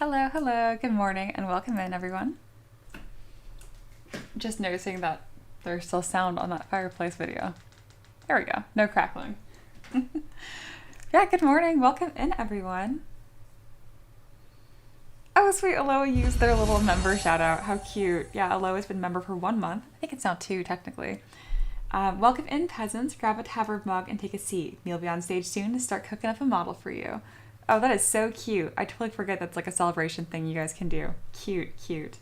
Hello, hello, good morning, and welcome in, everyone. Just noticing that there's still sound on that fireplace video. There we go, no crackling. Yeah, good morning, welcome in, everyone. Oh, sweet, Aloha used their little member shout out. How cute. Yeah, Aloha's been member for 1 month. I think it's now 2, technically. Welcome in, peasants. Grab a Tavern mug and take a seat. Me'll be on stage soon to start cooking up a model for you. Oh, that is so cute. I totally forget that's like a celebration thing you guys can do. Cute, cute.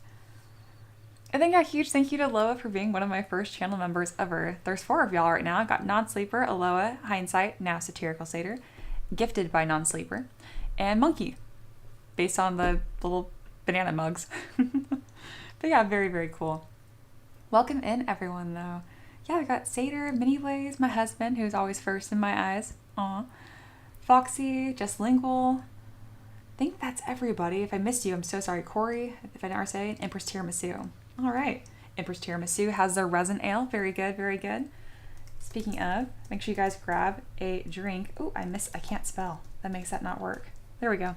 I think a huge thank you to Aloha for being one of my first channel members ever. There's 4 of y'all right now. I've got Non-Sleeper, Aloha, Hindsight, now Satirical Satyr, Gifted by Non-Sleeper, and Monkey, based on the little banana mugs. But yeah, very, very cool. Welcome in, everyone, though. Yeah, we got Satyr, Mini Blaze, my husband, who's always first in my eyes. Aw. Foxy, Just Lingual. I think that's everybody. If I missed you, I'm so sorry. Corey, if I never say, Empress Tiramisu. All right. Empress Tiramisu has their resin ale. Very good, very good. Speaking of, make sure you guys grab a drink. Oh, I can't spell. That makes that not work. There we go.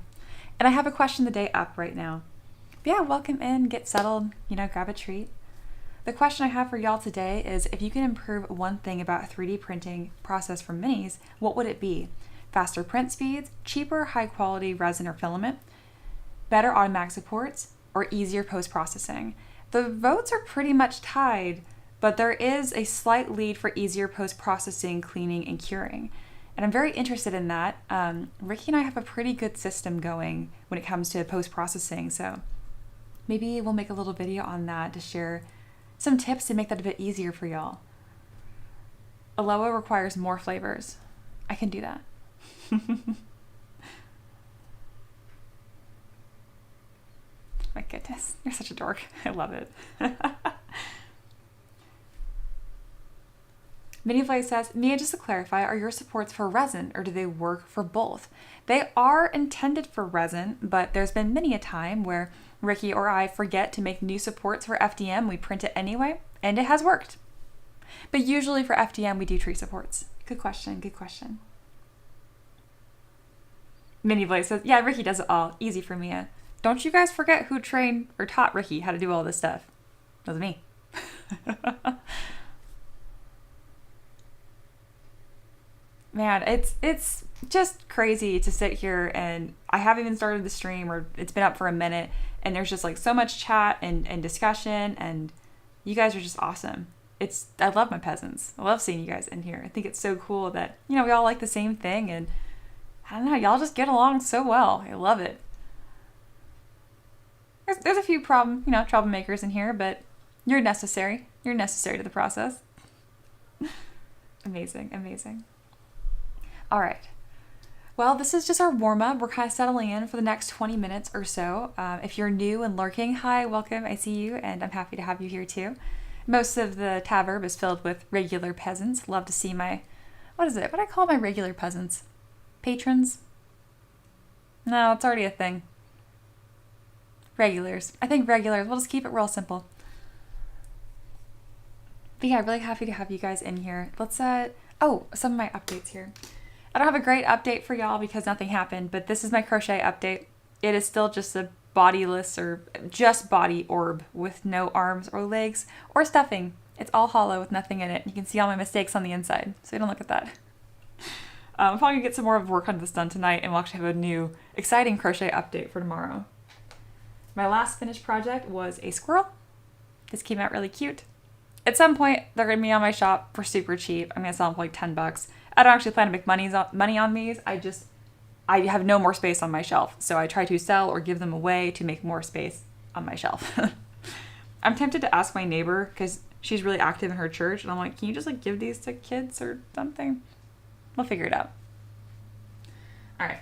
And I have a question of the day up right now. But yeah, welcome in, get settled, grab a treat. The question I have for y'all today is, if you can improve one thing about 3D printing process for minis, what would it be? Faster print speeds, cheaper high-quality resin or filament, better automatic supports, or easier post-processing? The votes are pretty much tied, but there is a slight lead for easier post-processing, cleaning, and curing. And I'm very interested in that. Ricky and I have a pretty good system going when it comes to post-processing, so maybe we'll make a little video on that to share some tips to make that a bit easier for y'all. Aloha requires more flavors. I can do that. My goodness, you're such a dork. I love it. Miniflay says, Mia, just to clarify, are your supports for resin or do they work for both? They are intended for resin, but there's been many a time where Ricky or I forget to make new supports for FDM. We print it anyway, and it has worked. But usually for FDM, we do tree supports. Good question, good question. Miniflay says, yeah, Ricky does it all. Easy for Mia. Don't you guys forget who trained or taught Ricky how to do all this stuff. That was me. Man, it's just crazy to sit here, and I haven't even started the stream, or it's been up for a minute, and there's just like so much chat and discussion, and you guys are just awesome. I love my peasants. I love seeing you guys in here. I think it's so cool that, we all like the same thing, and I don't know, y'all just get along so well. I love it. There's a few troublemakers in here, but you're necessary. You're necessary to the process. Amazing, amazing. All right. Well, this is just our warm-up. We're kind of settling in for the next 20 minutes or so. If you're new and lurking, hi, welcome. I see you, and I'm happy to have you here too. Most of the Tavern is filled with regular peasants. Love to see what do I call my regular peasants? Patrons? No, it's already a thing. Regulars. I think regulars. We'll just keep it real simple. But yeah, really happy to have you guys in here. Let's, some of my updates here. I don't have a great update for y'all because nothing happened, but this is my crochet update. It is still just a bodiless or just body orb with no arms or legs or stuffing. It's all hollow with nothing in it. You can see all my mistakes on the inside, so don't look at that. I'm probably gonna get some more of work on this done tonight, and we'll actually have a new exciting crochet update for tomorrow. My last finished project was a squirrel. This came out really cute. At some point, they're gonna be on my shop for super cheap. I'm gonna sell them for like $10. I don't actually plan to make money on these. I have no more space on my shelf, so I try to sell or give them away to make more space on my shelf. I'm tempted to ask my neighbor because she's really active in her church, and I'm like, can you just like give these to kids or something? We'll figure it out. All right.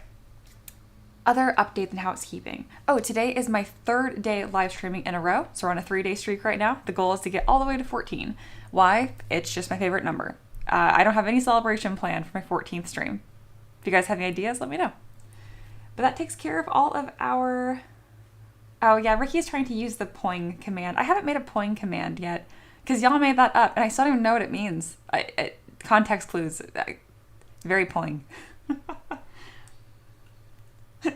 Other updates and housekeeping. Oh, today is my 3rd day live streaming in a row. So we're on a 3-day streak right now. The goal is to get all the way to 14. Why? It's just my favorite number. I don't have any celebration planned for my 14th stream. If you guys have any ideas, let me know. But that takes care of all of our... Oh yeah, Ricky is trying to use the poing command. I haven't made a poing command yet because y'all made that up and I still don't even know what it means. Context clues. Very poing.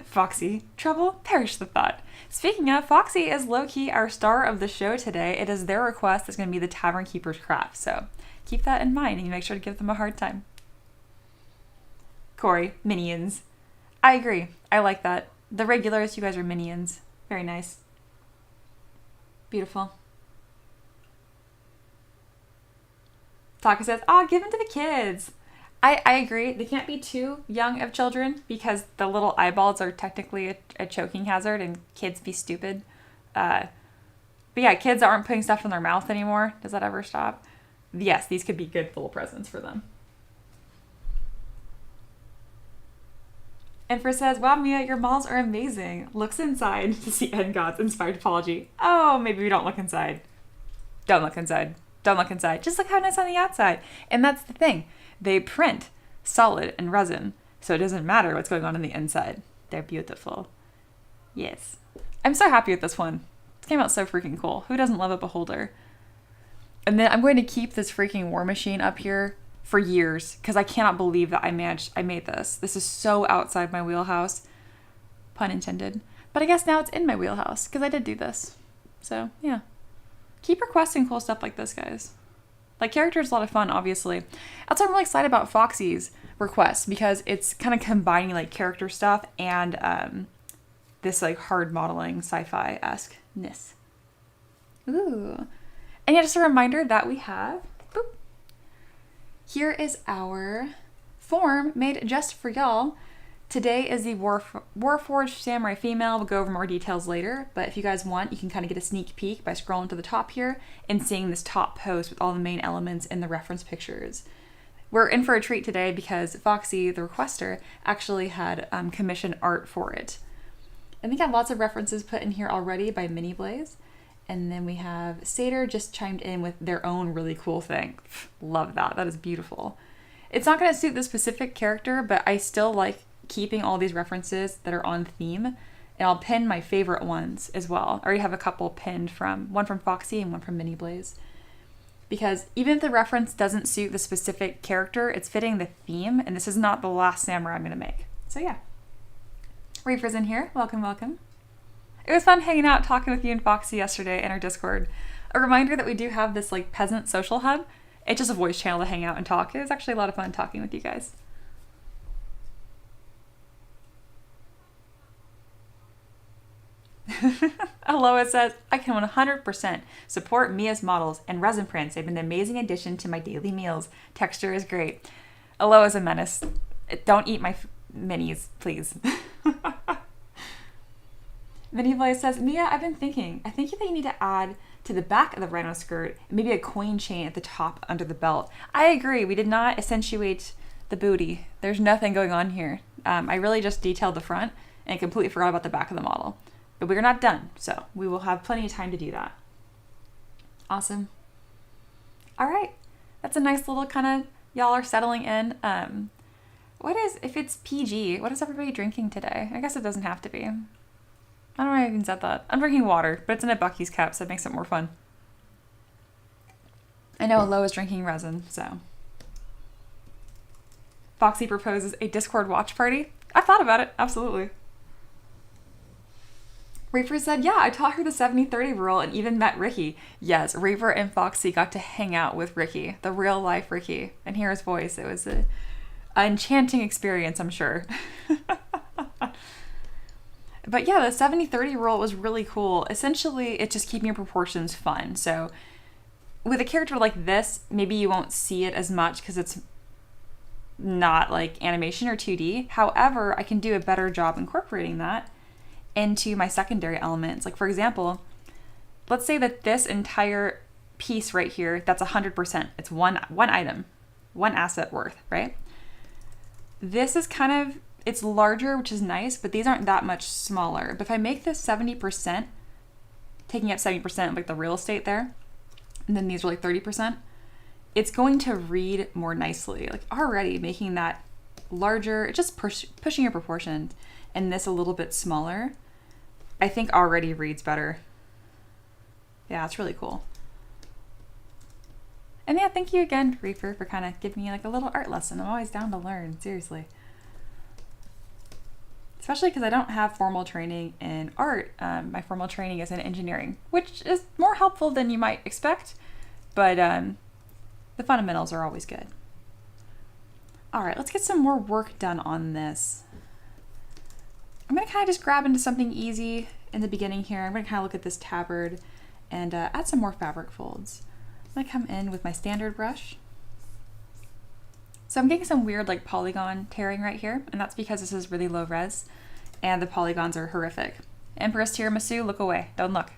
Foxy, trouble, perish the thought. Speaking of, Foxy is low-key our star of the show today. It is their request that's going to be the Tavern Keeper's Craft, so keep that in mind and you make sure to give them a hard time. Corey, minions. I agree. I like that. The regulars, you guys are minions. Very nice. Beautiful. Taka says, give them to the kids. I agree. They can't be too young of children because the little eyeballs are technically a choking hazard and kids be stupid. But yeah, kids aren't putting stuff in their mouth anymore. Does that ever stop? Yes, these could be good little presents for them. And Fris says, wow, Mia, your models are amazing. Looks inside to see End God's inspired apology. Oh, maybe we don't look inside. Don't look inside. Don't look inside. Just look how nice on the outside. And that's the thing. They print solid and resin, so it doesn't matter what's going on the inside. They're beautiful. Yes. I'm so happy with this one. It came out so freaking cool. Who doesn't love a beholder? And then I'm going to keep this freaking War Machine up here for years because I cannot believe that I made this. This is so outside my wheelhouse. Pun intended. But I guess now it's in my wheelhouse because I did do this. So, yeah. Keep requesting cool stuff like this, guys. Like, character is a lot of fun, obviously. Also, I'm really excited about Foxy's request because it's kind of combining, like, character stuff and this, like, hard modeling sci-fi-esque-ness. Ooh. And yeah, just a reminder that we have... Boop. Here is our form made just for y'all. Today is the Warforged Samurai Female. We'll go over more details later, but if you guys want, you can kind of get a sneak peek by scrolling to the top here and seeing this top post with all the main elements in the reference pictures. We're in for a treat today because Foxy, the requester, actually had commissioned art for it. I think I have lots of references put in here already by Mini Blaze. And then we have Satyr just chimed in with their own really cool thing. Love that. That is beautiful. It's not going to suit the specific character, but I still like keeping all these references that are on theme, and I'll pin my favorite ones as well. I already have a couple pinned one from Foxy and one from Mini Blaze. Because even if the reference doesn't suit the specific character, it's fitting the theme, and this is not the last samurai I'm going to make. So yeah. Reaper's in here. Welcome, welcome. It was fun hanging out, talking with you and Foxy yesterday in our Discord. A reminder that we do have this like peasant social hub. It's just a voice channel to hang out and talk. It was actually a lot of fun talking with you guys. Aloha says, I can 100% support Mia's models and resin prints. They've been an amazing addition to my daily meals. Texture is great. Aloha's a menace. Don't eat my minis, please. Mini Blaze says, Mia, I've been thinking. I think that you need to add to the back of the rhino skirt and maybe a coin chain at the top under the belt. I agree. We did not accentuate the booty. There's nothing going on here. I really just detailed the front and completely forgot about the back of the model. But we're not done, so we will have plenty of time to do that. Awesome. All right. That's a nice little kind of, y'all are settling in. If it's PG, what is everybody drinking today? I guess it doesn't have to be. I don't know why I even said that. I'm drinking water, but it's in a Bucky's cup, so it makes it more fun. I know Lo is drinking resin, so. Foxy proposes a Discord watch party. I've thought about it, absolutely. Reaper said, yeah, I taught her the 70-30 rule and even met Ricky. Yes, Reaper and Foxy got to hang out with Ricky, the real life Ricky, and hear his voice. It was an enchanting experience, I'm sure. But yeah, the 70-30 rule was really cool. Essentially, it's just keeping your proportions fun. So with a character like this, maybe you won't see it as much because it's not like animation or 2D. However, I can do a better job incorporating that into my secondary elements. Like for example, let's say that this entire piece right here, that's 100%. It's one item, one asset worth, right? This is kind of, it's larger, which is nice, but these aren't that much smaller. But if I make this 70%, taking up 70% of like the real estate there, and then these are like 30%, it's going to read more nicely. Like already making that larger, it's just pushing your proportions, and this a little bit smaller, I think already reads better. Yeah, it's really cool. And yeah, thank you again, Reaper, for kind of giving me like a little art lesson. I'm always down to learn, seriously. especially because I don't have formal training in art. My formal training is in engineering, which is more helpful than you might expect, but the fundamentals are always good. All right, let's get some more work done on this. I'm gonna kind of just grab into something easy in the beginning here. I'm gonna kind of look at this tabard and add some more fabric folds. I'm gonna come in with my standard brush. So I'm getting some weird like polygon tearing right here, and that's because this is really low res and the polygons are horrific. Empress Tiramisu, look away, don't look.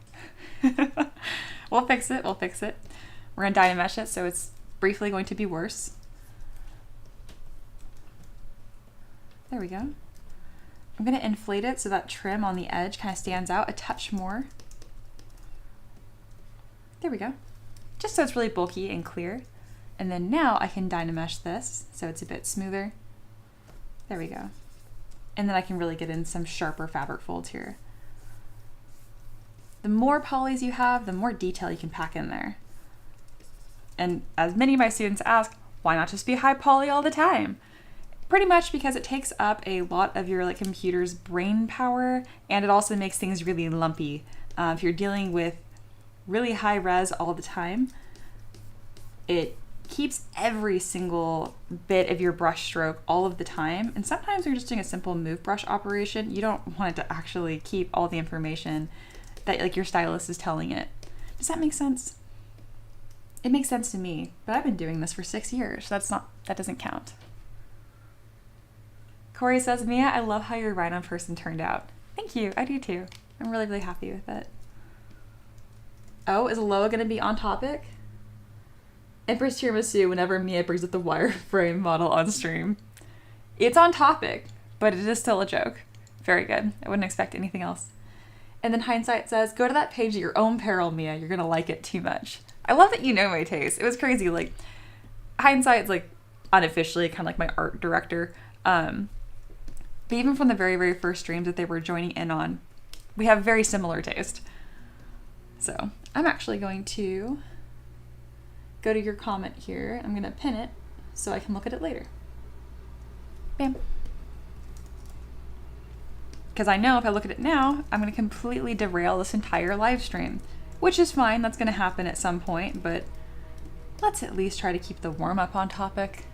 We'll fix it, we'll fix it. We're gonna Dynamesh it, so it's briefly going to be worse. There we go. I'm gonna inflate it so that trim on the edge kind of stands out a touch more. There we go. Just so it's really bulky and clear. And then now I can Dynamesh this so it's a bit smoother. There we go. And then I can really get in some sharper fabric folds here. The more polys you have, the more detail you can pack in there. And as many of my students ask, why not just be high poly all the time? Pretty much because it takes up a lot of your like computer's brain power, and it also makes things really lumpy. If you're dealing with really high res all the time, it keeps every single bit of your brush stroke all of the time. And sometimes you're just doing a simple move brush operation. You don't want it to actually keep all the information that like your stylist is telling it. Does that make sense? It makes sense to me, but I've been doing this for 6 years. So that doesn't count. Corey says, Mia, I love how your rhino person turned out. Thank you, I do too. I'm really, really happy with it. Oh, is Loa gonna be on topic? Empress Tiramisu whenever Mia brings up the wireframe model on stream. It's on topic, but it is still a joke. Very good. I wouldn't expect anything else. And then Hindsight says, go to that page at your own peril, Mia. You're gonna like it too much. I love that you know my taste. It was crazy. Like, Hindsight's like unofficially kind of like my art director. But even from the very, very first streams that they were joining in on, we have very similar taste. So I'm actually going to go to your comment here. I'm gonna pin it so I can look at it later. Bam. Because I know if I look at it now, I'm gonna completely derail this entire live stream, which is fine. That's gonna happen at some point, but let's at least try to keep the warm up on topic.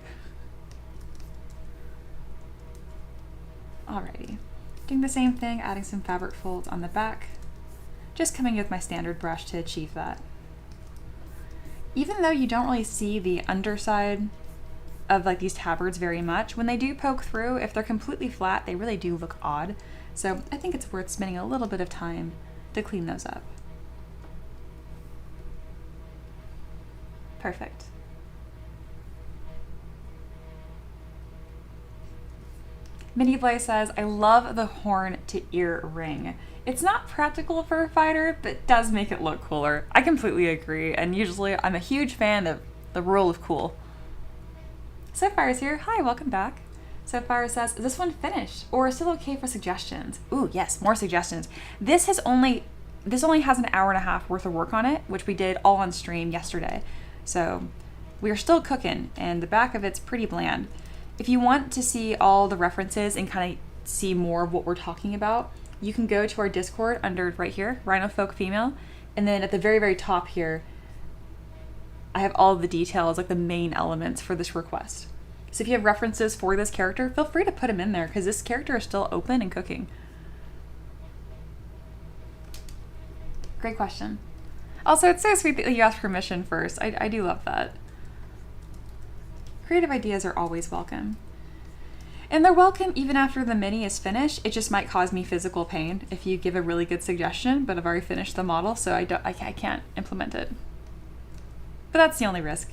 Alrighty, doing the same thing, adding some fabric folds on the back, just coming with my standard brush to achieve that. Even though you don't really see the underside of like these tabards very much, when they do poke through, if they're completely flat, they really do look odd. So I think it's worth spending a little bit of time to clean those up. Perfect. Minnie Blaze says, I love the horn to ear ring. It's not practical for a fighter, but it does make it look cooler. I completely agree, and usually I'm a huge fan of the rule of cool. Sofire's here. Hi, welcome back. Sofire says, is this one finished or still okay for suggestions? Ooh, yes, more suggestions. This only has an hour and a half worth of work on it, which we did all on stream yesterday. So we are still cooking, and the back of it's pretty bland. If you want to see all the references and kind of see more of what we're talking about, you can go to our Discord under right here, Rhino Folk Female, and then at the very, very top here, I have all of the details, like the main elements for this request. So if you have references for this character, feel free to put them in there because this character is still open and cooking. Great question. Also, it's so sweet that you asked permission first. I do love that. Creative ideas are always welcome. And they're welcome even after the mini is finished. It just might cause me physical pain if you give a really good suggestion, but I've already finished the model, so I can't implement it. But that's the only risk.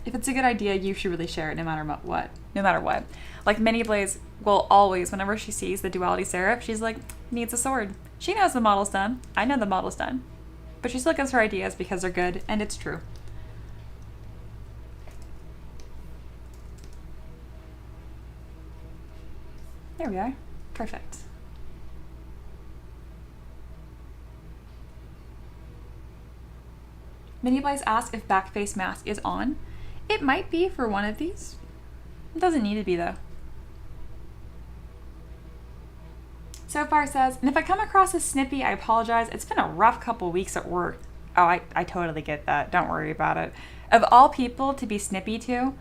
If it's a good idea, you should really share it no matter what. No matter what. Like Minnie Blaze will always, whenever she sees the duality serif, she's like, needs a sword. She knows the model's done. I know the model's done. But she still gives her ideas because they're good, and it's true. There we are. Perfect. Minnie Blaze asks if backface mask is on. It might be for one of these. It doesn't need to be though. So far says, and if I come across as snippy, I apologize. It's been a rough couple weeks at work. Oh, I totally get that. Don't worry about it. Of all people to be snippy to,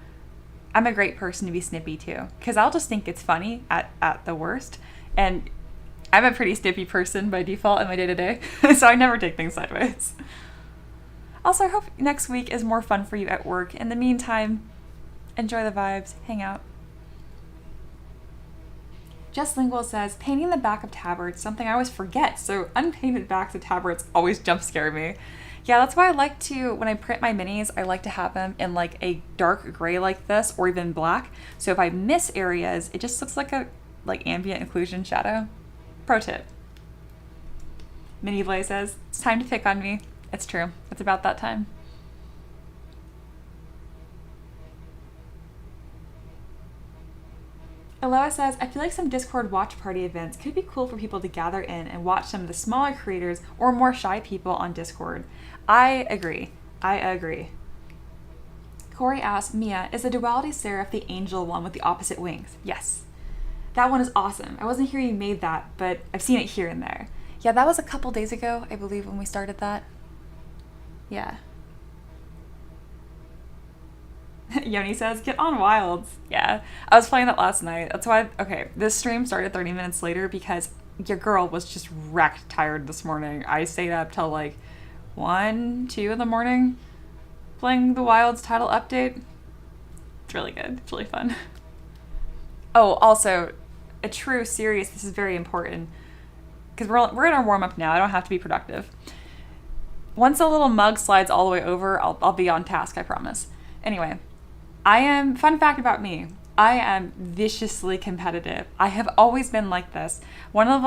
I'm a great person to be snippy to. Because I'll just think it's funny at the worst. And I'm a pretty snippy person by default in my day-to-day. So I never take things sideways. Also, I hope next week is more fun for you at work. In the meantime, enjoy the vibes. Hang out. Just Lingual says, painting the back of tabards, something I always forget, so unpainted backs of tabards always jump scare me. Yeah, that's why I like to, when I print my minis, I like to have them in like a dark gray like this, or even black, so if I miss areas, it just looks like a ambient occlusion shadow. Pro tip. Mini Blay says, it's time to pick on me. It's true. It's about that time. Aloha says, I feel like some Discord watch party events could be cool for people to gather in and watch some of the smaller creators or more shy people on Discord. I agree. Corey asks, Mia, is the Duality Seraph the angel one with the opposite wings? Yes. That one is awesome. I wasn't here you made that, but I've seen it here and there. Yeah, that was a couple days ago, I believe, when we started that. Yeah. Yoni says, get on Wilds. Yeah, I was playing that last night. That's why, okay, this stream started 30 minutes later because your girl was just wrecked tired this morning. I stayed up till like 1, 2 in the morning playing the Wilds title update. It's really good. It's really fun. Oh, also, a true serious, this is very important because we're in our warm-up now. I don't have to be productive. Once a little mug slides all the way over, I'll be on task, I promise. Anyway, fun fact about me, I am viciously competitive. I have always been like this. One of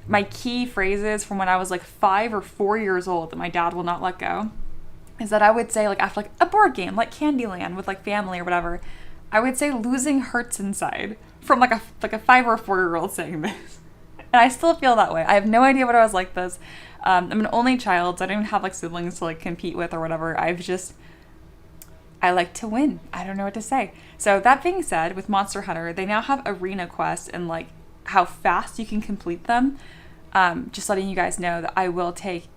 my key phrases from when I was 5 or 4 years old that my dad will not let go is that I would say after a board game, like Candyland with family or whatever, I would say losing hurts inside from a 5 or 4-year-old saying this. And I still feel that way. I have no idea what I was like this. I'm an only child, so I don't even have siblings to compete with or whatever. I like to win. I don't know what to say. So that being said, with Monster Hunter, they now have arena quests and how fast you can complete them. Just letting you guys know that I will take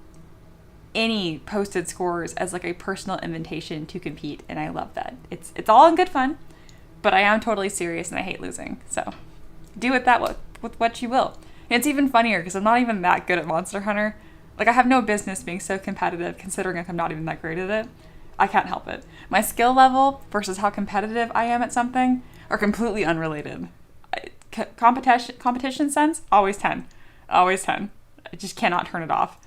any posted scores as a personal invitation to compete, and I love that. It's all in good fun, but I am totally serious and I hate losing. So do with that with what you will. And it's even funnier because I'm not even that good at Monster Hunter. I have no business being so competitive considering I'm not even that great at it. I can't help it. My skill level versus how competitive I am at something are completely unrelated. Competition sense, always 10. Always 10. I just cannot turn it off.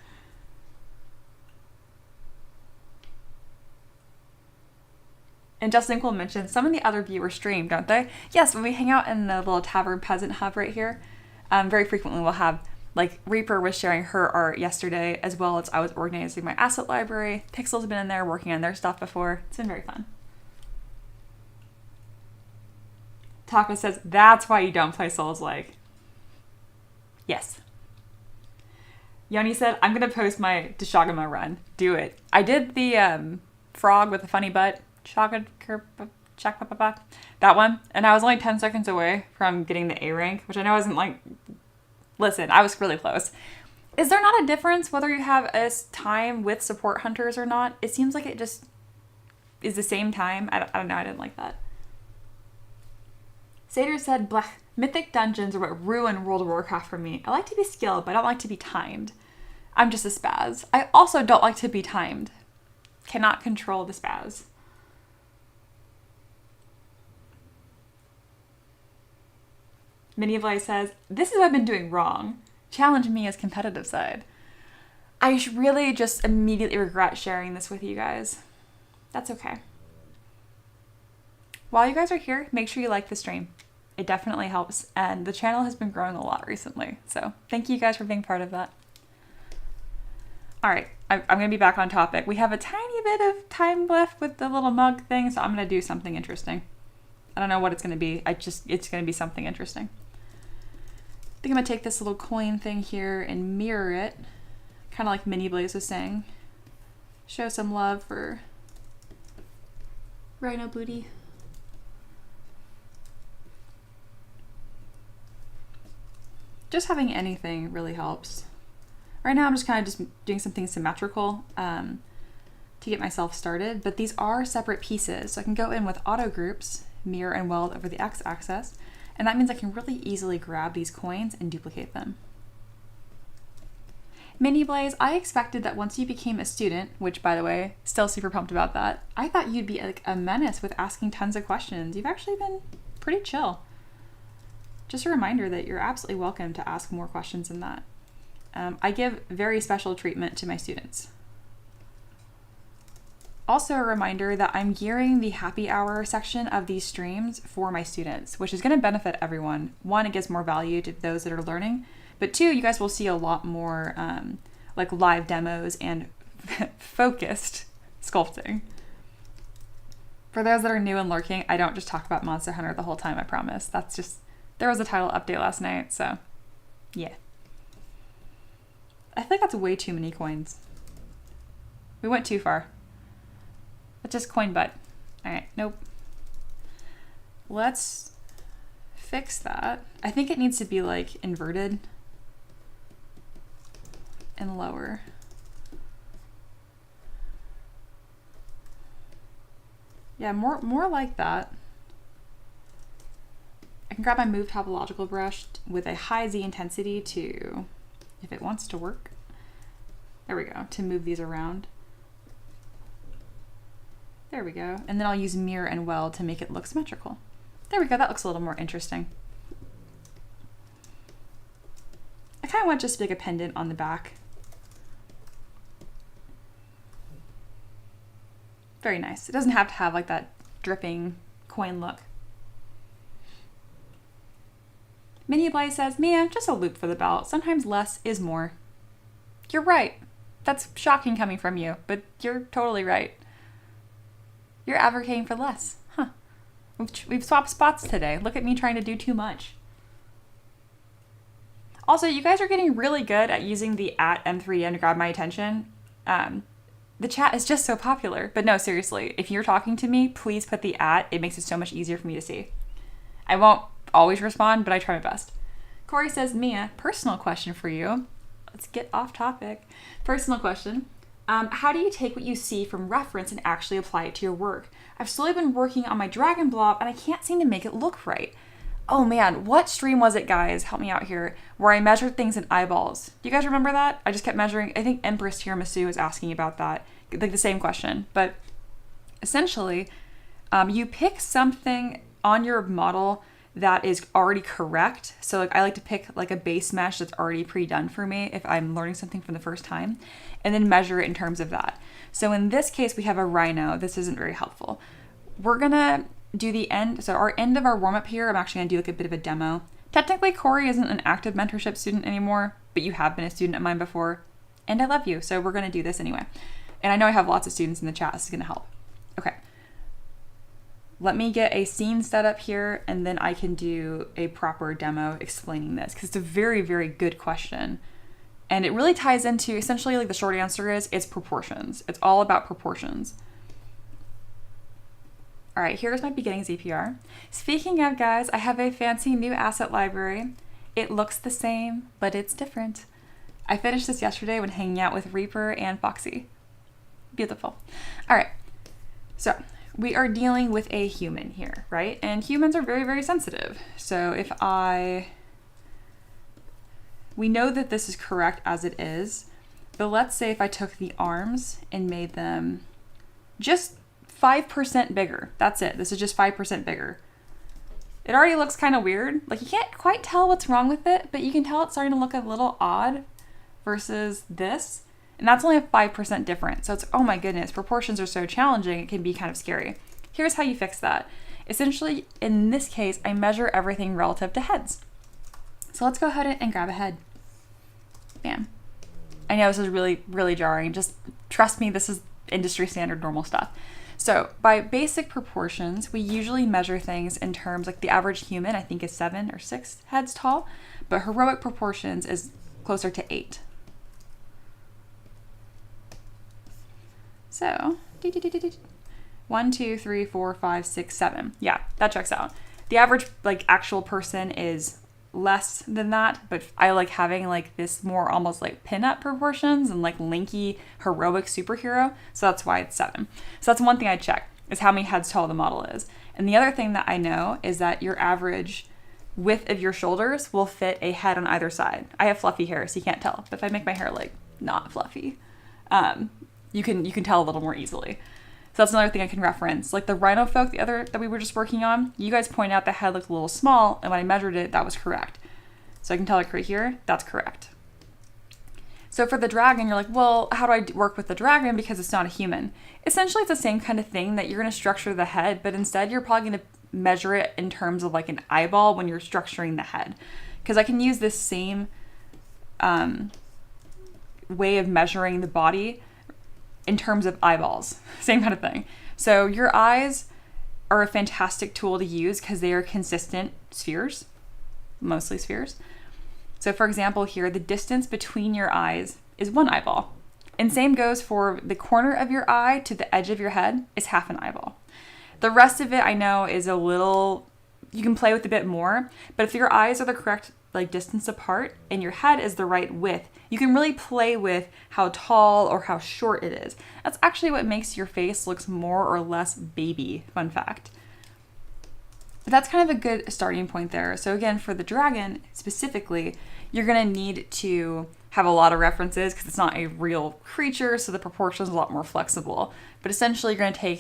And Justin Cole mentioned some of the other viewers stream, don't they? Yes, when we hang out in the little Tavern Peasant Hub right here, very frequently we'll have Reaper was sharing her art yesterday, as well as I was organizing my asset library. Pixel's been in there working on their stuff before. It's been very fun. Taka says, that's why you don't play Souls-like. Yes. Yoni said, I'm going to post my Deshagama run. Do it. I did the frog with the funny butt. That one. And I was only 10 seconds away from getting the A rank, which I know isn't listen, I was really close. Is there not a difference whether you have a time with support hunters or not? It seems like it just is the same time. I don't know. I didn't like that. Sater said, bleh, mythic dungeons are what ruin World of Warcraft for me. I like to be skilled, but I don't like to be timed. I'm just a spaz. I also don't like to be timed. Cannot control the spaz. Mini Vlay says, this is what I've been doing wrong. Challenge me as competitive side. I really just immediately regret sharing this with you guys. That's okay. While you guys are here, make sure you like the stream. It definitely helps, and the channel has been growing a lot recently. So thank you guys for being part of that. All right, I'm going to be back on topic. We have a tiny bit of time left with the little mug thing, so I'm going to do something interesting. I don't know what it's going to be. It's going to be something interesting. I think I'm going to take this little coin thing here and mirror it, kind of like Mini Blaze was saying. Show some love for Rhino Booty. Just having anything really helps. Right now I'm just kind of just doing something symmetrical to get myself started, but these are separate pieces. So I can go in with auto groups, mirror and weld over the x-axis, and that means I can really easily grab these coins and duplicate them. Mini Blaze, I expected that once you became a student, which by the way, still super pumped about that, I thought you'd be like a menace with asking tons of questions. You've actually been pretty chill. Just a reminder that you're absolutely welcome to ask more questions than that. I give very special treatment to my students. Also a reminder that I'm gearing the happy hour section of these streams for my students, which is going to benefit everyone. One, it gives more value to those that are learning, but two, you guys will see a lot more like live demos and focused sculpting. For those that are new and lurking, I don't just talk about Monster Hunter the whole time, I promise. That's just, there was a title update last night, so yeah. I think that's way too many coins. We went too far. Let's just coin butt. All right, nope. Let's fix that. I think it needs to be like inverted and lower. Yeah, more like that. I can grab my Move Topological brush with a high Z intensity to, if it wants to work. There we go, to move these around. There we go. And then I'll use mirror and weld to make it look symmetrical. There we go, that looks a little more interesting. I kind of want just like a pendant on the back. Very nice. It doesn't have to have like that dripping coin look. Mini Blaze says, Mia, just a loop for the belt. Sometimes less is more. You're right. That's shocking coming from you, but you're totally right. You're advocating for less. Huh. We've swapped spots today. Look at me trying to do too much. Also, you guys are getting really good at using the @M3M to grab my attention. The chat is just so popular. But no, seriously, if you're talking to me, please put the @. It makes it so much easier for me to see. I won't always respond, but I try my best. Corey says, Mia, personal question for you. Let's get off topic. Personal question. How do you take what you see from reference and actually apply it to your work? I've slowly been working on my dragon blob and I can't seem to make it look right. Oh man, what stream was it, guys? Help me out here. Where I measured things in eyeballs. Do you guys remember that? I just kept measuring. I think Empress Tiramisu was asking about that. Like the same question. But essentially, you pick something on your model that is already correct. So like I like to pick like a base mesh that's already pre-done for me if I'm learning something for the first time, and then measure it in terms of that. So in this case, we have a rhino. This isn't very helpful. We're gonna do the end. So our end of our warm-up here, I'm actually gonna do like a bit of a demo. Technically, Corey isn't an active mentorship student anymore, but you have been a student of mine before, and I love you. So we're gonna do this anyway. And I know I have lots of students in the chat. This is gonna help. Okay. Let me get a scene set up here, and then I can do a proper demo explaining this, because it's a very, very good question. And it really ties into, essentially, like the short answer is, it's proportions. It's all about proportions. All right, here's my beginning ZPR. Speaking of, guys, I have a fancy new asset library. It looks the same, but it's different. I finished this yesterday when hanging out with Reaper and Foxy. Beautiful. All right, so we are dealing with a human here, right? And humans are very, very sensitive. So if we know that this is correct as it is, but let's say if I took the arms and made them just 5% bigger. That's it. This is just 5% bigger. It already looks kind of weird. Like you can't quite tell what's wrong with it, but you can tell it's starting to look a little odd versus this. And that's only a 5% difference. So it's, oh my goodness, proportions are so challenging, it can be kind of scary. Here's how you fix that. Essentially, in this case, I measure everything relative to heads. So let's go ahead and grab a head. Bam. I know this is really, really jarring. Just trust me, this is industry standard normal stuff. So by basic proportions, we usually measure things in terms, like the average human, I think is 7 or 6 heads tall, but heroic proportions is closer to 8. So, 1, 2, 3, 4, 5, 6, 7. Yeah, that checks out. The average, like, actual person is less than that, but I like having like this more almost like pinup proportions and like lanky heroic superhero. So that's why it's 7. So that's one thing I check, is how many heads tall the model is. And the other thing that I know is that your average width of your shoulders will fit a head on either side. I have fluffy hair, so you can't tell. But if I make my hair like not fluffy, you can tell a little more easily. So that's another thing I can reference. Like the rhino folk, the other that we were just working on, you guys point out the head looked a little small, and when I measured it, that was correct. So I can tell like right here, that's correct. So for the dragon, you're like, well, how do I work with the dragon because it's not a human? Essentially, it's the same kind of thing that you're going to structure the head, but instead you're probably going to measure it in terms of like an eyeball when you're structuring the head. Because I can use this same way of measuring the body in terms of eyeballs. Same kind of thing. So your eyes are a fantastic tool to use because they are consistent spheres, mostly spheres. So for example here, the distance between your eyes is 1 eyeball. And same goes for the corner of your eye to the edge of your head is half an eyeball. The rest of it I know is a little, you can play with a bit more, but if your eyes are the correct like distance apart and your head is the right width, you can really play with how tall or how short it is. That's actually what makes your face looks more or less baby, fun fact. But that's kind of a good starting point there. So again, for the dragon specifically, you're gonna need to have a lot of references because it's not a real creature, so the proportions are a lot more flexible. But essentially you're gonna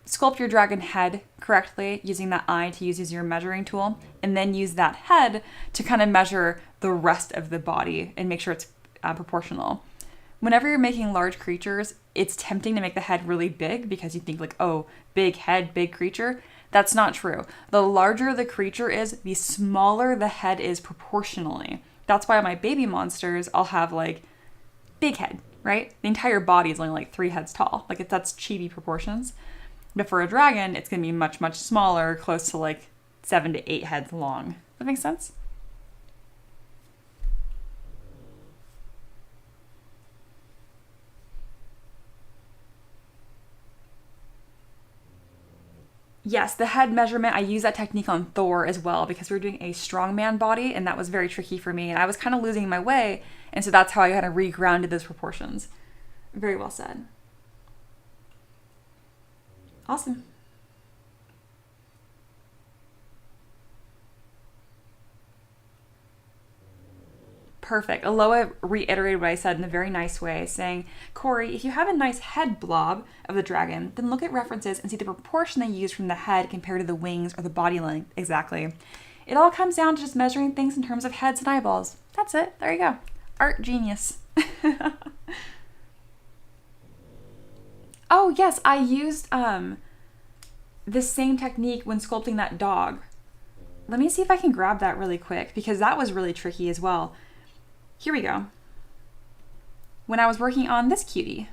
sculpt your dragon head correctly using that eye to use as your measuring tool, and then use that head to kind of measure the rest of the body and make sure it's proportional. Whenever you're making large creatures, it's tempting to make the head really big because you think like, oh, big head, big creature. That's not true. The larger the creature is, the smaller the head is proportionally. That's why on my baby monsters, I'll have like big head, right? The entire body is only like 3 heads tall. Like that's chibi proportions. But for a dragon, it's going to be much, much smaller, close to like 7 to 8 heads long. Does that make sense? Yes, the head measurement, I use that technique on Thor as well because we were doing a strongman body and that was very tricky for me and I was kind of losing my way. And so that's how I kind of regrounded those proportions. Very well said. Awesome. Perfect. Aloha reiterated what I said in a very nice way, saying, Corey, if you have a nice head blob of the dragon, then look at references and see the proportion they use from the head compared to the wings or the body length. Exactly. It all comes down to just measuring things in terms of heads and eyeballs. That's it. There you go. Art genius. Oh, yes, I used the same technique when sculpting that dog. Let me see if I can grab that really quick because that was really tricky as well. Here we go. When I was working on this cutie.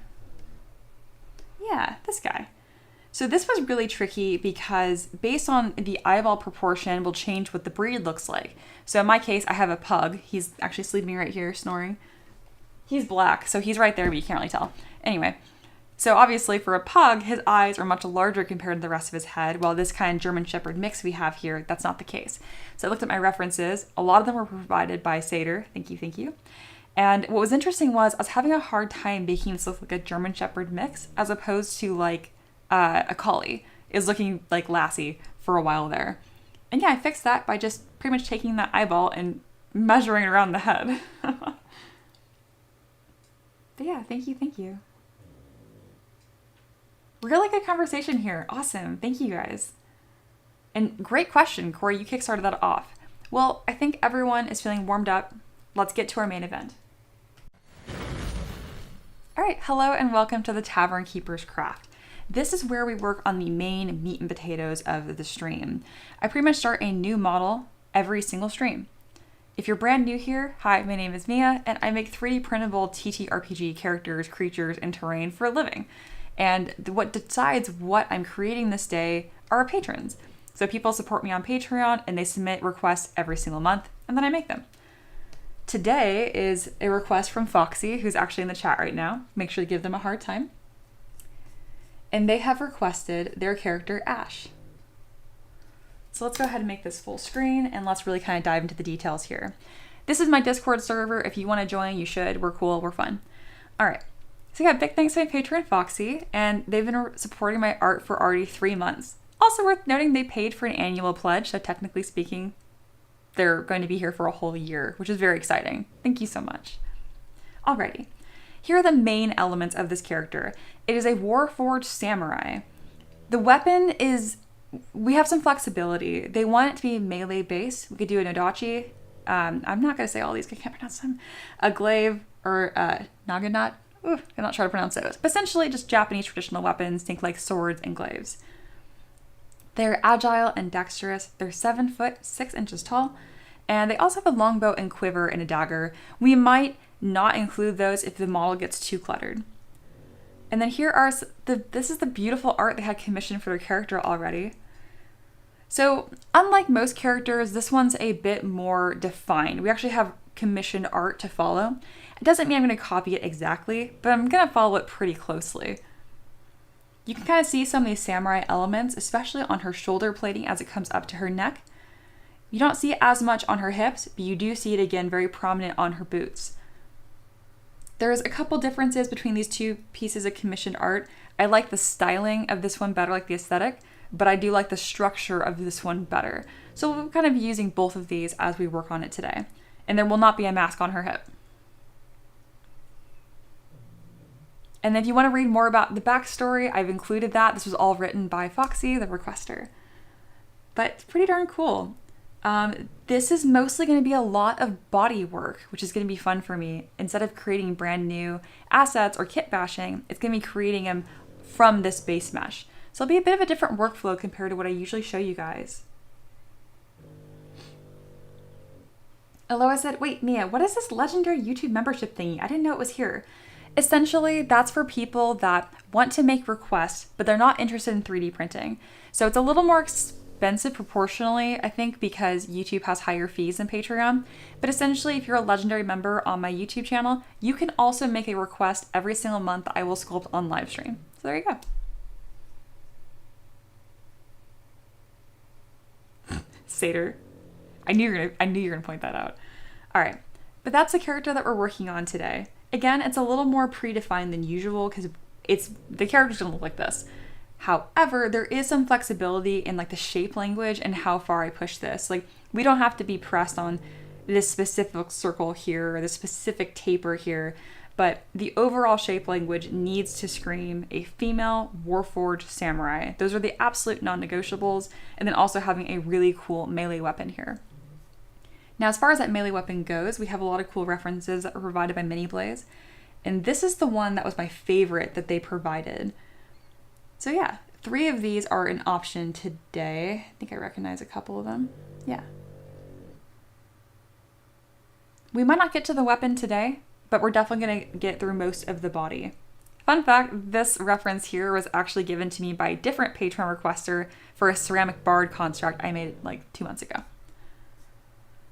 Yeah, this guy. So this was really tricky because based on the eyeball proportion will change what the breed looks like. So in my case, I have a pug. He's actually sleeping right here, snoring. He's black, so he's right there, but you can't really tell. Anyway, so obviously for a pug, his eyes are much larger compared to the rest of his head, while this kind of German Shepherd mix we have here, that's not the case. So I looked at my references. A lot of them were provided by Seder. Thank you, thank you. And what was interesting was I was having a hard time making this look like a German Shepherd mix as opposed to like a collie. Is looking like Lassie for a while there. And yeah, I fixed that by just pretty much taking that eyeball and measuring it around the head. But yeah, thank you, thank you. Really good conversation here. Awesome. Thank you guys. And great question, Corey. You kickstarted that off. Well, I think everyone is feeling warmed up. Let's get to our main event. All right. Hello and welcome to the Tavern Keeper's Craft. This is where we work on the main meat and potatoes of the stream. I pretty much start a new model every single stream. If you're brand new here, hi, my name is Mia, and I make 3D printable TTRPG characters, creatures, and terrain for a living. And what decides what I'm creating this day are our patrons. So people support me on Patreon and they submit requests every single month, and then I make them. Today is a request from Foxy, who's actually in the chat right now. Make sure to give them a hard time. And they have requested their character Ash. So let's go ahead and make this full screen and let's really kind of dive into the details here. This is my Discord server. If you want to join, you should. We're cool. We're fun. All right. So yeah, big thanks to my patron Foxy, and they've been supporting my art for already 3 months. Also worth noting, they paid for an annual pledge, so technically speaking, they're going to be here for a whole year, which is very exciting. Thank you so much. Alrighty. Here are the main elements of this character. It is a Warforged samurai. The weapon is, we have some flexibility. They want it to be melee based. We could do an odachi. I'm not going to say all these, I can't pronounce them. A glaive or a naginat. I'm not sure how to pronounce those. But essentially just Japanese traditional weapons, think like swords and glaives. They're agile and dexterous. They're 7 foot, 6 inches tall. And they also have a longbow and quiver and a dagger. We might not include those if the model gets too cluttered. And then here are this is the beautiful art they had commissioned for their character already. So unlike most characters, this one's a bit more defined. We actually have commissioned art to follow. It doesn't mean I'm going to copy it exactly, but I'm going to follow it pretty closely. You can kind of see some of these samurai elements, especially on her shoulder plating as it comes up to her neck. You don't see it as much on her hips, but you do see it again very prominent on her boots. There's a couple differences between these two pieces of commissioned art. I like the styling of this one better, like the aesthetic, but I do like the structure of this one better. So we'll kind of be using both of these as we work on it today. And there will not be a mask on her hip. And if you want to read more about the backstory, I've included that. This was all written by Foxy, the requester. But it's pretty darn cool. This is mostly going to be a lot of body work, which is going to be fun for me. Instead of creating brand new assets or kit bashing, it's going to be creating them from this base mesh. So it'll be a bit of a different workflow compared to what I usually show you guys. Aloha said, wait, Mia, what is this legendary YouTube membership thingy? I didn't know it was here. Essentially, that's for people that want to make requests, but they're not interested in 3D printing. So it's a little more expensive proportionally, I think, because YouTube has higher fees than Patreon. But essentially, if you're a legendary member on my YouTube channel, you can also make a request every single month I will sculpt on live stream. So there you go. Satyr. I knew you were gonna point that out. All right, but that's the character that we're working on today. Again, it's a little more predefined than usual because the character's gonna look like this. However, there is some flexibility in like the shape language and how far I push this. Like, we don't have to be pressed on this specific circle here or this specific taper here, but the overall shape language needs to scream a female Warforged samurai. Those are the absolute non-negotiables, and then also having a really cool melee weapon here. Now, as far as that melee weapon goes, we have a lot of cool references that were provided by Mini Blaze, and this is the one that was my favorite that they provided. So yeah, 3 of these are an option today. I think I recognize a couple of them. Yeah. We might not get to the weapon today, but we're definitely going to get through most of the body. Fun fact, this reference here was actually given to me by a different Patreon requester for a ceramic bard construct I made like 2 months ago.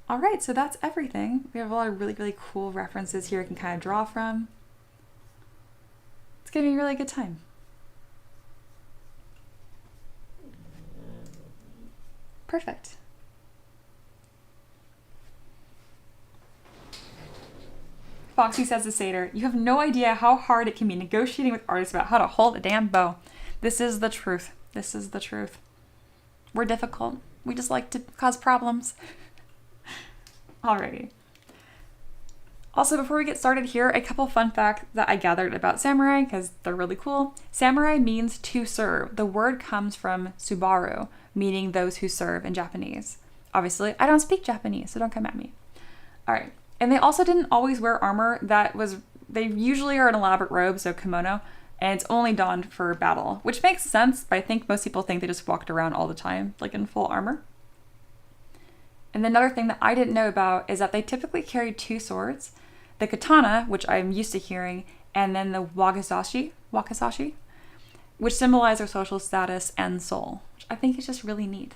All right, so that's everything. We have a lot of really, really cool references here I can kind of draw from. It's going to be a really good time. Perfect. Foxy says to Satyr, you have no idea how hard it can be negotiating with artists about how to hold a damn bow. This is the truth. This is the truth. We're difficult. We just like to cause problems. Alrighty. Also, before we get started here, a couple fun facts that I gathered about samurai, because they're really cool. Samurai means to serve. The word comes from subaru, meaning those who serve in Japanese. Obviously, I don't speak Japanese, so don't come at me. Alright. And they also didn't always wear armor. They usually are an elaborate robe, so kimono, and it's only donned for battle, which makes sense, but I think most people think they just walked around all the time, like in full armor. And another thing that I didn't know about is that they typically carried 2 swords, the katana, which I'm used to hearing, and then the wakizashi, which symbolize their social status and soul, which I think is just really neat.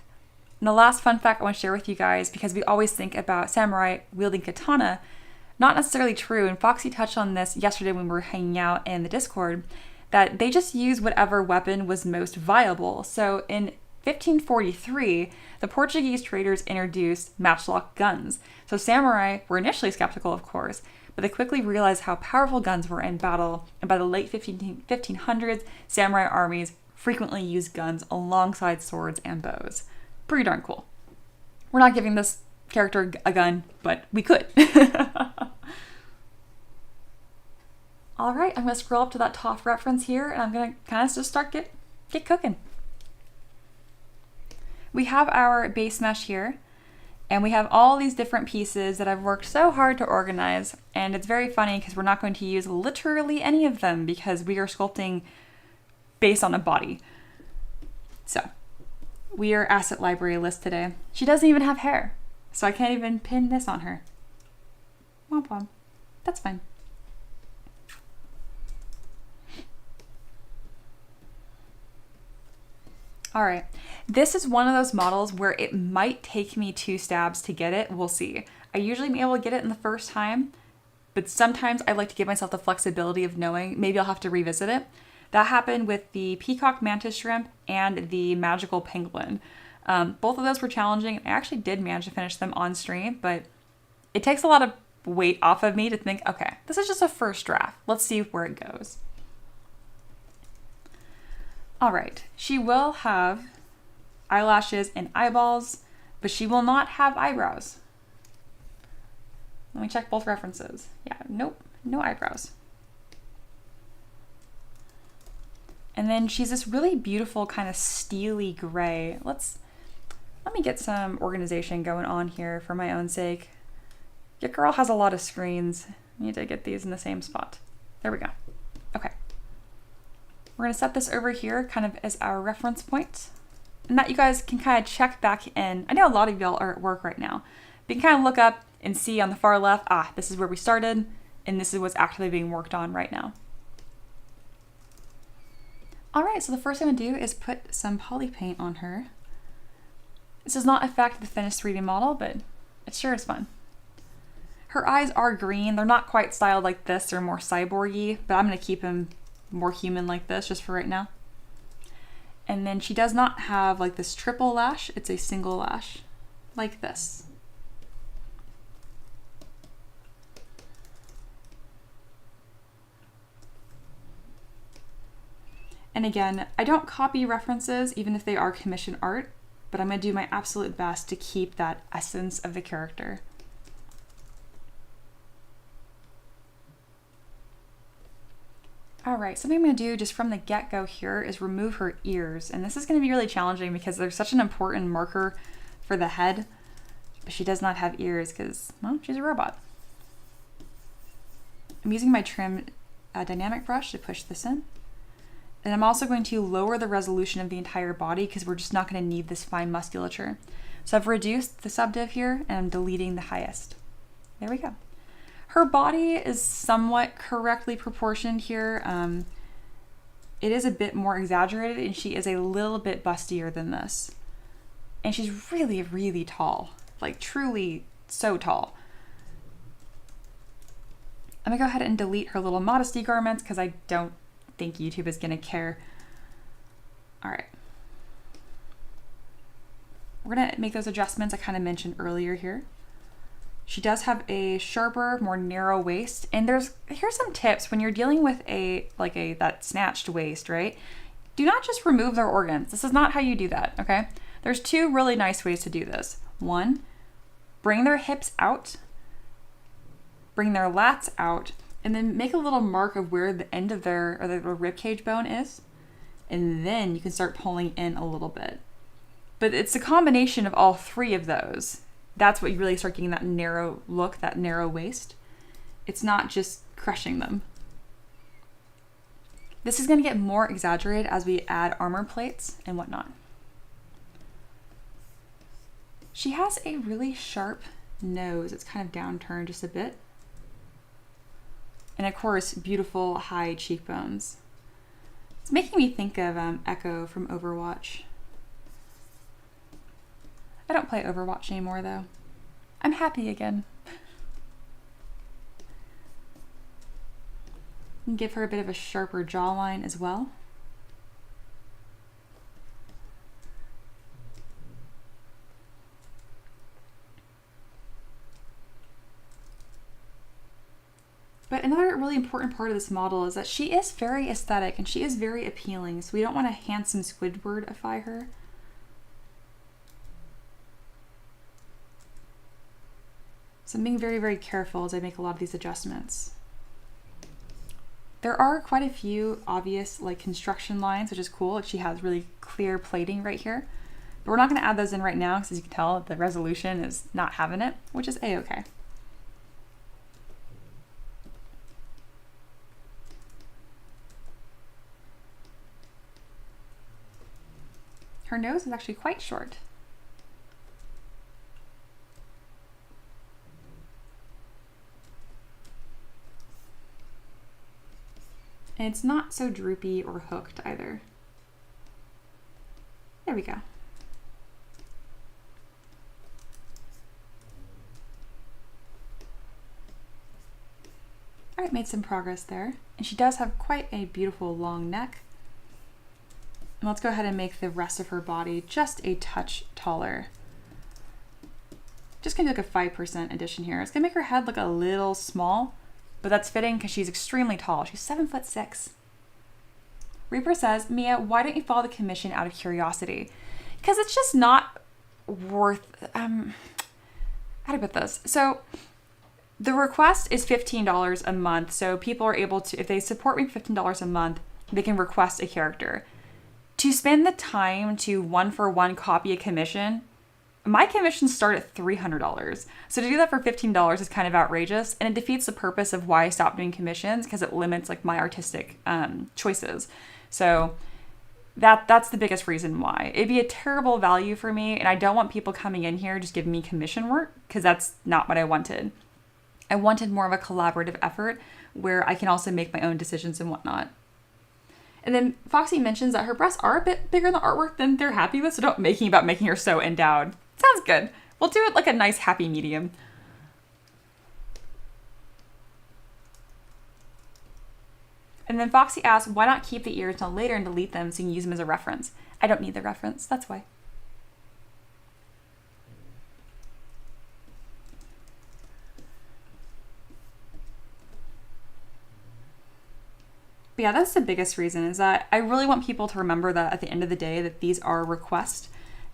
And the last fun fact I want to share with you guys, because we always think about samurai wielding katana, not necessarily true, and Foxy touched on this yesterday when we were hanging out in the Discord, that they just use whatever weapon was most viable. So in 1543, the Portuguese traders introduced matchlock guns. So samurai were initially skeptical, of course, but they quickly realized how powerful guns were in battle, and by the late 1500s, samurai armies frequently used guns alongside swords and bows. Pretty darn cool. We're not giving this character a gun, but we could. All right, I'm going to scroll up to that top reference here, and I'm going to kind of just start get cooking. We have our base mesh here, and we have all these different pieces that I've worked so hard to organize, and it's very funny because we're not going to use literally any of them because we are sculpting based on a body. So, we are asset library list today. She doesn't even have hair, so I can't even pin this on her. Womp womp. That's fine. All right, this is one of those models where it might take me 2 stabs to get it. We'll see. I usually am able to get it in the first time, but sometimes I like to give myself the flexibility of knowing maybe I'll have to revisit it. That happened with the peacock mantis shrimp and the magical penguin. Both of those were challenging. I actually did manage to finish them on stream, but it takes a lot of weight off of me to think, okay, this is just a first draft. Let's see where it goes. All right, she will have eyelashes and eyeballs, but she will not have eyebrows. Let me check both references. Yeah, nope, no eyebrows. And then she's this really beautiful kind of steely gray. Let me get some organization going on here for my own sake. Your girl has a lot of screens. I need to get these in the same spot. There we go. Okay. We're gonna set this over here kind of as our reference point. And that you guys can kind of check back in. I know a lot of y'all are at work right now. But you can kind of look up and see on the far left, this is where we started, and this is what's actually being worked on right now. All right, so the first thing I'm gonna do is put some poly paint on her. This does not affect the finished 3D model, but it sure is fun. Her eyes are green. They're not quite styled like this. They're more cyborgy, but I'm gonna keep them more human like this just for right now. And then she does not have like this triple lash. It's a single lash like this. And again, I don't copy references even if they are commission art, but I'm gonna do my absolute best to keep that essence of the character. All right, something I'm gonna do just from the get-go here is remove her ears. And this is gonna be really challenging because they're such an important marker for the head, but she does not have ears because, well, she's a robot. I'm using my trim dynamic brush to push this in. And I'm also going to lower the resolution of the entire body because we're just not gonna need this fine musculature. So I've reduced the subdiv here and I'm deleting the highest. There we go. Her body is somewhat correctly proportioned here. It is a bit more exaggerated and she is a little bit bustier than this. And she's really, really tall, like truly so tall. I'm gonna go ahead and delete her little modesty garments because I don't think YouTube is gonna care. All right. We're gonna make those adjustments I kind of mentioned earlier here. She does have a sharper, more narrow waist. And here's some tips when you're dealing with that snatched waist, right? Do not just remove their organs. This is not how you do that, okay? There's 2 really nice ways to do this. 1, bring their hips out, bring their lats out, and then make a little mark of where the end of their rib cage bone is. And then you can start pulling in a little bit. But it's a combination of all 3 of those. That's what you really start getting that narrow look, that narrow waist. It's not just crushing them. This is gonna get more exaggerated as we add armor plates and whatnot. She has a really sharp nose. It's kind of downturned just a bit. And of course, beautiful high cheekbones. It's making me think of Echo from Overwatch. I don't play Overwatch anymore though. I'm happy again. And give her a bit of a sharper jawline as well. But another really important part of this model is that she is very aesthetic and she is very appealing. So we don't want to handsome Squidwardify her. So I'm being very, very careful as I make a lot of these adjustments. There are quite a few obvious like construction lines, which is cool. Like she has really clear plating right here. But we're not going to add those in right now because as you can tell, the resolution is not having it, which is a-okay. Her nose is actually quite short. And it's not so droopy or hooked either. There we go. All right, made some progress there. And she does have quite a beautiful long neck. And let's go ahead and make the rest of her body just a touch taller. Just gonna do like a 5% addition here. It's gonna make her head look a little small, but that's fitting because she's extremely tall. She's 7'6". Reaper says, Mia, why don't you follow the commission out of curiosity? Because it's just not worth, how do I put this? So the request is $15 a month. So people are able to, if they support me $15 a month, they can request a character. To spend the time to one-for-one copy a commission, my commissions start at $300. So to do that for $15 is kind of outrageous, and it defeats the purpose of why I stopped doing commissions because it limits like my artistic choices. So that's the biggest reason why. It'd be a terrible value for me, and I don't want people coming in here just giving me commission work because that's not what I wanted. I wanted more of a collaborative effort where I can also make my own decisions and whatnot. And then Foxy mentions that her breasts are a bit bigger in the artwork than they're happy with, so don't making about making her so endowed. Sounds good. We'll do it like a nice happy medium. And then Foxy asks, why not keep the ears until later and delete them so you can use them as a reference? I don't need the reference, that's why. But yeah, that's the biggest reason, is that I really want people to remember that at the end of the day that these are requests,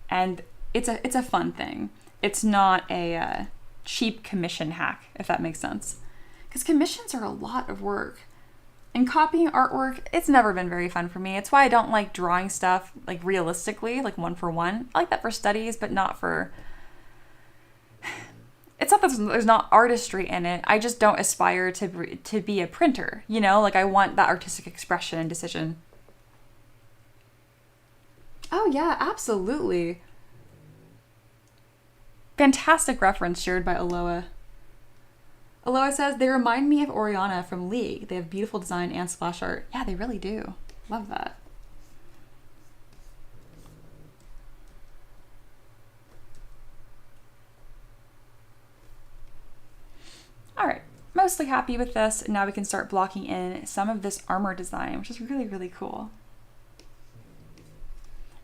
and it's a fun thing. It's not a cheap commission hack, if that makes sense. Because commissions are a lot of work. And copying artwork, it's never been very fun for me. It's why I don't like drawing stuff like realistically, like one for one. I like that for studies, but not for... It's not that there's not artistry in it. I just don't aspire to be a printer, you know? Like I want that artistic expression and decision. Oh yeah, absolutely. Fantastic reference shared by Aloha. Aloha says, they remind me of Oriana from League. They have beautiful design and splash art. Yeah, they really do. Love that. All right, mostly happy with this. Now we can start blocking in some of this armor design, which is really, really cool.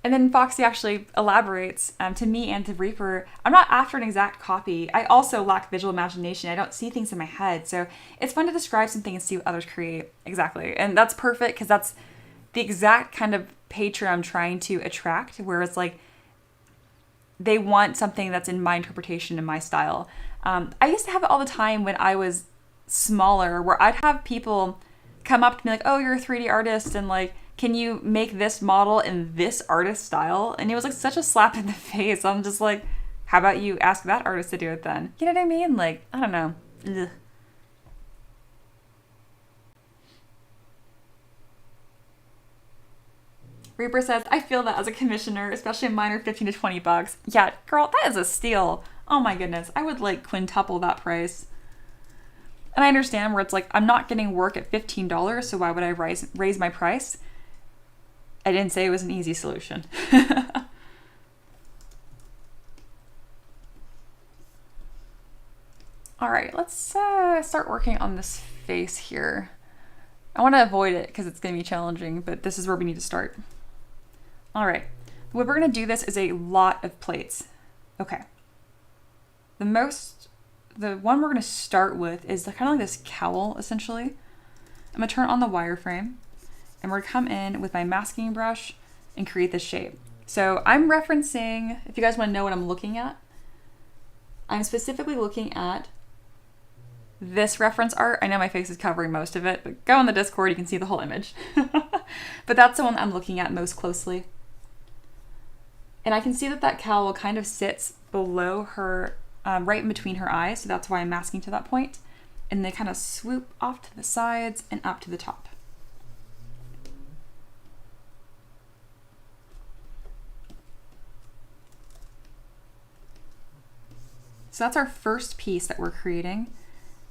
And then Foxy actually elaborates to me and to Reaper, I'm not after an exact copy. I also lack visual imagination. I don't see things in my head. So it's fun to describe something and see what others create. Exactly. And that's perfect because that's the exact kind of patron I'm trying to attract, where it's like they want something that's in my interpretation and my style. I used to have it all the time when I was smaller, where I'd have people come up to me like, oh, you're a 3D artist, and like, can you make this model in this artist style? And it was like such a slap in the face. I'm just like, how about you ask that artist to do it then? You know what I mean? Like, I don't know. Ugh. Reaper says, I feel that as a commissioner, especially mine are 15 to 20 bucks. Yeah, girl, that is a steal. Oh my goodness. I would like quintuple that price. And I understand where it's like, I'm not getting work at $15, so why would I raise my price? I didn't say it was an easy solution. All right, let's start working on this face here. I want to avoid it because it's going to be challenging, but this is where we need to start. All right, the way we're going to do this is a lot of plates. Okay. The the one we're going to start with is kind of like this cowl, essentially. I'm going to turn on the wireframe, and we're going to come in with my masking brush and create this shape. So I'm referencing, if you guys want to know what I'm looking at, I'm specifically looking at this reference art. I know my face is covering most of it, but go on the Discord, you can see the whole image. But that's the one I'm looking at most closely. And I can see that that cowl kind of sits below her, right in between her eyes, so that's why I'm masking to that point. And they kind of swoop off to the sides and up to the top. So that's our first piece that we're creating.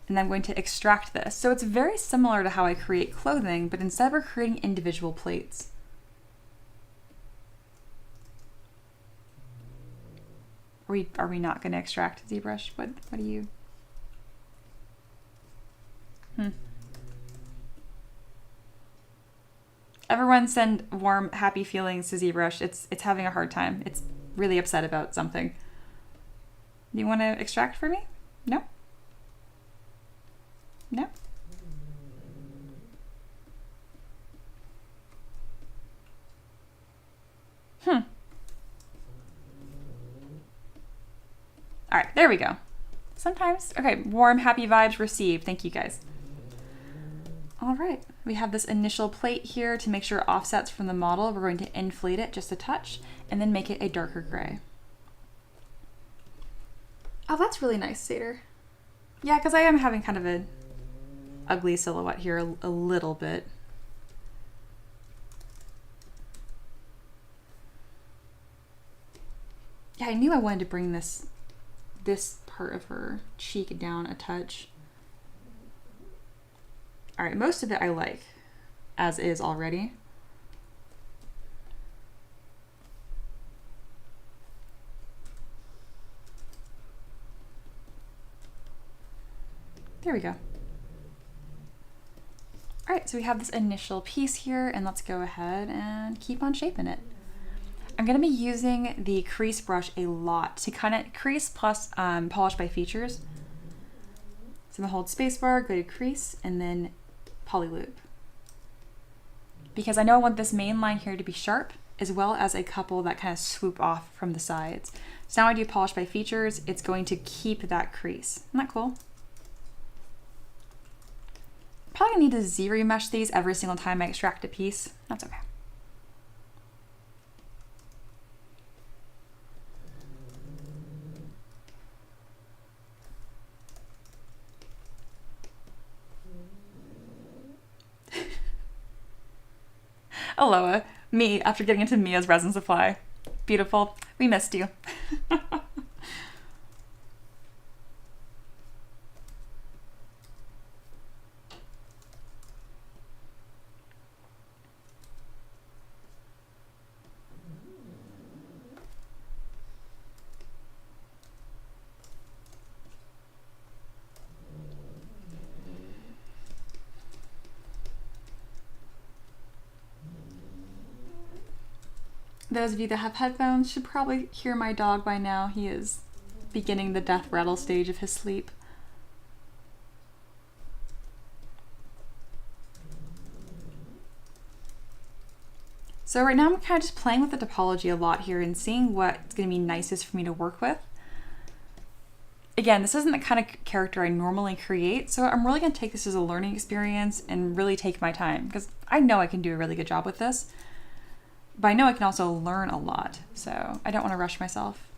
And I'm going to extract this. So it's very similar to how I create clothing, but instead we're creating individual plates. Are we not going to extract ZBrush? What do you? Everyone send warm, happy feelings to ZBrush. It's having a hard time. It's really upset about something. You want to extract for me? No? No? All right, there we go. Sometimes, okay, warm, happy vibes received. Thank you guys. All right, we have this initial plate here to make sure it offsets from the model. We're going to inflate it just a touch and then make it a darker gray. Oh, that's really nice, Seder. Yeah, because I am having kind of an ugly silhouette here a little bit. Yeah, I knew I wanted to bring this part of her cheek down a touch. All right, most of it I like as is already. There we go. All right, so we have this initial piece here, and let's go ahead and keep on shaping it. I'm going to be using the crease brush a lot to kind of crease plus polish by features. So I'm going to hold spacebar, go to crease, and then poly loop. Because I know I want this main line here to be sharp, as well as a couple that kind of swoop off from the sides. So now I do polish by features, it's going to keep that crease. Isn't that cool? Probably gonna need to Z-remesh these every single time I extract a piece. That's okay. Aloha, me after getting into Mia's resin supply. Beautiful, we missed you. Those of you that have headphones should probably hear my dog by now. He is beginning the death rattle stage of his sleep. So right now I'm kind of just playing with the topology a lot here and seeing what's going to be nicest for me to work with. Again, this isn't the kind of character I normally create, so I'm really going to take this as a learning experience and really take my time, because I know I can do a really good job with this. But I know I can also learn a lot, so I don't want to rush myself.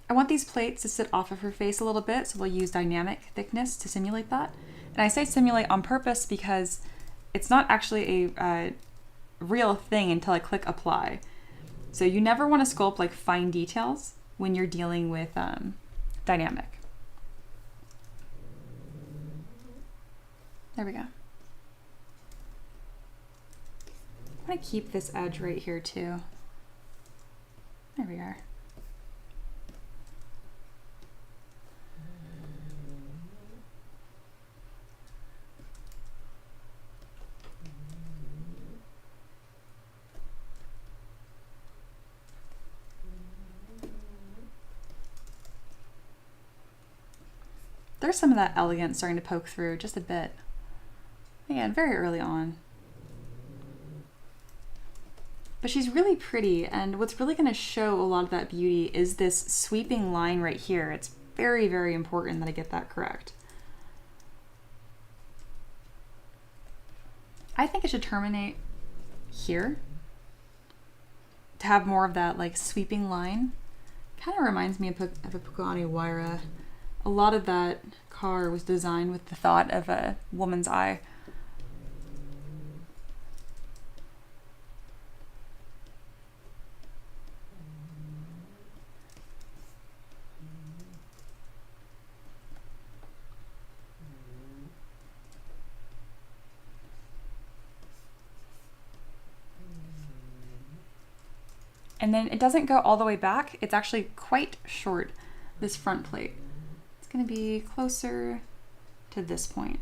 I want these plates to sit off of her face a little bit, so we'll use dynamic thickness to simulate that. And I say simulate on purpose because it's not actually a real thing until I click apply. So you never want to sculpt like fine details when you're dealing with dynamic. There we go. I want to keep this edge right here too. There we are. There's some of that elegance starting to poke through just a bit. Again, very early on. But she's really pretty, and what's really going to show a lot of that beauty is this sweeping line right here. It's very, very important that I get that correct. I think it should terminate here to have more of that like sweeping line. Kind of reminds me of a Pagani Huayra. A lot of that car was designed with the thought of a woman's eye. And then it doesn't go all the way back. It's actually quite short, this front plate. It's gonna be closer to this point.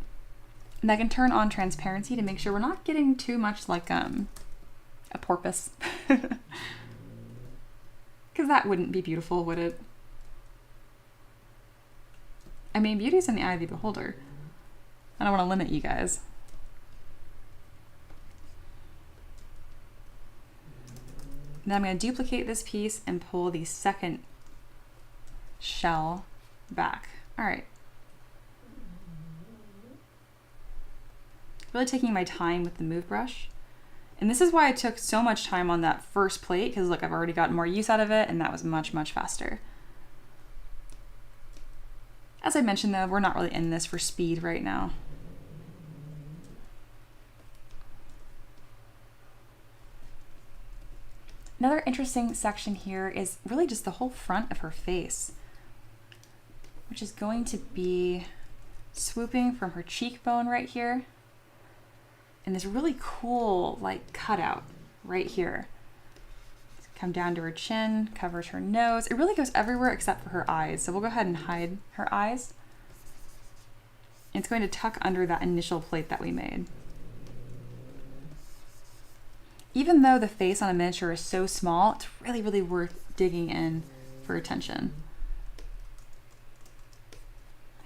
And I can turn on transparency to make sure we're not getting too much like a porpoise. Because that wouldn't be beautiful, would it? I mean, beauty's in the eye of the beholder. I don't want to limit you guys. Now I'm going to duplicate this piece and pull the second shell back. All right. Really taking my time with the move brush. And this is why I took so much time on that first plate, because look, I've already gotten more use out of it, and that was much, much faster. As I mentioned though, we're not really in this for speed right now. Another interesting section here is really just the whole front of her face, which is going to be swooping from her cheekbone right here, and this really cool like cutout right here. Come down to her chin, covers her nose. It really goes everywhere except for her eyes. So we'll go ahead and hide her eyes. It's going to tuck under that initial plate that we made. Even though the face on a miniature is so small, it's really, really worth digging in for attention.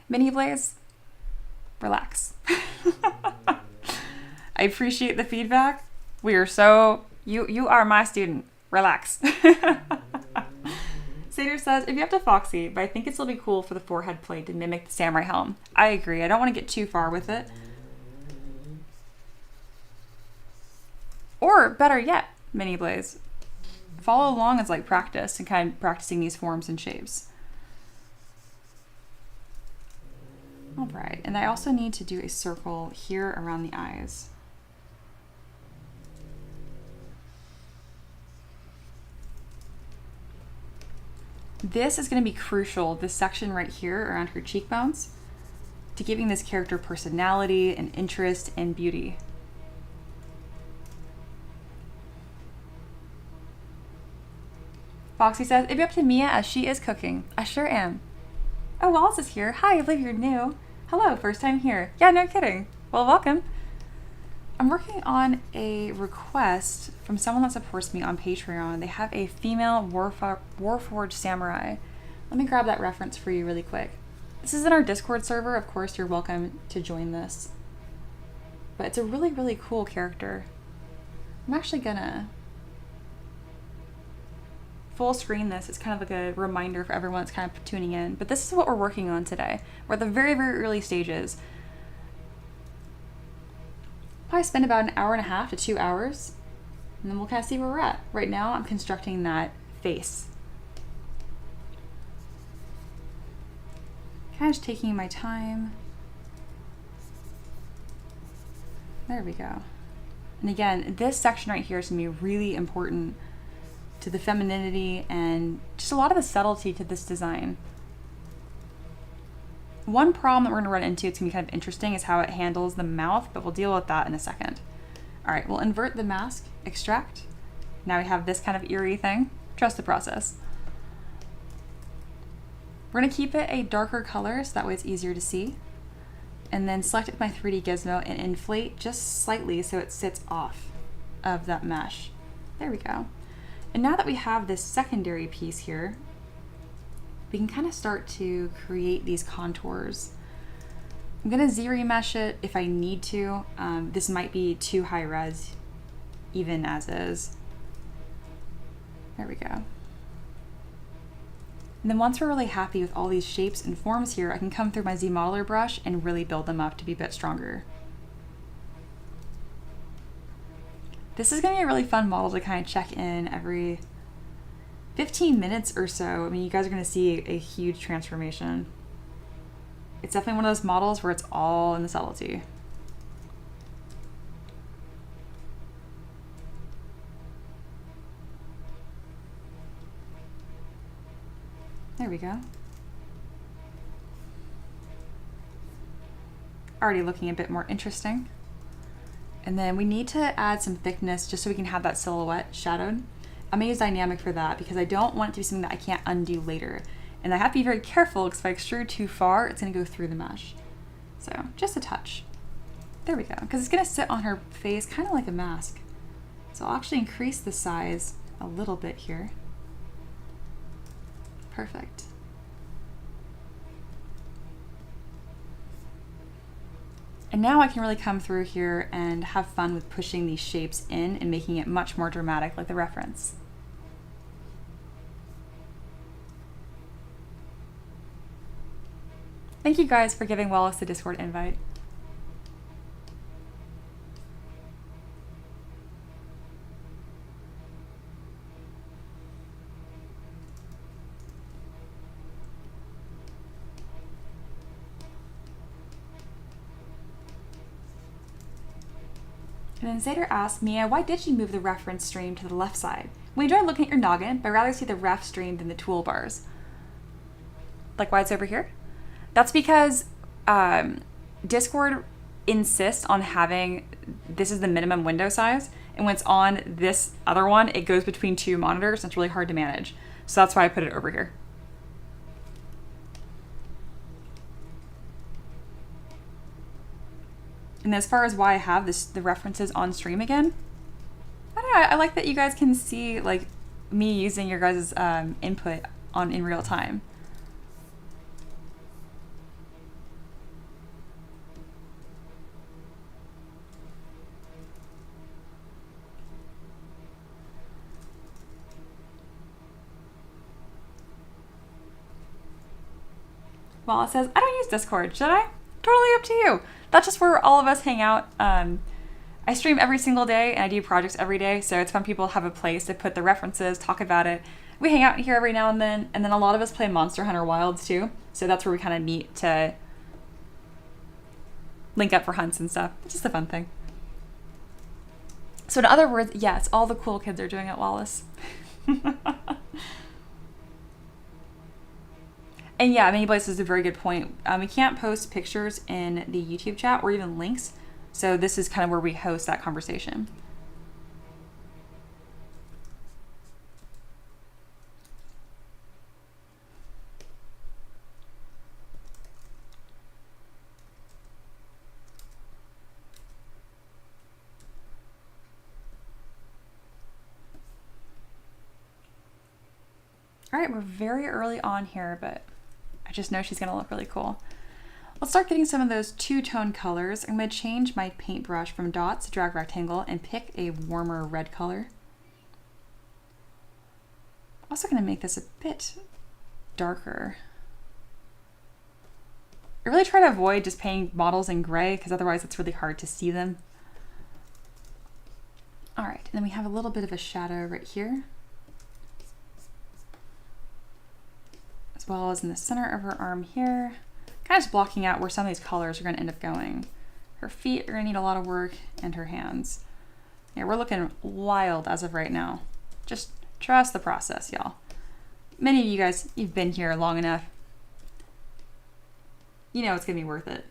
Mini Blaze, relax. I appreciate the feedback. We are so, you are my student. Relax. Sater says, if you have to Foxy, but I think it'll be cool for the forehead plate to mimic the samurai helm. I agree. I don't want to get too far with it. Or better yet, Mini Blaze, follow along as like practice and kind of practicing these forms and shapes. All right, and I also need to do a circle here around the eyes. This is going to be crucial, this section right here around her cheekbones, to giving this character personality and interest and beauty. Foxy says, it'd be up to Mia as she is cooking. I sure am. Oh, Wallace is here. Hi, I believe you're new. Hello, first time here. Yeah, no kidding. Well, welcome. I'm working on a request from someone that supports me on Patreon. They have a female Warforged samurai. Let me grab that reference for you really quick. This is in our Discord server. Of course, you're welcome to join this. But it's a really, really cool character. I'm actually gonna full screen this. It's kind of like a reminder for everyone that's kind of tuning in. But this is what we're working on today. We're at the very, very early stages. Probably spend about an hour and a half to 2 hours, and then we'll kind of see where we're at. Right now, I'm constructing that face. Kind of just taking my time. There we go. And again, this section right here is going to be really important to the femininity and just a lot of the subtlety to this design. One problem that we're going to run into, it's going to be kind of interesting, is how it handles the mouth, but we'll deal with that in a second. All right, we'll invert the mask, extract. Now we have this kind of eerie thing. Trust the process. We're going to keep it a darker color so that way it's easier to see. And then select it with my 3D gizmo and inflate just slightly so it sits off of that mesh. There we go. And now that we have this secondary piece here, we can kind of start to create these contours. I'm gonna Z-remesh it if I need to. This might be too high res, even as is. There we go. And then once we're really happy with all these shapes and forms here, I can come through my Z modeler brush and really build them up to be a bit stronger. This is gonna be a really fun model to kind of check in every 15 minutes or so. I mean, you guys are gonna see a huge transformation. It's definitely one of those models where it's all in the subtlety. There we go. Already looking a bit more interesting. And then we need to add some thickness just so we can have that silhouette shadowed. I'm gonna use dynamic for that because I don't want it to be something that I can't undo later. And I have to be very careful because if I extrude too far, it's gonna go through the mesh. So just a touch. There we go, because it's gonna sit on her face kind of like a mask. So I'll actually increase the size a little bit here. Perfect. And now I can really come through here and have fun with pushing these shapes in and making it much more dramatic like the reference. Thank you guys for giving Wallace the Discord invite. And then Zader asked, Mia, why did you move the reference stream to the left side? We enjoy looking at your noggin, but I'd rather see the ref stream than the toolbars. Like why it's over here? That's because Discord insists on having, this is the minimum window size, and when it's on this other one, it goes between two monitors, and it's really hard to manage. So that's why I put it over here. And as far as why I have the references on stream again, I don't know, I like that you guys can see like me using your guys' input in real time. Well, it says, I don't use Discord, should I? Totally up to you. That's just where all of us hang out. I stream every single day and I do projects every day, so it's fun people have a place to put the references, talk about it. We hang out here every now and then a lot of us play Monster Hunter Wilds too, so that's where we kind of meet to link up for hunts and stuff. It's just a fun thing. So in other words, yes, all the cool kids are doing it, Wallace. And yeah, Many Places is a very good point. We can't post pictures in the YouTube chat or even links. So this is kind of where we host that conversation. All right, we're very early on here, but I just know she's gonna look really cool. Let's start getting some of those two-tone colors. I'm gonna change my paintbrush from dots to drag rectangle and pick a warmer red color. Also gonna make this a bit darker. I really try to avoid just painting models in gray because otherwise it's really hard to see them. All right, and then we have a little bit of a shadow right here, as well as in the center of her arm here. Kind of just blocking out where some of these colors are going to end up going. Her feet are going to need a lot of work, and her hands. Yeah, we're looking wild as of right now. Just trust the process, y'all. Many of you guys, you've been here long enough. You know it's going to be worth it.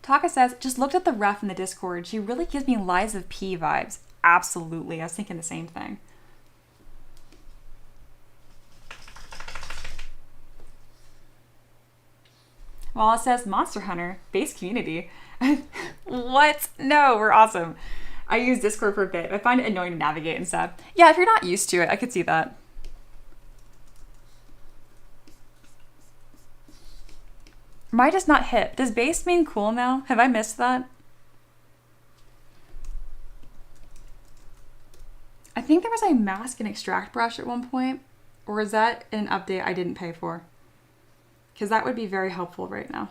Taka says, just looked at the ref in the Discord. She really gives me Lies of P vibes. Absolutely. I was thinking the same thing. Well, it says Monster Hunter, base community. What? No, we're awesome. I use Discord for a bit. I find it annoying to navigate and stuff. Yeah, if you're not used to it, I could see that. Am I just not hip? Does based mean cool now? Have I missed that? I think there was a mask and extract brush at one point. Or is that an update I didn't pay for? Because that would be very helpful right now.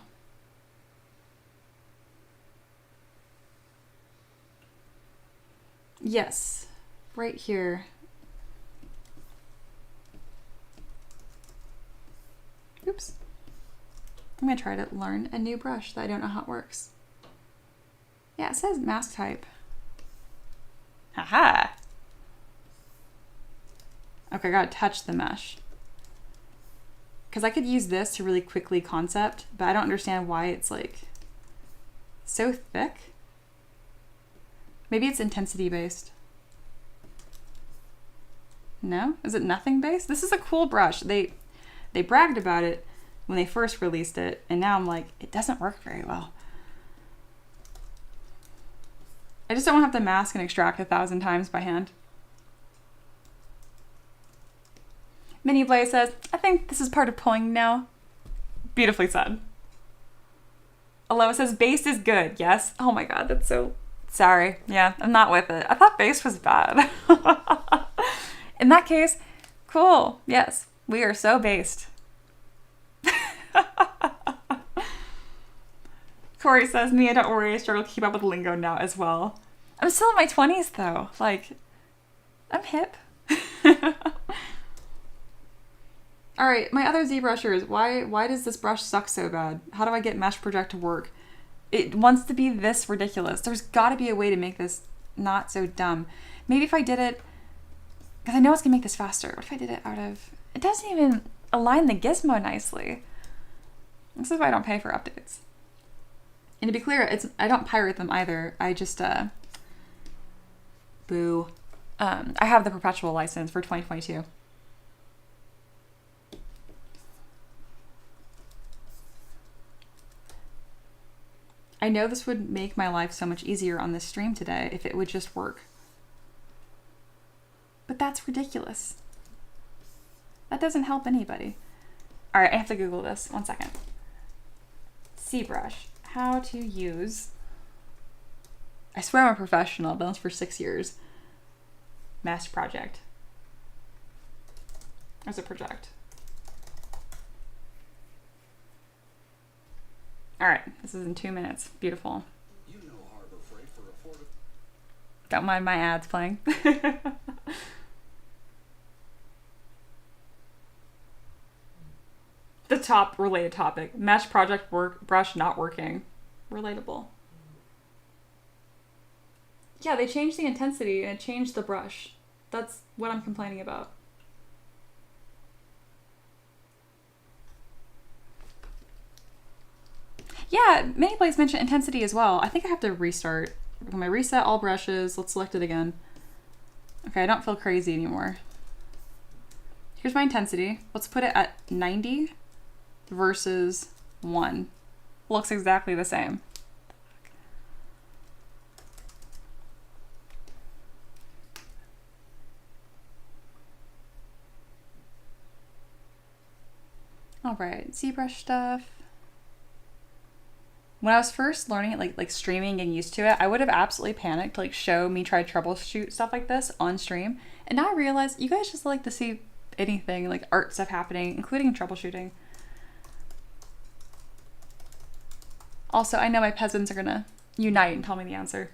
Yes, right here. Oops. I'm gonna try to learn a new brush that I don't know how it works. Yeah, it says mask type. Haha. Okay, I gotta touch the mesh. Because I could use this to really quickly concept, but I don't understand why it's like so thick. Maybe it's intensity based. No? Is it nothing based? This is a cool brush. They bragged about it when they first released it, and now I'm like, it doesn't work very well. I just don't want to have to mask and extract 1,000 times by hand. Mini Blaze says, I think this is part of pulling now. Beautifully said. Aloha says, bass is good. Yes. Oh my god, that's so... Sorry. Yeah, I'm not with it. I thought bass was bad. In that case, cool. Yes, we are so based. Corey says, Mia, don't worry. I struggle to keep up with lingo now as well. I'm still in my 20s though. Like, I'm hip. All right, my other ZBrushers, why does this brush suck so bad? How do I get Mesh Project to work? It wants to be this ridiculous. There's got to be a way to make this not so dumb. Maybe if I did it, because I know it's going to make this faster. What if I did it out of... It doesn't even align the gizmo nicely. This is why I don't pay for updates. And to be clear, I don't pirate them either. I just, boo. I have the perpetual license for 2022. I know this would make my life so much easier on this stream today if it would just work. But that's ridiculous. That doesn't help anybody. All right, I have to Google this. 1 second. ZBrush. How to use... I swear I'm a professional. I've done this for 6 years. Master Project. As a project. All right, this is in 2 minutes. Beautiful. You know Harbor Freight for affordable. Don't mind my ads playing. The top related topic. Mesh project brush not working. Relatable. Yeah, they changed the intensity and it changed the brush. That's what I'm complaining about. Yeah, many places mention intensity as well. I think I have to restart. When I reset all brushes, let's select it again. Okay, I don't feel crazy anymore. Here's my intensity. Let's put it at 90 versus 1. Looks exactly the same. All right, ZBrush stuff. When I was first learning it, like streaming, getting used to it, I would have absolutely panicked to show me try to troubleshoot stuff like this on stream. And now I realize you guys just like to see anything, like art stuff happening, including troubleshooting. Also, I know my peasants are gonna unite and tell me the answer.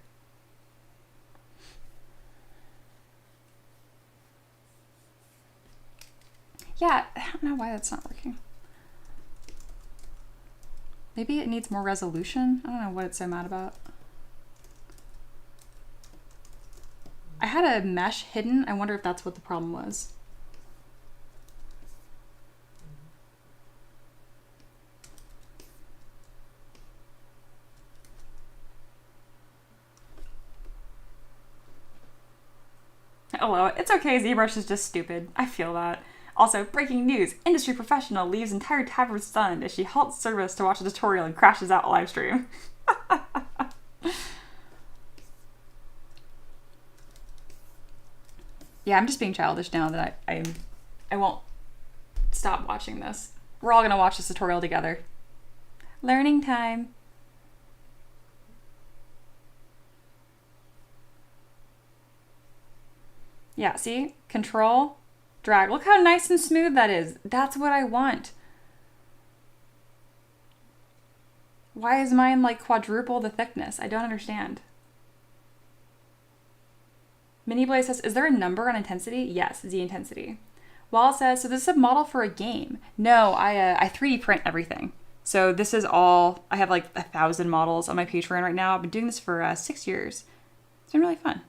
Yeah, I don't know why that's not working. Maybe it needs more resolution. I don't know what it's so mad about. I had a mesh hidden. I wonder if that's what the problem was. Hello, it's okay, ZBrush is just stupid. I feel that. Also, breaking news, industry professional leaves entire tavern stunned as she halts service to watch a tutorial and crashes out live stream. Yeah, I'm just being childish now that I won't stop watching this. We're all gonna watch this tutorial together. Learning time. Yeah, see? Control, drag. Look how nice and smooth that is. That's what I want. Why is mine like quadruple the thickness? I don't understand. Mini Blaze says, is there a number on intensity? Yes, Z intensity. Wall says, so this is a model for a game. No, I 3D print everything. So this is all, I have like 1,000 models on my Patreon right now. I've been doing this for 6 years. It's been really fun.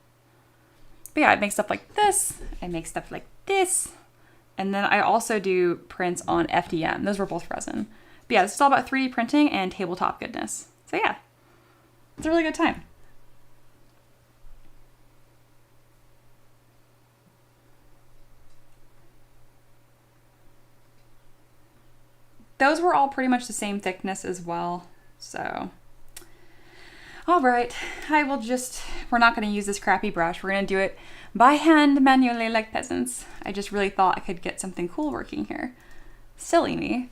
But yeah, I make stuff like this. I make stuff like this. And then I also do prints on FDM. Those were both resin. But yeah, this is all about 3D printing and tabletop goodness. So yeah, it's a really good time. Those were all pretty much the same thickness as well. So, all right, we're not gonna use this crappy brush. We're gonna do it by hand, manually, like peasants. I just really thought I could get something cool working here. Silly me.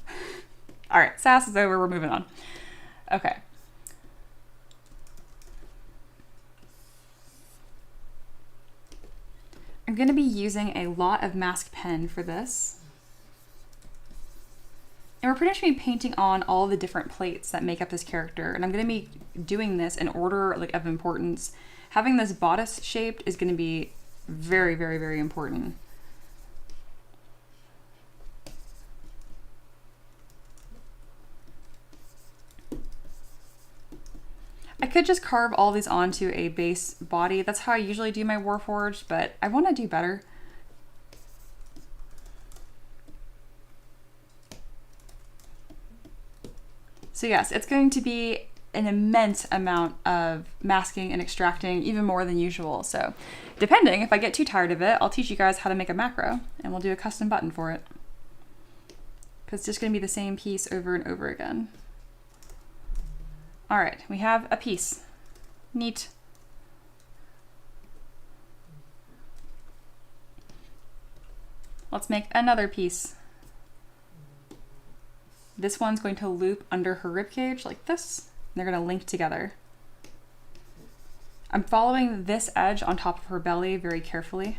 All right, sass is over, we're moving on. Okay. I'm gonna be using a lot of mask pen for this. And we're pretty much going to be painting on all the different plates that make up this character. And I'm going to be doing this in order of importance. Having this bodice shaped is going to be very, very, very important. I could just carve all these onto a base body. That's how I usually do my Warforged, but I want to do better. So yes, it's going to be an immense amount of masking and extracting, even more than usual. So depending, if I get too tired of it, I'll teach you guys how to make a macro and we'll do a custom button for it. Because it's just going to be the same piece over and over again. All right, we have a piece. Neat. Let's make another piece. This one's going to loop under her ribcage like this. And they're going to link together. I'm following this edge on top of her belly very carefully.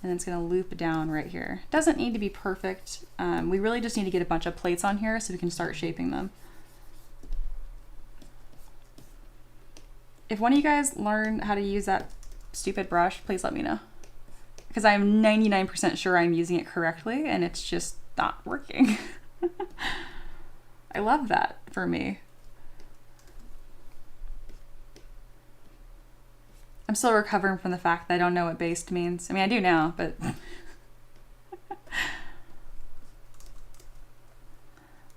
And it's going to loop down right here. Doesn't need to be perfect. We really just need to get a bunch of plates on here so we can start shaping them. If one of you guys learn how to use that stupid brush, please let me know. Because I'm 99% sure I'm using it correctly and it's just not working. I love that for me. I'm still recovering from the fact that I don't know what based means. I mean, I do now, but...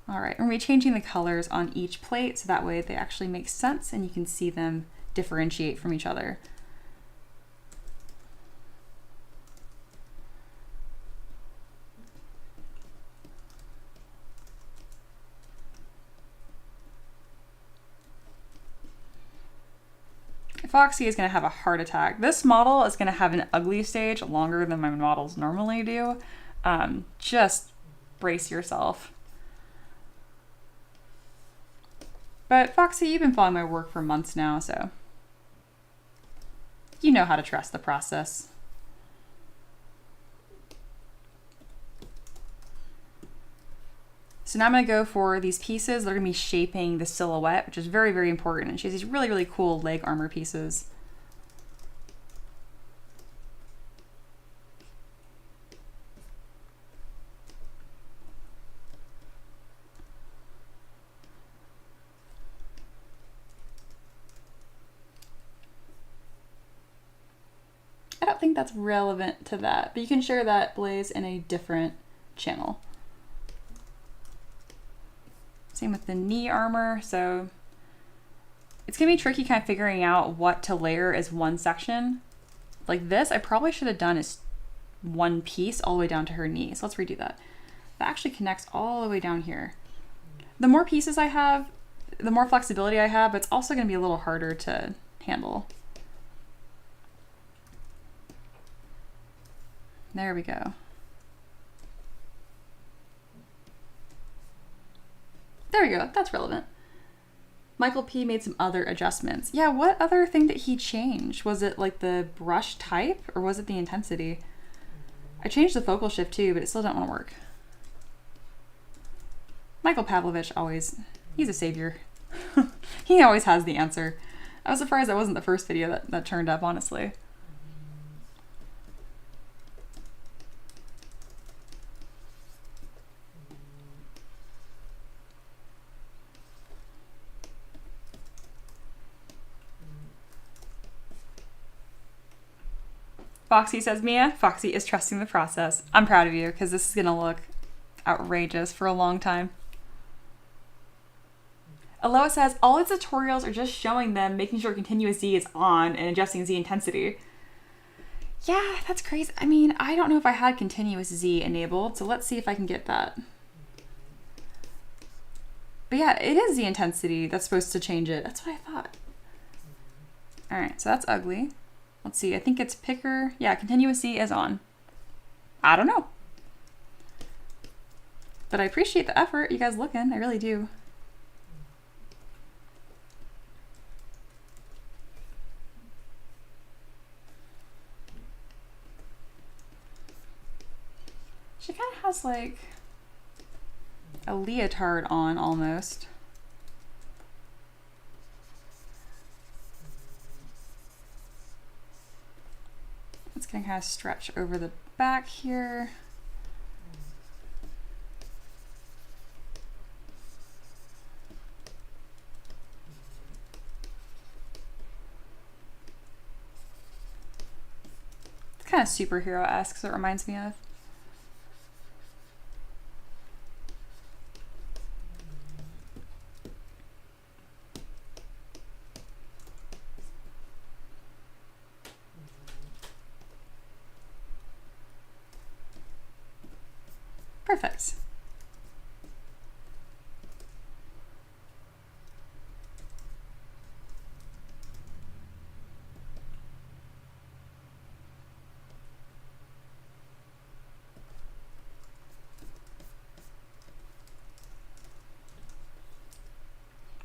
All right, I'm going to be changing the colors on each plate so that way they actually make sense and you can see them differentiate from each other. Foxy is going to have a heart attack. This model is going to have an ugly stage longer than my models normally do. Just brace yourself. But Foxy, you've been following my work for months now, so you know how to trust the process. So now I'm going to go for these pieces that are going to be shaping the silhouette, which is very, very important. And she has these really, really cool leg armor pieces. I don't think that's relevant to that, but you can share that Blaze in a different channel. Same with the knee armor. So it's gonna be tricky kind of figuring out what to layer as one section. Like this, I probably should have done as one piece all the way down to her knee. So let's redo that. That actually connects all the way down here. The more pieces I have, the more flexibility I have, but it's also gonna be a little harder to handle. There we go. There we go. That's relevant. Michael P made some other adjustments. Yeah, what other thing did he change? Was it like the brush type or was it the intensity? I changed the focal shift too, but it still didn't want to work. Michael Pavlovich always, he's a savior. He always has the answer. I was surprised that wasn't the first video that turned up, honestly. Foxy says, Mia, Foxy is trusting the process. I'm proud of you because this is going to look outrageous for a long time. Aloha says, all its tutorials are just showing them making sure continuous Z is on and adjusting Z intensity. Yeah, that's crazy. I mean, I don't know if I had continuous Z enabled, so let's see if I can get that. But yeah, it is the intensity that's supposed to change it. That's what I thought. All right, so that's ugly. Let's see, I think it's picker. Yeah, continuous Z is on. I don't know. But I appreciate the effort. You guys looking, I really do. She kind of has like a leotard on almost. It's gonna kind of stretch over the back here. It's kind of superhero-esque, so it reminds me of. Perfect.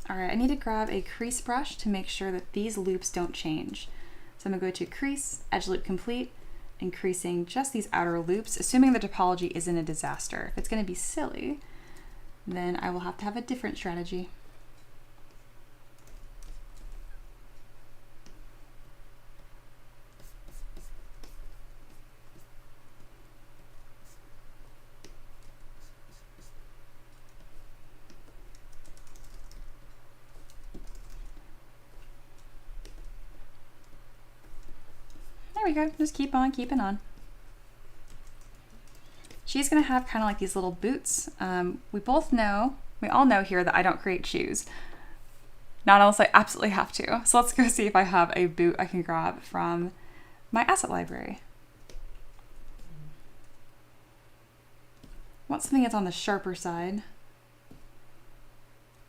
All right, I need to grab a crease brush to make sure that these loops don't change. So I'm gonna go to crease, edge loop complete, increasing just these outer loops, assuming the topology isn't a disaster. If it's going to be silly, then I will have to have a different strategy. There we go, just keep on keeping on. She's gonna have kind of like these little boots. We all know here that I don't create shoes. Not unless I absolutely have to. So let's go see if I have a boot I can grab from my asset library. I want something that's on the sharper side.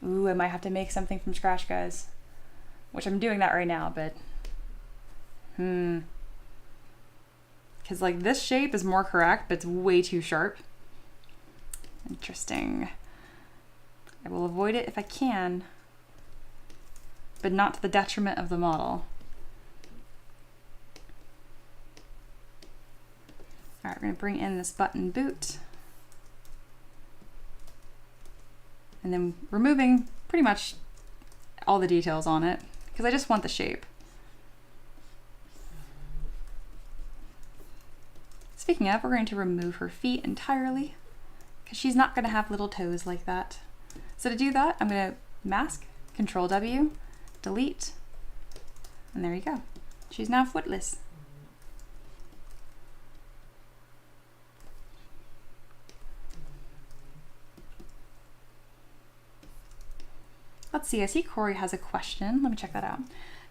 Ooh, I might have to make something from scratch, guys. Which I'm doing that right now, but because like this shape is more correct, but it's way too sharp. Interesting. I will avoid it if I can, but not to the detriment of the model. All right, we're gonna bring in this button boot. And then removing pretty much all the details on it, because I just want the shape. Speaking of, we're going to remove her feet entirely because she's not going to have little toes like that. So to do that, I'm going to mask, Control W, delete, and there you go. She's now footless. Let's see, I see Corey has a question. Let me check that out.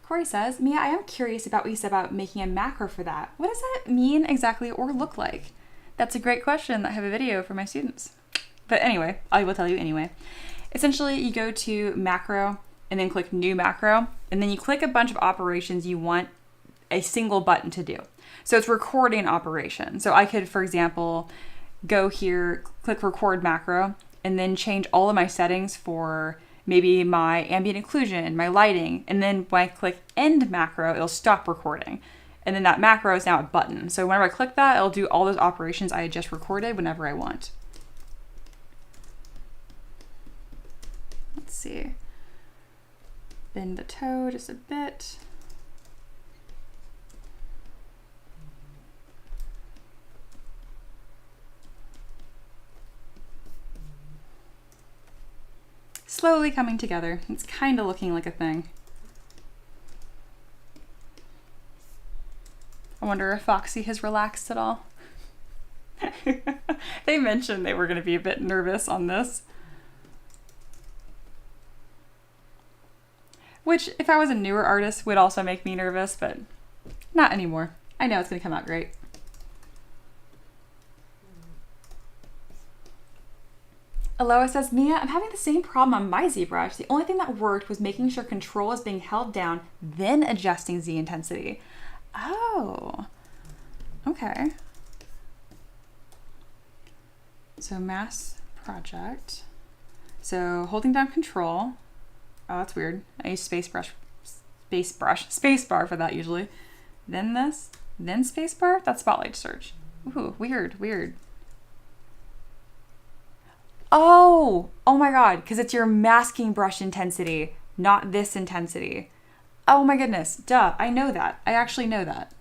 Corey says, Mia, I am curious about what you said about making a macro for that. What does that mean exactly or look like? That's a great question. I have a video for my students. But anyway, I will tell you anyway. Essentially, you go to macro and then click new macro, and then you click a bunch of operations you want a single button to do. So it's recording operation. So I could, for example, go here, click record macro, and then change all of my settings for maybe my ambient occlusion, my lighting, and then when I click end macro, it'll stop recording. And then that macro is now a button. So whenever I click that, it'll do all those operations I had just recorded whenever I want. Let's see. Bend the toe just a bit. Slowly coming together. It's kind of looking like a thing. I wonder if Foxy has relaxed at all. They mentioned they were going to be a bit nervous on this. Which, if I was a newer artist, would also make me nervous, but not anymore. I know it's going to come out great. Aloha says, Mia, I'm having the same problem on my ZBrush. The only thing that worked was making sure control is being held down, then adjusting Z intensity. Oh, okay. So mass project. So holding down control. Oh, that's weird. I use spacebar for that usually. Then this, then spacebar. That's spotlight search. Ooh, weird, weird. Oh my God, because it's your masking brush intensity, not this intensity. Oh my goodness, duh, I know that. I actually know that.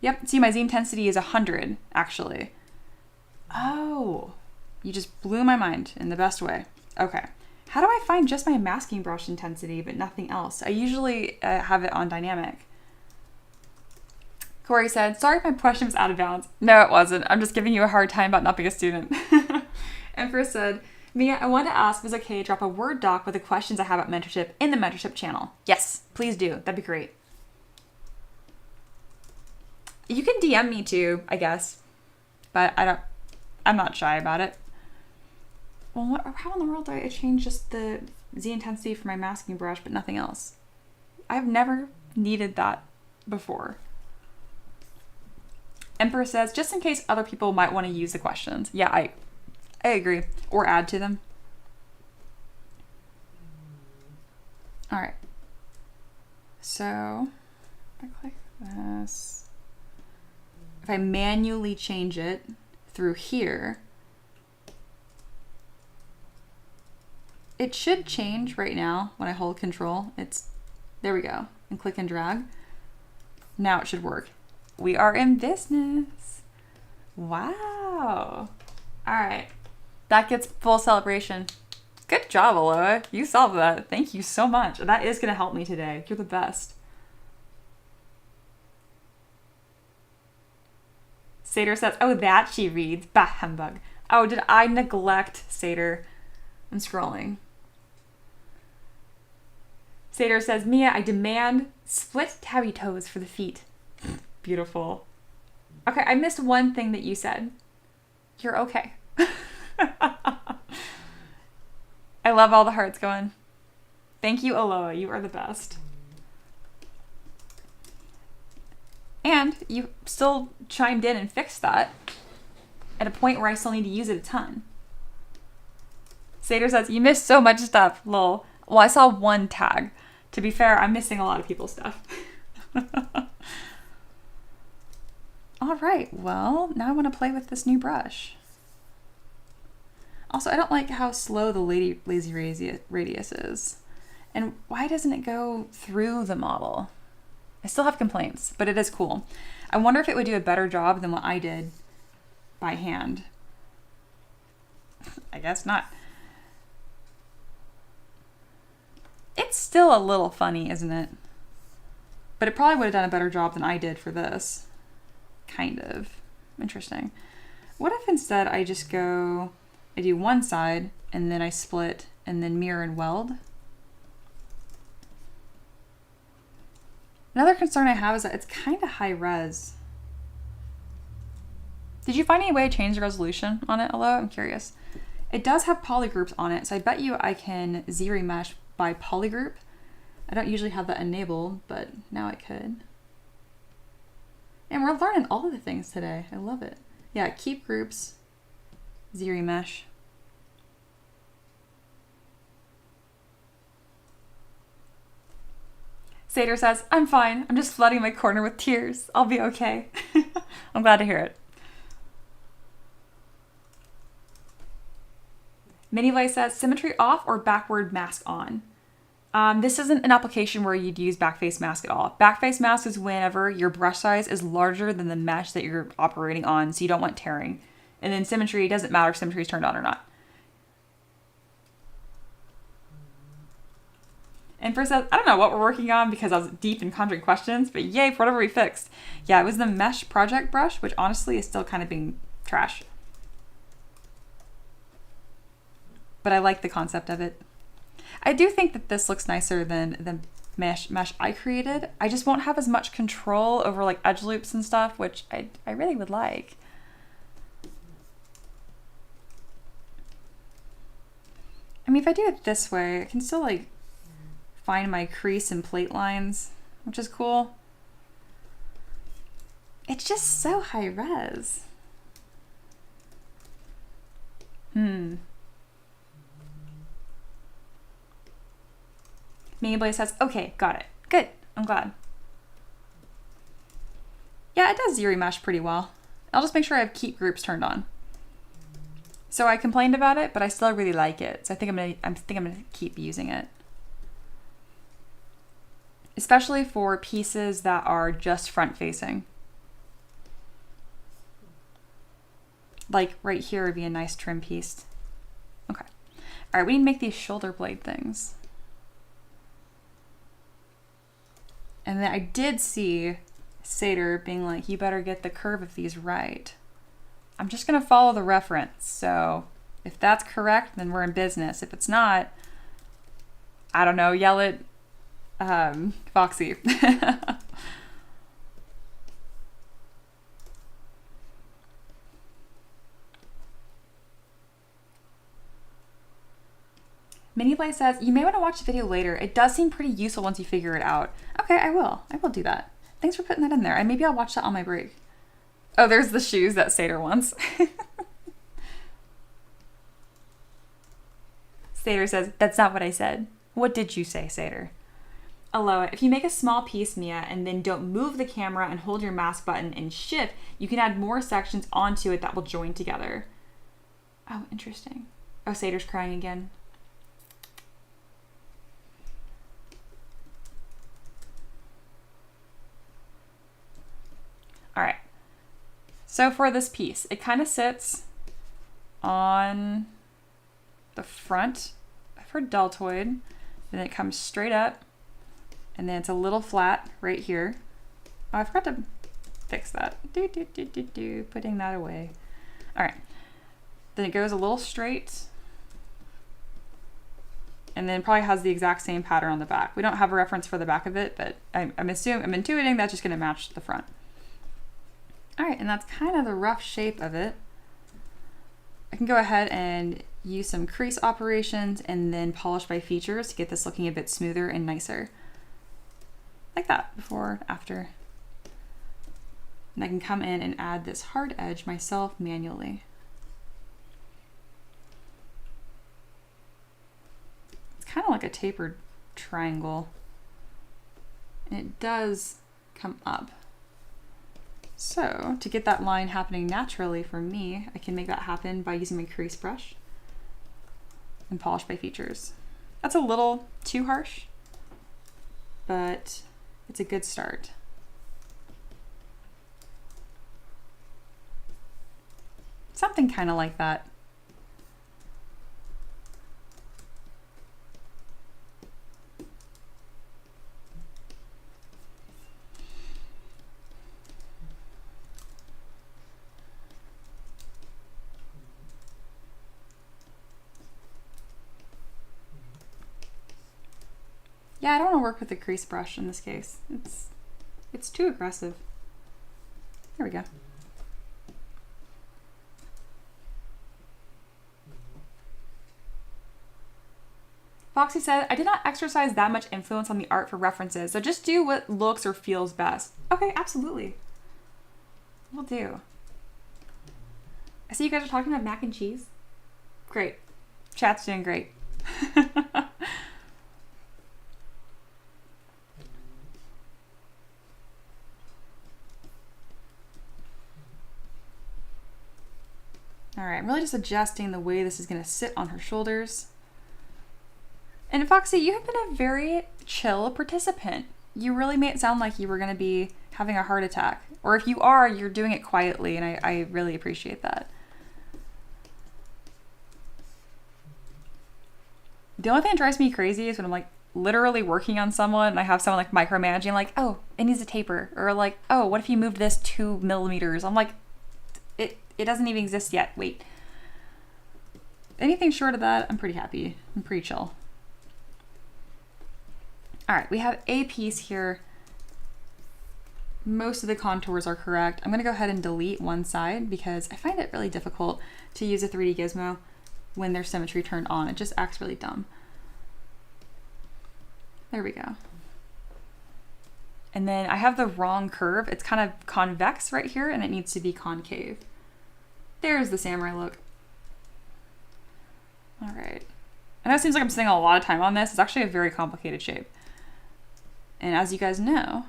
Yep, see my Z intensity is 100, actually. Oh, you just blew my mind in the best way. Okay, how do I find just my masking brush intensity but nothing else? I usually have it on dynamic. Corey said, sorry if my question was out of bounds. No, it wasn't. I'm just giving you a hard time about not being a student. Empress said, Mia, I want to ask if it's okay to drop a Word doc with the questions I have about mentorship in the mentorship channel. Yes, please do. That'd be great. You can DM me too, I guess. But I'm not shy about it. Well, how in the world do I change just the Z intensity for my masking brush but nothing else? I've never needed that before. Emperor says, just in case other people might want to use the questions. Yeah, I agree. Or add to them. All right. So, if I click this, if I manually change it through here, it should change right now when I hold control. There we go. And click and drag. Now it should work. We are in business. Wow. All right. That gets full celebration. Good job, Aloha. You solved that. Thank you so much. That is going to help me today. You're the best. Sater says, oh, that she reads. Bah, humbug. Oh, did I neglect Sater? I'm scrolling. Sater says, Mia, I demand split tabby toes for the feet. Beautiful. Okay, I missed one thing that you said. You're okay. I love all the hearts going. Thank you, Aloha. You are the best. And you still chimed in and fixed that at a point where I still need to use it a ton. Sater says, you missed so much stuff, lol. Well, I saw one tag. To be fair, I'm missing a lot of people's stuff. All right, well, now I want to play with this new brush. Also, I don't like how slow the lazy radius is. And why doesn't it go through the model? I still have complaints, but it is cool. I wonder if it would do a better job than what I did by hand. I guess not. It's still a little funny, isn't it? But it probably would have done a better job than I did for this. Kind of. Interesting. What if instead I just go, I do one side, and then I split, and then mirror and weld? Another concern I have is that it's kind of high res. Did you find any way to change the resolution on it, Aloha? I'm curious. It does have polygroups on it, so I bet you I can Z-remesh by polygroup. I don't usually have that enabled, but now I could. And we're learning all of the things today. I love it. Yeah, keep groups, Z-remesh. Sater says, I'm fine. I'm just flooding my corner with tears. I'll be okay. I'm glad to hear it. Minivay says, symmetry off or backward mask on? This isn't an application where you'd use backface mask at all. Backface mask is whenever your brush size is larger than the mesh that you're operating on, so you don't want tearing. And then symmetry, it doesn't matter if symmetry is turned on or not. And first says, I don't know what we're working on because I was deep in conjuring questions, but yay for whatever we fixed. Yeah, it was the mesh project brush, which honestly is still kind of being trash. But I like the concept of it. I do think that this looks nicer than the mesh I created. I just won't have as much control over like edge loops and stuff, which I really would like. I mean, if I do it this way, I can still like find my crease and plate lines, which is cool. It's just so high res. Minnie Blaze says, okay, got it. Good, I'm glad. Yeah, it does Ziri mesh pretty well. I'll just make sure I have keep groups turned on. So I complained about it, but I still really like it. So I think I'm gonna keep using it. Especially for pieces that are just front facing. Like right here would be a nice trim piece. Okay. All right, we need to make these shoulder blade things. And then I did see Sater being like, you better get the curve of these right. I'm just gonna follow the reference. So if that's correct, then we're in business. If it's not, I don't know, yell at Foxy. Miniplay says, you may want to watch the video later. It does seem pretty useful once you figure it out. Okay, I will. I will do that. Thanks for putting that in there. And maybe I'll watch that on my break. Oh, there's the shoes that Sater wants. Sater says, that's not what I said. What did you say, Sater? Aloha, if you make a small piece, Mia, and then don't move the camera and hold your mask button and shift, you can add more sections onto it that will join together. Oh, interesting. Oh, Sater's crying again. All right. So for this piece, it kind of sits on the front of her deltoid, then it comes straight up, and then it's a little flat right here. Oh, I forgot to fix that. Putting that away. All right. Then it goes a little straight, and then probably has the exact same pattern on the back. We don't have a reference for the back of it, but I'm intuiting that's just going to match the front. All right, and that's kind of the rough shape of it. I can go ahead and use some crease operations and then polish by features to get this looking a bit smoother and nicer. Like that, before, after. And I can come in and add this hard edge myself manually. It's kind of like a tapered triangle. And it does come up. So to get that line happening naturally for me, I can make that happen by using my crease brush and polish by features. That's a little too harsh, but it's a good start. Something kind of like that. Yeah, I don't want to work with a crease brush in this case. It's too aggressive. There we go. Foxy said, I did not exercise that much influence on the art for references, so just do what looks or feels best. Okay, absolutely. Will do. I see you guys are talking about mac and cheese. Great. Chat's doing great. All right, I'm really just adjusting the way this is gonna sit on her shoulders. And Foxy, you have been a very chill participant. You really made it sound like you were gonna be having a heart attack. Or if you are, you're doing it quietly, and I really appreciate that. The only thing that drives me crazy is when I'm like literally working on someone and I have someone like micromanaging, like, oh, it needs a taper. Or like, oh, what if you move this 2 millimeters? I'm like, it doesn't even exist yet. Wait. Anything short of that, I'm pretty happy. I'm pretty chill. All right, we have a piece here. Most of the contours are correct. I'm gonna go ahead and delete one side because I find it really difficult to use a 3D gizmo when there's symmetry turned on. It just acts really dumb. There we go. And then I have the wrong curve. It's kind of convex right here and it needs to be concave. There's the samurai look. All right. I know it seems like I'm spending a lot of time on this. It's actually a very complicated shape. And as you guys know,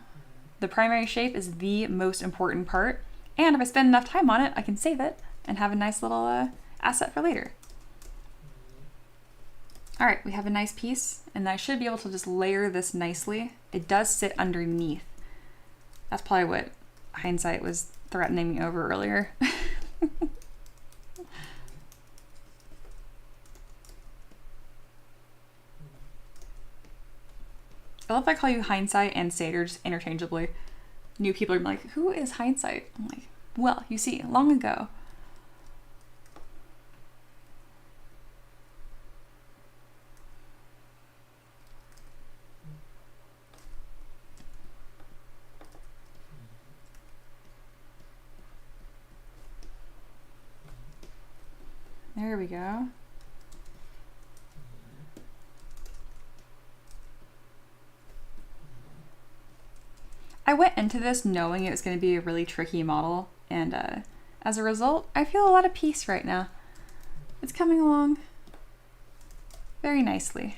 the primary shape is the most important part. And if I spend enough time on it, I can save it and have a nice little asset for later. All right, we have a nice piece and I should be able to just layer this nicely. It does sit underneath. That's probably what hindsight was threatening me over earlier. I love if I call you Hindsight and Satyr just interchangeably. New people are like, who is Hindsight? I'm like, well, you see, long ago. There we go. I went into this knowing it was going to be a really tricky model, and as a result, I feel a lot of peace right now. It's coming along very nicely.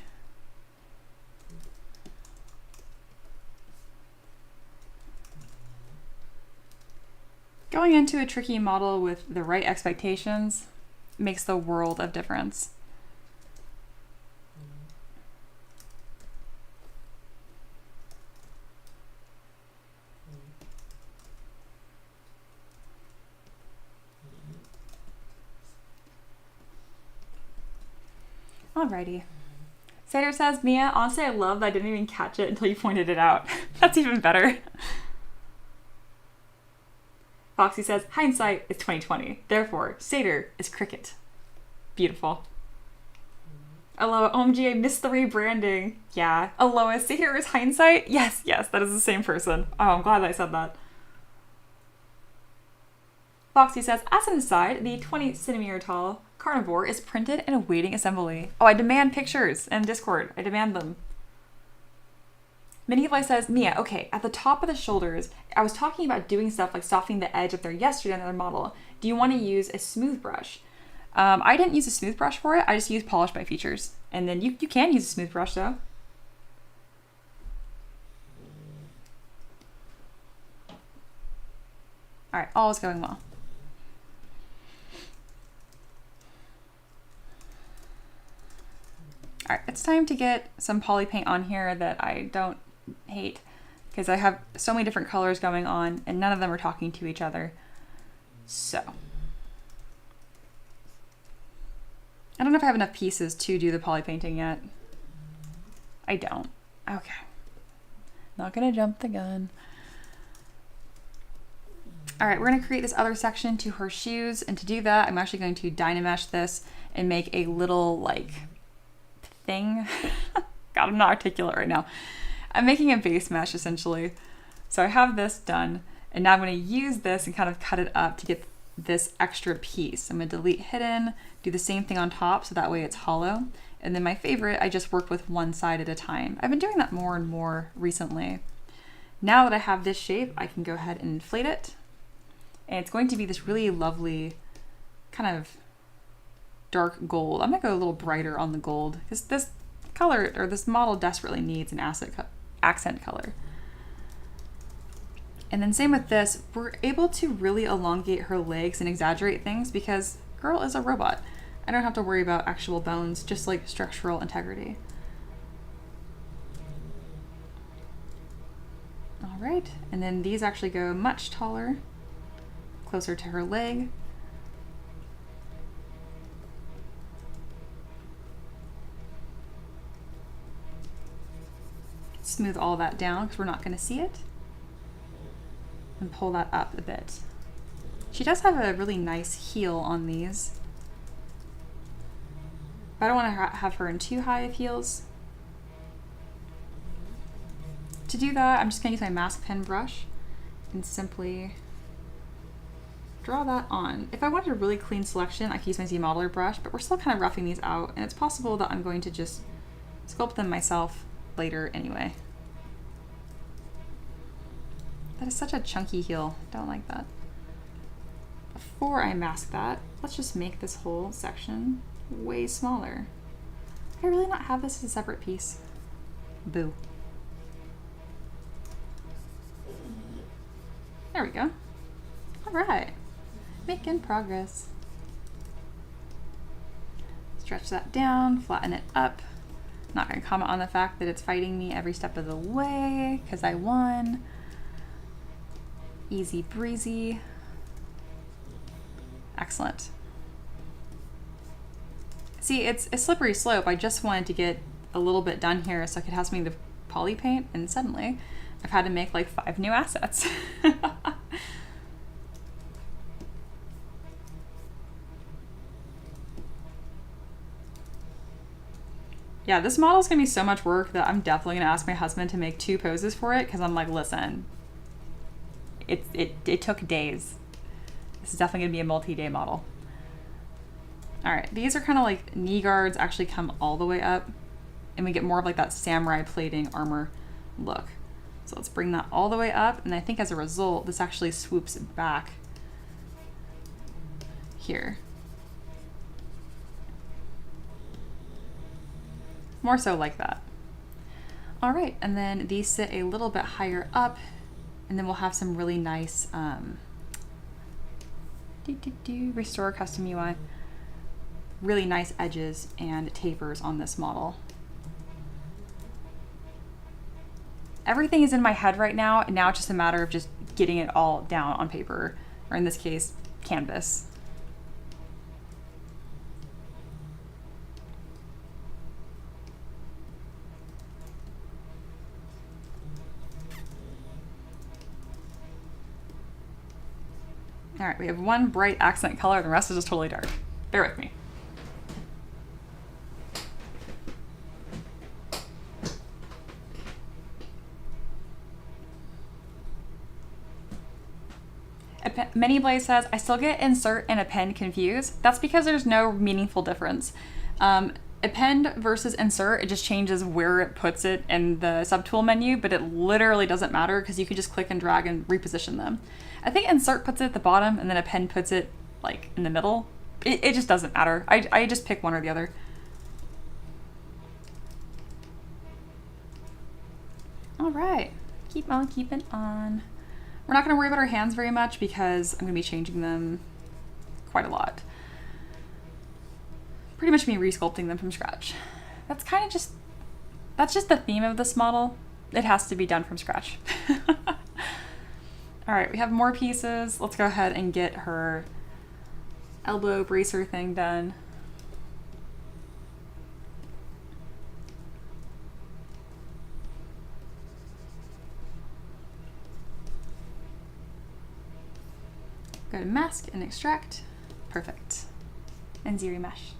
Going into a tricky model with the right expectations makes the world of difference. Alrighty. Satyr says, Mia, honestly, I love that I didn't even catch it until you pointed it out. That's even better. Foxy says, hindsight is 2020. Therefore, Satyr is cricket. Beautiful. Aloha, OMG, I missed the rebranding. Yeah. Aloha, Satyr is hindsight? Yes, yes, that is the same person. Oh, I'm glad I said that. Foxy says, as an aside, the 20 centimeter tall carnivore is printed and awaiting assembly. Oh, I demand pictures in Discord. I demand them. Minifly says, Mia, okay, at the top of the shoulders, I was talking about doing stuff like softening the edge up there yesterday on another model. Do you want to use a smooth brush? I didn't use a smooth brush for it. I just used Polish by Features. And then you can use a smooth brush though. All right, all is going well. All right, it's time to get some poly paint on here that I don't hate because I have so many different colors going on and none of them are talking to each other. So I don't know if I have enough pieces to do the poly painting yet. I don't. Okay. Not gonna jump the gun. All right, we're gonna create this other section to her shoes, and to do that, I'm actually going to Dynamesh this and make a little like thing. God, I'm not articulate right now. I'm making a base mesh essentially. So I have this done, and now I'm going to use this and kind of cut it up to get this extra piece. I'm going to delete hidden, do the same thing on top so that way it's hollow. And then my favorite, I just work with one side at a time. I've been doing that more and more recently. Now that I have this shape, I can go ahead and inflate it. And it's going to be this really lovely kind of dark gold. I'm gonna go a little brighter on the gold because this color or this model desperately needs an accent color. And then same with this, we're able to really elongate her legs and exaggerate things because girl is a robot. I don't have to worry about actual bones, just like structural integrity. All right, and then these actually go much taller, closer to her leg. Smooth all that down because we're not going to see it. And pull that up a bit. She does have a really nice heel on these. But I don't want to have her in too high of heels. To do that, I'm just going to use my mask pen brush and simply draw that on. If I wanted a really clean selection, I could use my ZModeler brush, but we're still kind of roughing these out, and it's possible that I'm going to just sculpt them myself later anyway. That is such a chunky heel. Don't like that. Before I mask that, let's just make this whole section way smaller. Could I really not have this as a separate piece? Boo. There we go. All right, making progress. Stretch that down, flatten it up. Not gonna comment on the fact that it's fighting me every step of the way because I won. Easy breezy. Excellent. See, it's a slippery slope. I just wanted to get a little bit done here so I could have something to poly paint, and suddenly I've had to make like 5 new assets. Yeah, this model is gonna be so much work that I'm definitely gonna ask my husband to make 2 poses for it because I'm like, listen, it took days. This is definitely gonna be a multi-day model. All right, these are kind of like knee guards actually come all the way up, and we get more of like that samurai plating armor look. So let's bring that all the way up, and I think as a result, this actually swoops back here. More so like that. All right, and then these sit a little bit higher up, and then we'll have some really nice restore custom UI. Really nice edges and tapers on this model. Everything is in my head right now, and now it's just a matter of just getting it all down on paper, or in this case, canvas. All right, we have one bright accent color, the rest is just totally dark. Bear with me. Many Blaze says, I still get insert and append confused. That's because there's no meaningful difference. Append versus insert, it just changes where it puts it in the subtool menu, but it literally doesn't matter because you can just click and drag and reposition them. I think insert puts it at the bottom and then append puts it like in the middle. It just doesn't matter. I just pick one or the other. All right, keep on keeping on. We're not gonna worry about our hands very much because I'm gonna be changing them quite a lot. Pretty much me resculpting them from scratch. That's kind of just, that's just the theme of this model. It has to be done from scratch. All right, we have more pieces. Let's go ahead and get her elbow bracer thing done. Go to mask and extract. Perfect. And zero mesh.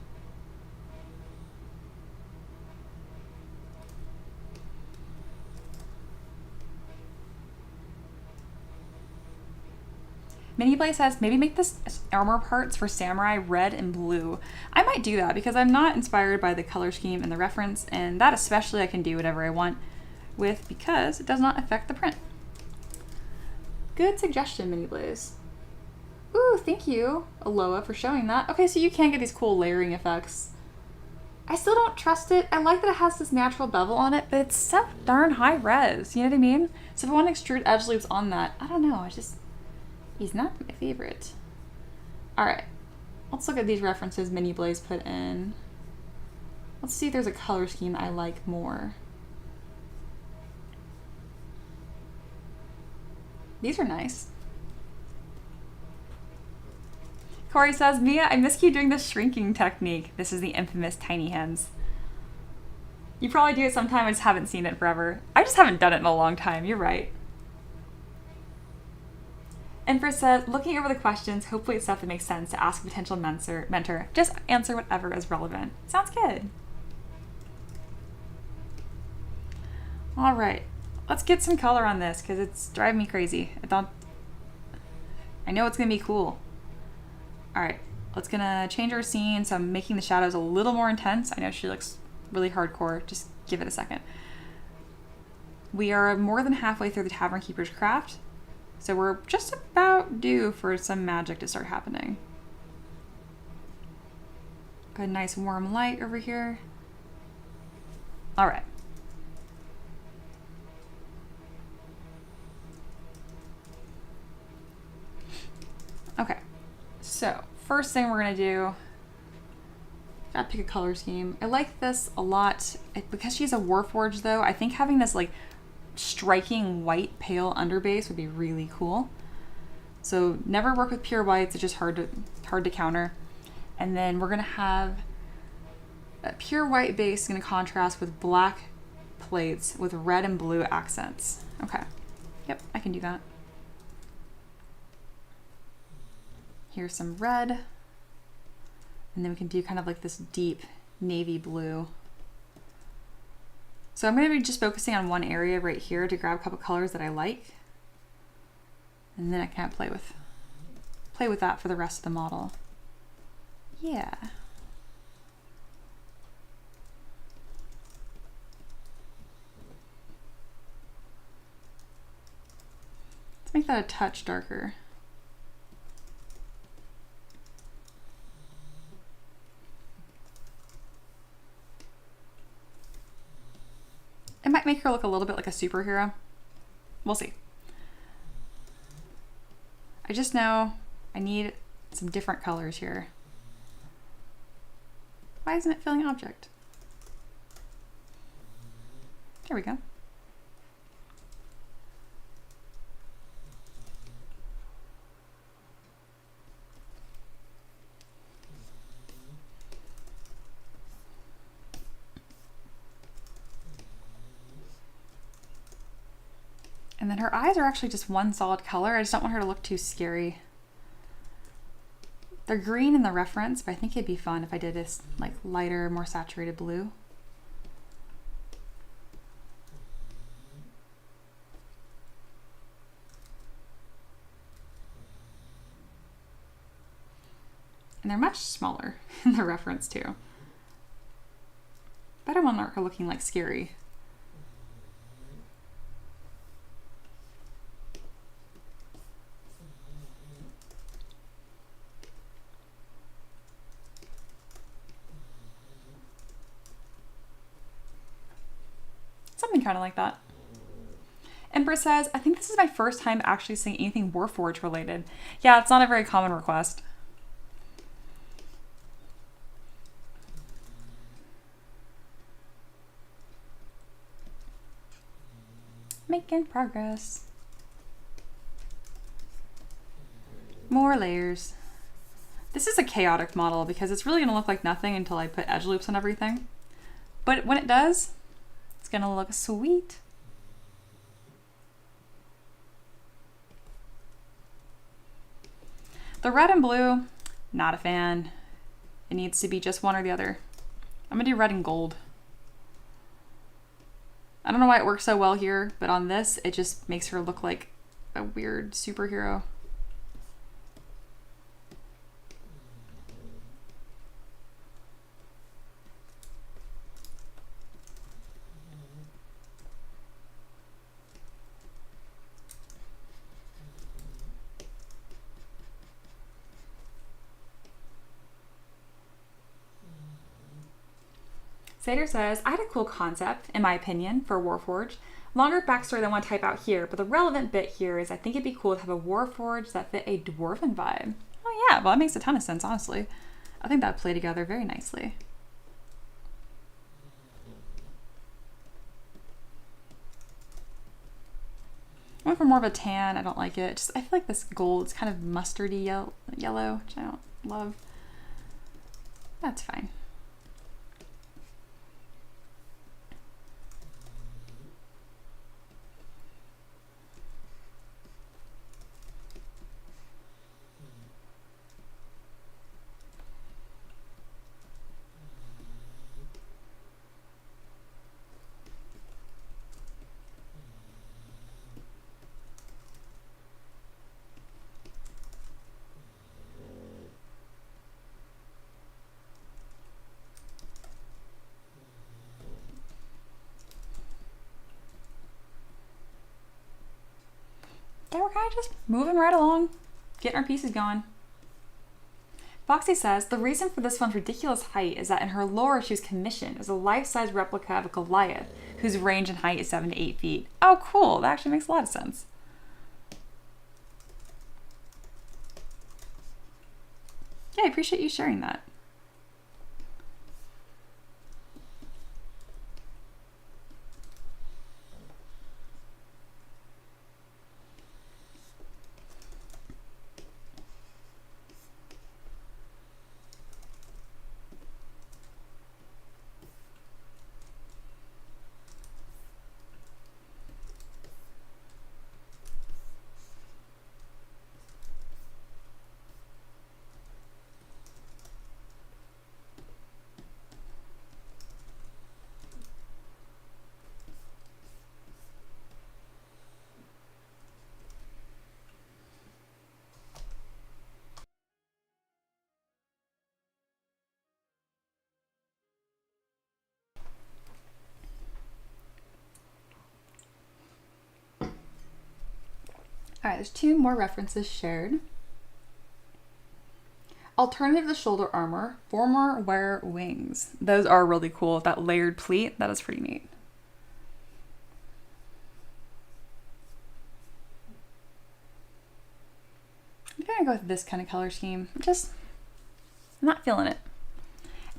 Miniplay says, maybe make this armor parts for samurai red and blue. I might do that because I'm not inspired by the color scheme and the reference, and that especially I can do whatever I want with because it does not affect the print. Good suggestion, Miniblaze. Ooh, thank you, Aloha, for showing that. Okay, so you can get these cool layering effects. I still don't trust it. I like that it has this natural bevel on it, but it's so darn high res, you know what I mean? So if I want to extrude edge loops on that, I don't know, he's not my favorite. All right, Let's look at these references Mini Blaze put in. Let's see if there's a color scheme I like more. These are nice. Corey says, Mia, I miss you doing the shrinking technique. This is the infamous tiny hands. You probably do it sometime, I just haven't seen it forever. I just haven't done it in a long time, you're right. Empress says, looking over the questions, hopefully it's stuff that makes sense to ask a potential mentor. Just answer whatever is relevant. Sounds good. All right, let's get some color on this because it's driving me crazy. I know it's gonna be cool. All right, let's gonna change our scene. So I'm making the shadows a little more intense. I know she looks really hardcore. Just give it a second. We are more than halfway through the Tavern Keeper's craft. So we're just about due for some magic to start happening. Got a nice warm light over here. All right. Okay, so first thing we're gonna do, gotta pick a color scheme. I like this a lot. Because she's a Warforged though, I think having this like striking white pale underbase would be really cool. So never work with pure whites, it's just hard to counter. And then we're gonna have a pure white base gonna contrast with black plates with red and blue accents. Okay, yep, I can do that. Here's some red, and then we can do kind of like this deep navy blue. So I'm going to be just focusing on one area right here to grab a couple colors that I like, and then I can play with that for the rest of the model. Yeah. Let's make that a touch darker. It might make her look a little bit like a superhero. We'll see. I just know I need some different colors here. Why isn't it filling object? There we go. And then her eyes are actually just one solid color. I just don't want her to look too scary. They're green in the reference, but I think it'd be fun if I did this like lighter, more saturated blue. And they're much smaller in the reference too. But I don't want her looking like scary. Something kind of like that. Empress says, I think this is my first time actually seeing anything Warforged related. Yeah, it's not a very common request. Making progress. More layers. This is a chaotic model because it's really going to look like nothing until I put edge loops on everything. But when it does, it's going to look sweet. The red and blue, not a fan. It needs to be just one or the other. I'm going to do red and gold. I don't know why it works so well here, but on this, it just makes her look like a weird superhero. Sater says, I had a cool concept, in my opinion, for Warforged. Longer backstory than I want to type out here, but the relevant bit here is I think it'd be cool to have a Warforged that fit a dwarven vibe. Oh yeah, well that makes a ton of sense, honestly. I think that would play together very nicely. I went for more of a tan. I don't like it. Just I feel like this gold is kind of mustardy yellow, which I don't love. That's fine. Yeah, we're kind of just moving right along, getting our pieces going. Foxy says, the reason for this one's ridiculous height is that in her lore she was commissioned as a life-size replica of a Goliath, whose range and height is 7 to 8 feet. Oh, cool. That actually makes a lot of sense. Yeah, I appreciate you sharing that. All right, there's 2 more references shared. Alternative to the shoulder armor, former wear wings. Those are really cool. That layered pleat, that is pretty neat. I'm gonna go with this kind of color scheme. I'm not feeling it.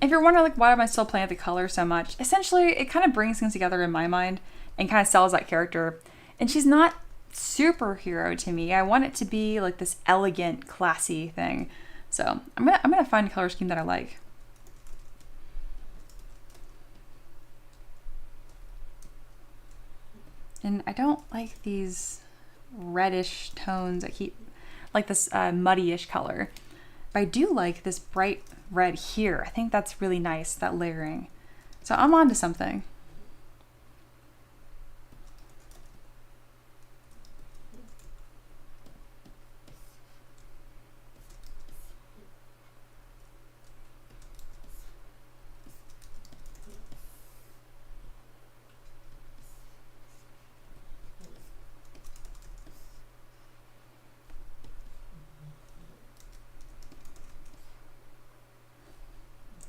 If you're wondering, like, why am I still playing with the color so much? Essentially, it kind of brings things together in my mind and kind of sells that character. And she's not superhero to me. I want it to be like this elegant, classy thing. So I'm gonna find a color scheme that I like. And I don't like these reddish tones that keep like this muddy-ish color. But I do like this bright red here. I think that's really nice, that layering. So I'm onto something.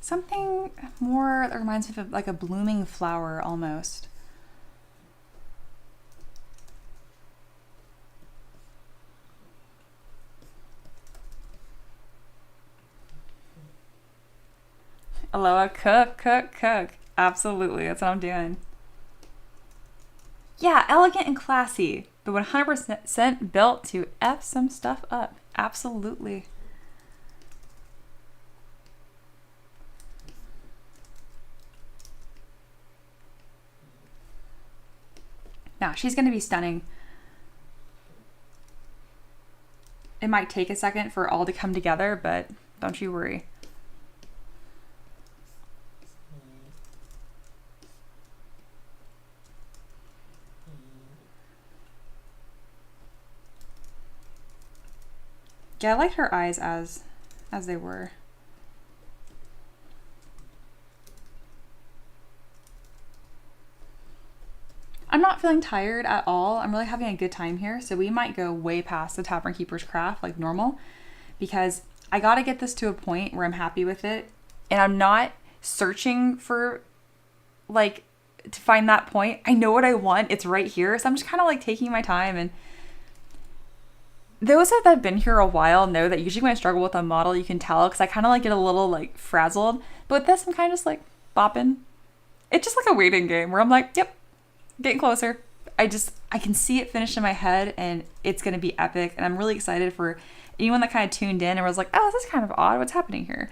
Something more that reminds me of like a blooming flower almost. Aloha, cook. Absolutely, that's what I'm doing. Yeah, elegant and classy, but 100% built to F some stuff up. Absolutely. Now, she's going to be stunning. It might take a second for it all to come together, but don't you worry. Yeah, I liked her eyes as they were. I'm not feeling tired at all. I'm really having a good time here. So we might go way past the Tavern Keeper's Craft like normal because I got to get this to a point where I'm happy with it. And I'm not searching for like to find that point. I know what I want. It's right here. So I'm just kind of like taking my time and Those that have been here a while know that usually when I struggle with a model, you can tell because I kind of like get a little like frazzled. But with this, I'm kind of just like bopping. It's just like a waiting game where I'm like, yep, getting closer. I can see it finished in my head and it's going to be epic. And I'm really excited for anyone that kind of tuned in and was like, oh, this is kind of odd. What's happening here?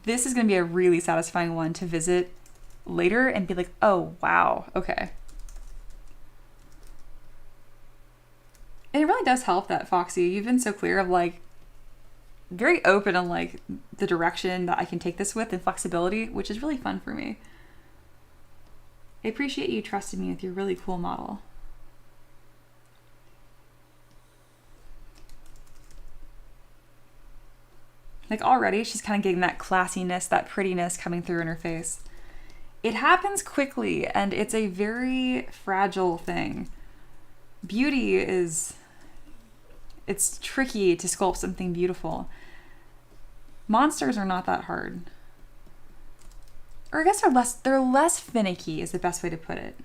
This is going to be a really satisfying one to visit later and be like, oh, wow. Okay. And it really does help that Foxy, you've been so clear of like very open on like the direction that I can take this with and flexibility, which is really fun for me. I appreciate you trusting me with your really cool model. Like already she's kind of getting that classiness, that prettiness coming through in her face. It happens quickly and it's a very fragile thing. Beauty is, it's tricky to sculpt something beautiful. Monsters are not that hard. Or I guess they're less finicky is the best way to put it.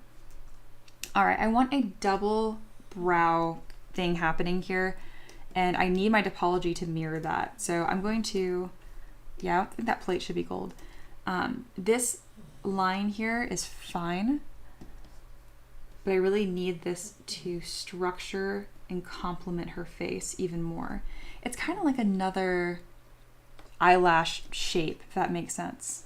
All right, I want a double brow thing happening here and I need my topology to mirror that. So I'm going to, yeah, I think that plate should be gold. This line here is fine, but I really need this to structure and complement her face even more. It's kind of like another eyelash shape, if that makes sense.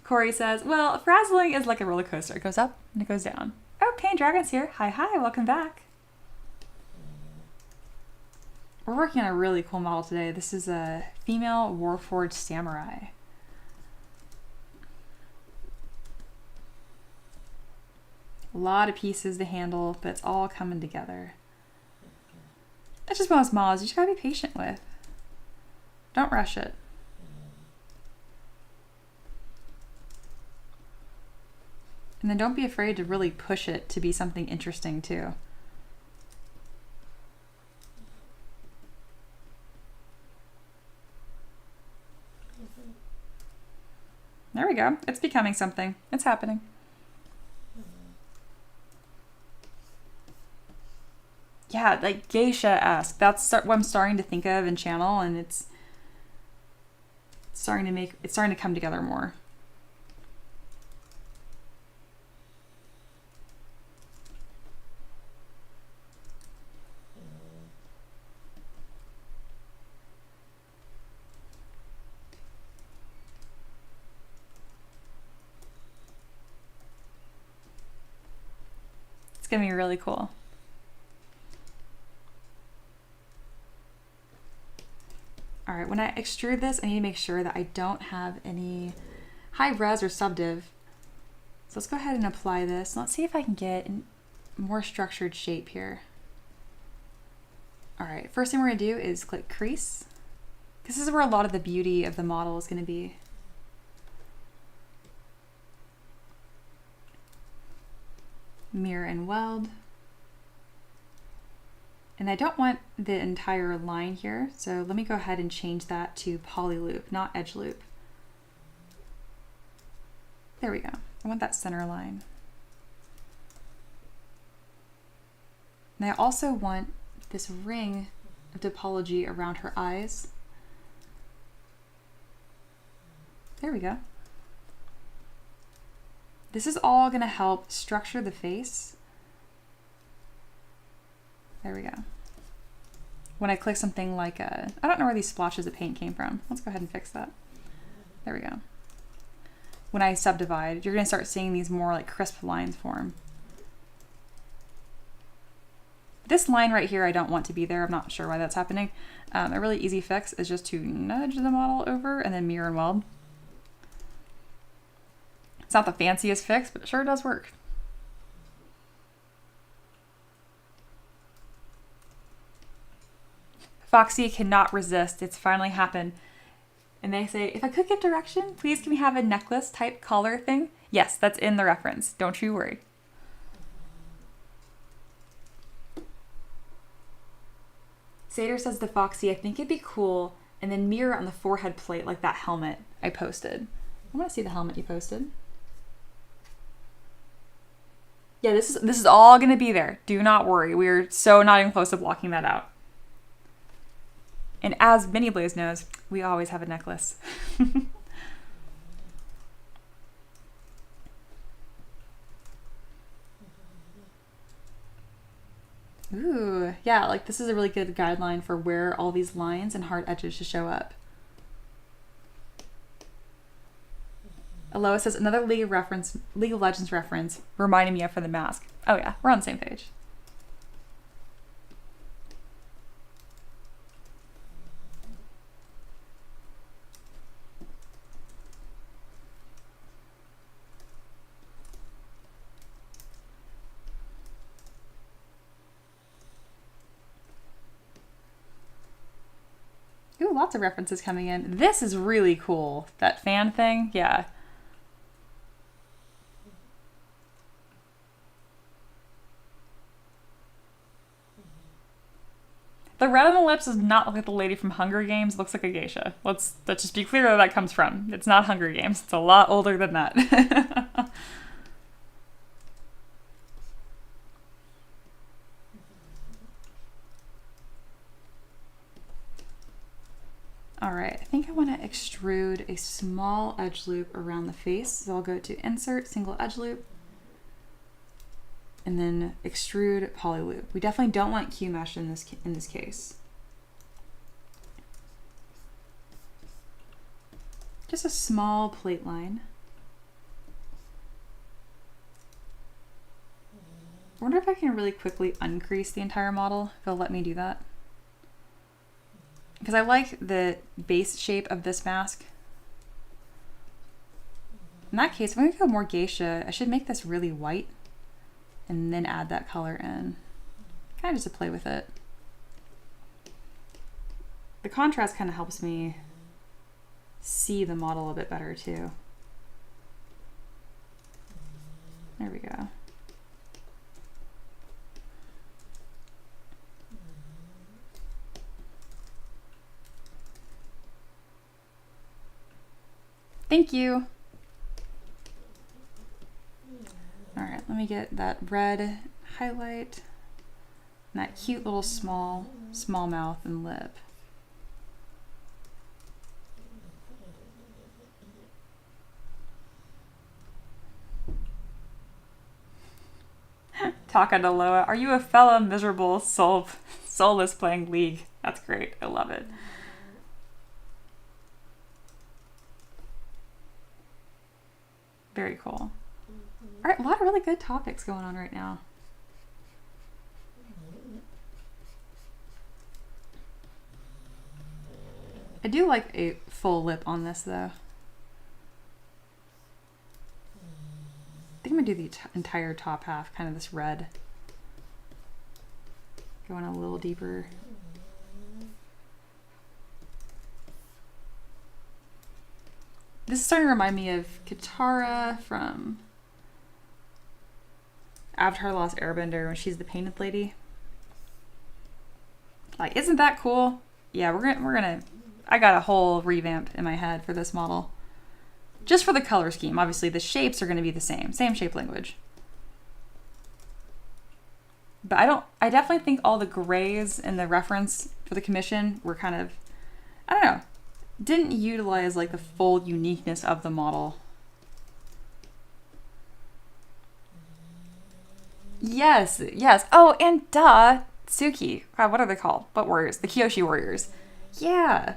Corey says, well, frazzling is like a roller coaster. It goes up and it goes down. Oh, Pain Dragon's here. Hi, welcome back. We're working on a really cool model today. This is a female Warforged samurai. A lot of pieces to handle, but it's all coming together. That's just one of those models you just gotta be patient with. Don't rush it. And then don't be afraid to really push it to be something interesting too. There we go. It's becoming something. It's happening. Yeah, like geisha-esque. That's what I'm starting to think of in channel, and it's starting to come together more. It's gonna be really cool. All right, when I extrude this, I need to make sure that I don't have any high res or subdiv. So let's go ahead and apply this. Let's see if I can get a more structured shape here. All right, first thing we're gonna do is click crease. This is where a lot of the beauty of the model is gonna be. Mirror and weld. And I don't want the entire line here, so let me go ahead and change that to poly loop, not edge loop. There we go. I want that center line. And I also want this ring of topology around her eyes. There we go. This is all going to help structure the face. There we go. When I click something like I don't know where these splotches of paint came from. Let's go ahead and fix that. There we go. When I subdivide, you're going to start seeing these more like crisp lines form. This line right here, I don't want to be there. I'm not sure why that's happening. A really easy fix is just to nudge the model over and then mirror and weld. It's not the fanciest fix, but it sure does work. Foxy cannot resist. It's finally happened. And they say, if I could give direction, please can we have a necklace type collar thing? Yes, that's in the reference. Don't you worry. Sater says to Foxy, I think it'd be cool, and then mirror on the forehead plate like that helmet I posted. I want to see the helmet you posted. Yeah, this is all gonna be there. Do not worry. We're so not even close to blocking that out. And as Mini Blaze knows, we always have a necklace. Ooh, yeah, like this is a really good guideline for where all these lines and hard edges should show up. Aloha says another League of Legends reference reminding me of for the mask. Oh yeah, we're on the same page. Ooh, lots of references coming in. This is really cool. That fan thing, yeah. The red on the lips does not look like the lady from Hunger Games. It looks like a geisha. Let's just be clear where that comes from. It's not Hunger Games. It's a lot older than that. All right, I think I want to extrude a small edge loop around the face. So I'll go to Insert, Single Edge Loop, and then Extrude Poly Loop. We definitely don't want Q mesh in this case. Just a small plate line. I wonder if I can really quickly uncrease the entire model, if it'll let me do that. Because I like the base shape of this mask. In that case, I'm going to go more geisha. I should make this really white and then add that color in. Kind of just to play with it. The contrast kind of helps me see the model a bit better too. There we go. Thank you. All right, let me get that red highlight and that cute little small mouth and lip. Taka to Loa, are you a fellow miserable soulless playing League? That's great. I love it. Very cool. All right, a lot of really good topics going on right now. I do like a full lip on this though. I think I'm gonna do the entire top half, kind of this red. Going a little deeper. This is starting to remind me of Katara from Avatar: The Last Airbender when she's the painted lady. Like, isn't that cool? Yeah, we're gonna. I got a whole revamp in my head for this model, just for the color scheme. Obviously, the shapes are going to be the same shape language. But I definitely think all the grays in the reference for the commission were kind of, I don't know, didn't utilize like the full uniqueness of the model. Yes. Oh, and duh, Suki. God, what are they called? What warriors? The Kyoshi warriors. Yeah.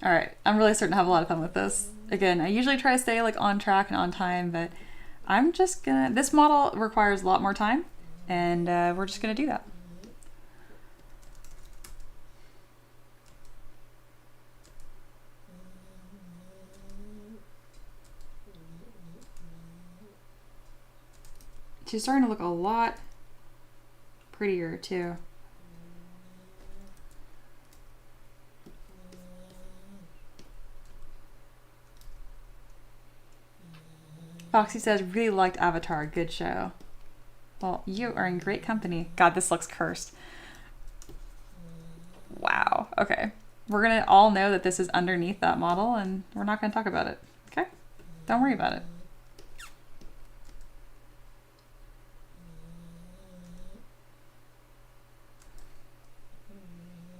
All right, I'm really starting to have a lot of fun with this. Again, I usually try to stay like on track and on time, but I'm just gonna, this model requires a lot more time, and we're just gonna do that. She's starting to look a lot prettier too. Foxy says, really liked Avatar. Good show. Well, you are in great company. God, this looks cursed. Wow. Okay. We're going to all know that this is underneath that model, and we're not going to talk about it. Okay? Don't worry about it.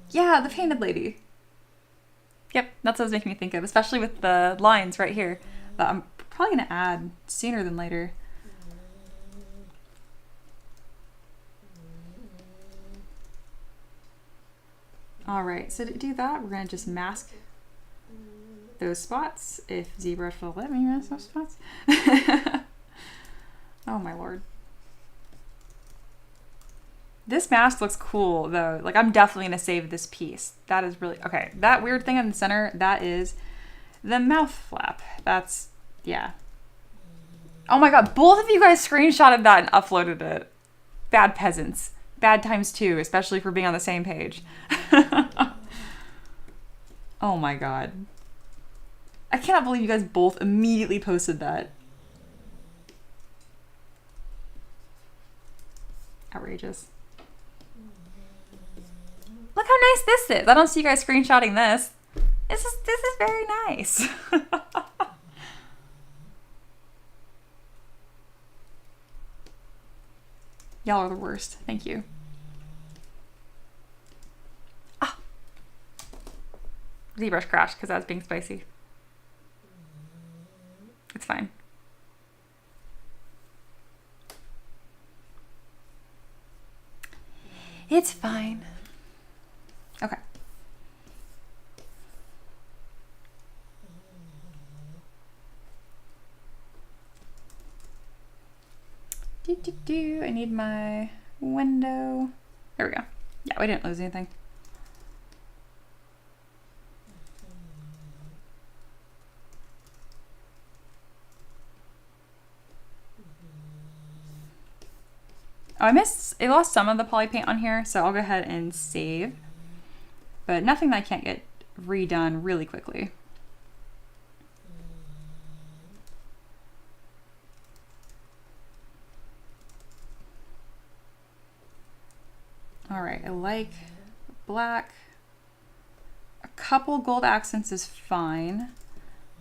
Yeah, the painted lady. Yep, that's what it was making me think of, especially with the lines right here that I'm probably going to add sooner than later. All right, so to do that, we're going to just mask those spots, if ZBrush will let me mask those spots. Oh my lord. This mask looks cool though. Like, I'm definitely going to save this piece. That is really, okay. That weird thing in the center, that is the mouth flap. That's, yeah. Oh my god, both of you guys screenshotted that and uploaded it. Bad peasants. Bad times two, especially for being on the same page. Oh my god. I cannot believe you guys both immediately posted that. Outrageous. Look how nice this is. I don't see you guys screenshotting this. This is very nice. Y'all are the worst. Thank you. Ah. ZBrush crashed because I was being spicy. It's fine. It's fine. Okay. I need my window. There we go. Yeah, we didn't lose anything. Oh, I lost some of the poly paint on here, so I'll go ahead and save. But nothing that I can't get redone really quickly. All right, I like black. A couple gold accents is fine,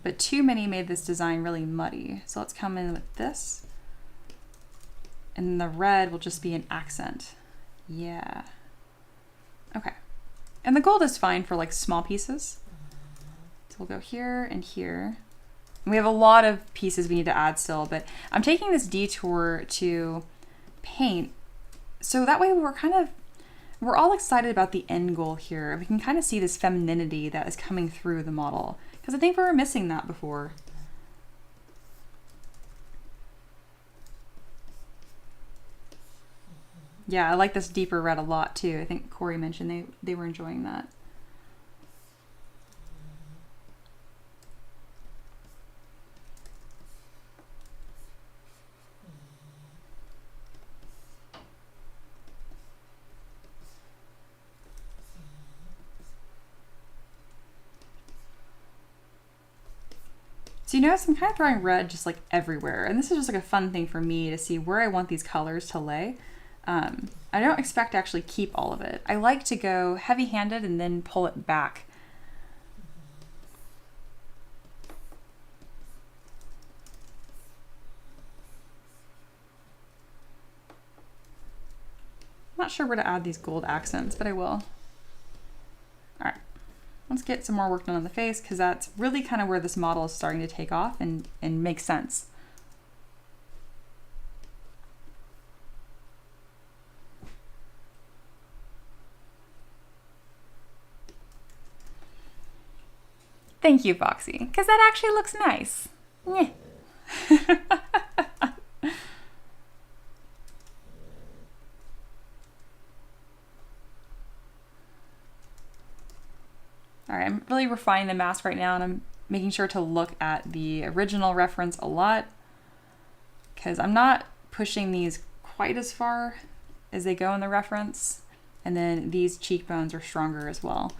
but too many made this design really muddy. So let's come in with this. And the red will just be an accent. Yeah. Okay. And the gold is fine for like small pieces. So we'll go here and here. And we have a lot of pieces we need to add still, but I'm taking this detour to paint. So that way we're all excited about the end goal here. We can kind of see this femininity that is coming through the model, because I think we were missing that before. Yeah, I like this deeper red a lot too. I think Corey mentioned they were enjoying that. So you notice I'm kind of throwing red just like everywhere. And this is just like a fun thing for me to see where I want these colors to lay. I don't expect to actually keep all of it. I like to go heavy-handed and then pull it back. I'm not sure where to add these gold accents, but I will. All right, let's get some more work done on the face, because that's really kind of where this model is starting to take off and make sense. Thank you, Foxy, because that actually looks nice. Yeah. All right, I'm really refining the mask right now, and I'm making sure to look at the original reference a lot, because I'm not pushing these quite as far as they go in the reference. And then these cheekbones are stronger as well.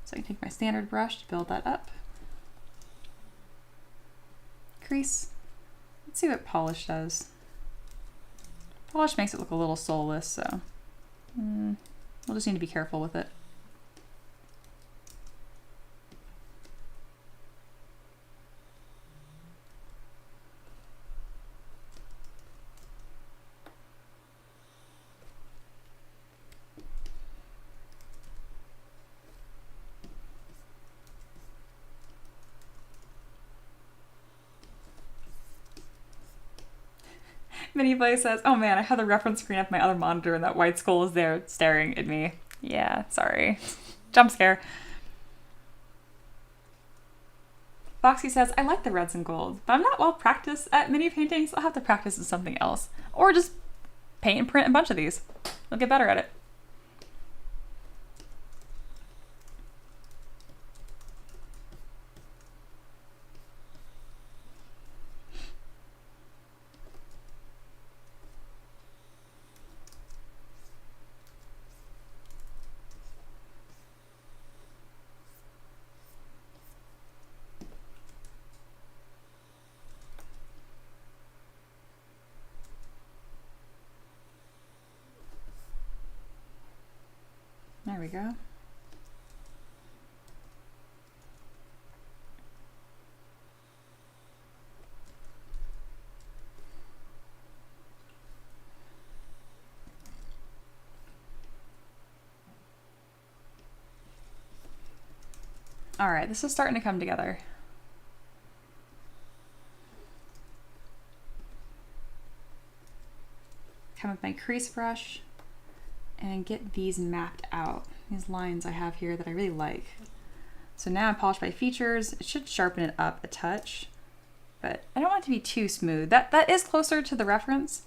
So I can take my standard brush to build that up. Crease. Let's see what polish does. Polish makes it look a little soulless, so we'll just need to be careful with it. Miniplay says, oh man, I have the reference screen of my other monitor and that white skull is there staring at me. Yeah, sorry. Jump scare. Foxy says, I like the reds and golds, but I'm not well practiced at mini painting, so I'll have to practice with something else. Or just paint and print a bunch of these. I'll get better at it. There we go. All right, this is starting to come together. Come with my crease brush and get these mapped out. These lines I have here that I really like. So now I polish my features. It should sharpen it up a touch, but I don't want it to be too smooth. That is closer to the reference,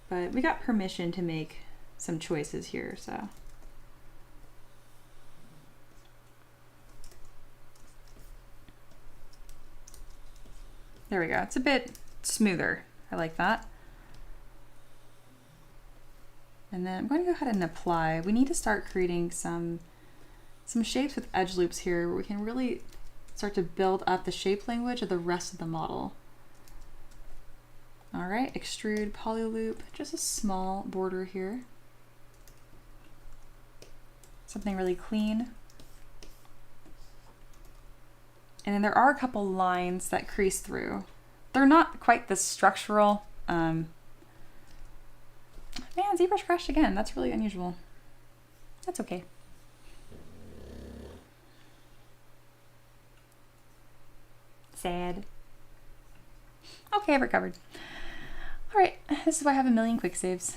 but we got permission to make some choices here, so. There we go. It's a bit smoother. I like that. And then I'm going to go ahead and apply. We need to start creating some shapes with edge loops here where we can really start to build up the shape language of the rest of the model. All right, extrude, poly loop, just a small border here. Something really clean. And then there are a couple lines that crease through. They're not quite this structural. Man, ZBrush crashed again. That's really unusual. That's okay. Sad. Okay, I've recovered. All right, this is why I have a million quick saves.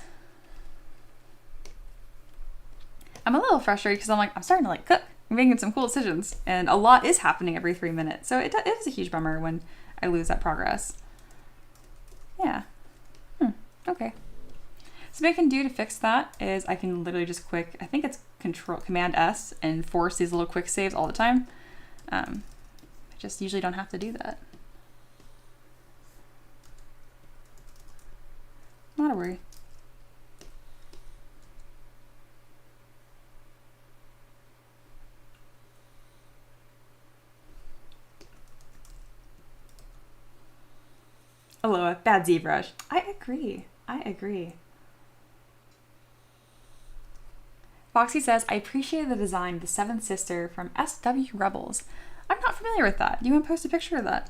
I'm a little frustrated because I'm starting to cook. I'm making some cool decisions, and a lot is happening every 3 minutes. So it is a huge bummer when I lose that progress. Yeah. Okay. So what I can do to fix that is I can literally just I think it's Command S and force these little quick saves all the time. I just usually don't have to do that. Not a worry. Aloha, bad ZBrush. I agree. I agree. Foxy says, I appreciate the design of the seventh sister from SW Rebels. I'm not familiar with that. Do you want to post a picture of that?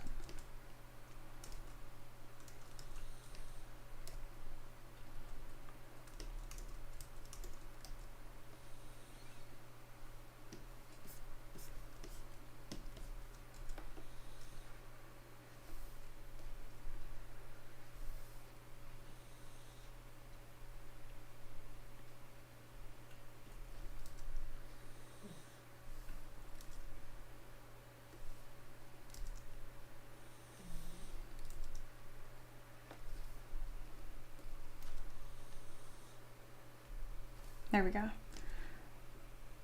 There we go.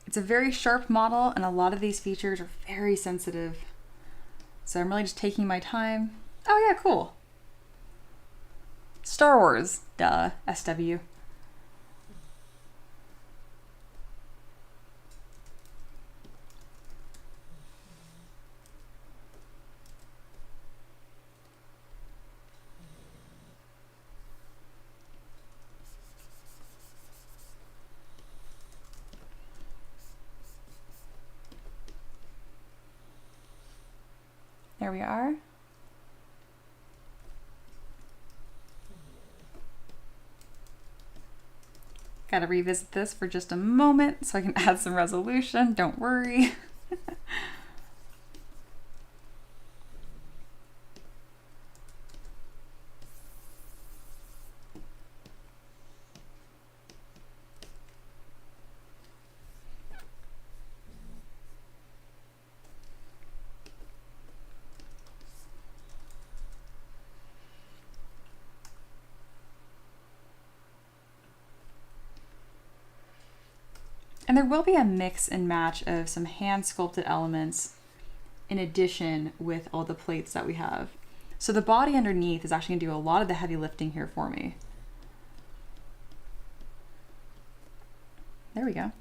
It's a very sharp model, and a lot of these features are very sensitive. So I'm really just taking my time. Oh yeah, cool. Star Wars, duh, SW. There we are. Gotta revisit this for just a moment so I can add some resolution. Don't worry. And there will be a mix and match of some hand sculpted elements in addition with all the plates that we have. So the body underneath is actually gonna do a lot of the heavy lifting here for me. There we go.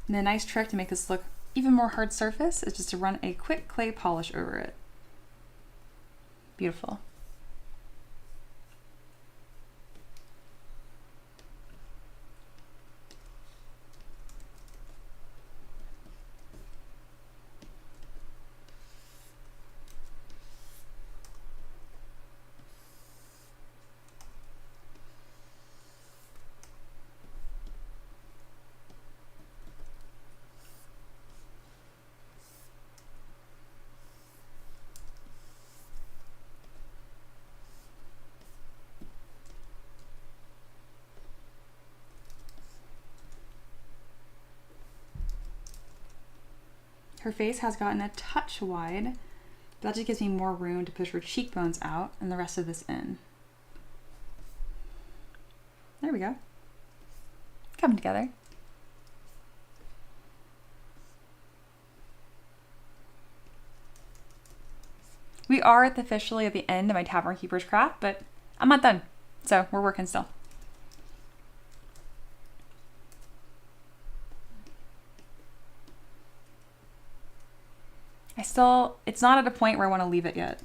And a nice trick to make this look even more hard surface is just to run a quick clay polish over it. Beautiful. Her face has gotten a touch wide, but that just gives me more room to push her cheekbones out and the rest of this in. There we go. Coming together. We are officially at the end of my Tavern Keeper's craft, but I'm not done, so we're working still. It's not at a point where I want to leave it yet.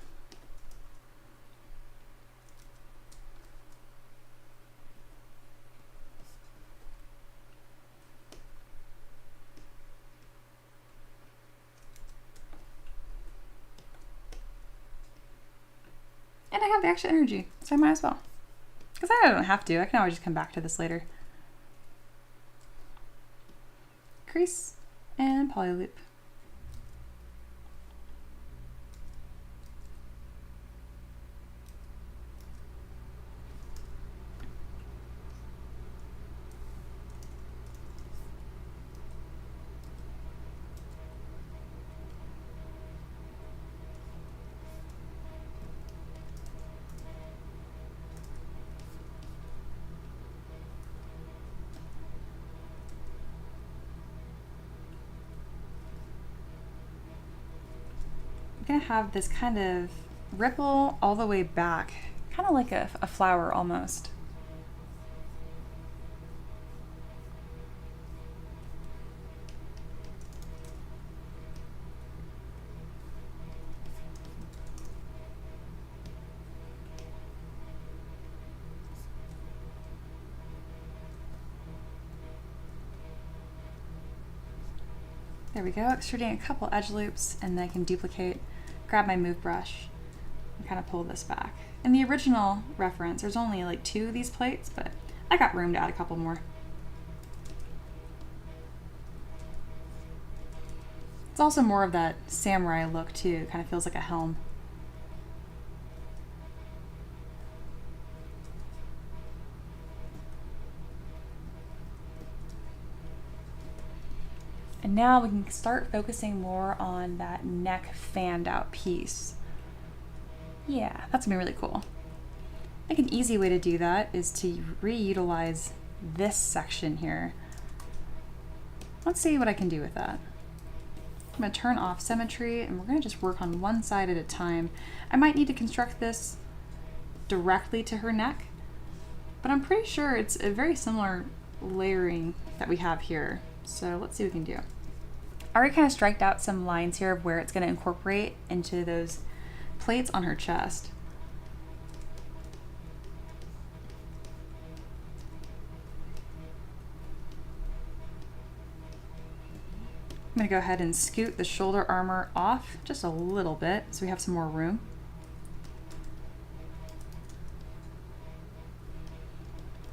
And I have the extra energy, so I might as well. Because I don't have to, I can always just come back to this later. Crease and poly loop. I'm gonna have this kind of ripple all the way back, kind of like a flower almost. There we go, extruding a couple edge loops, and then I can duplicate, grab my move brush, and kind of pull this back. In the original reference, there's only like 2 of these plates, but I got room to add a couple more. It's also more of that samurai look too, kind of feels like a helm. And now we can start focusing more on that neck fanned out piece. Yeah, that's gonna be really cool. I think an easy way to do that is to reutilize this section here. Let's see what I can do with that. I'm gonna turn off symmetry and we're gonna just work on one side at a time. I might need to construct this directly to her neck, but I'm pretty sure it's a very similar layering that we have here. So let's see what we can do. I already kind of striked out some lines here of where it's going to incorporate into those plates on her chest. I'm gonna go ahead and scoot the shoulder armor off just a little bit so we have some more room.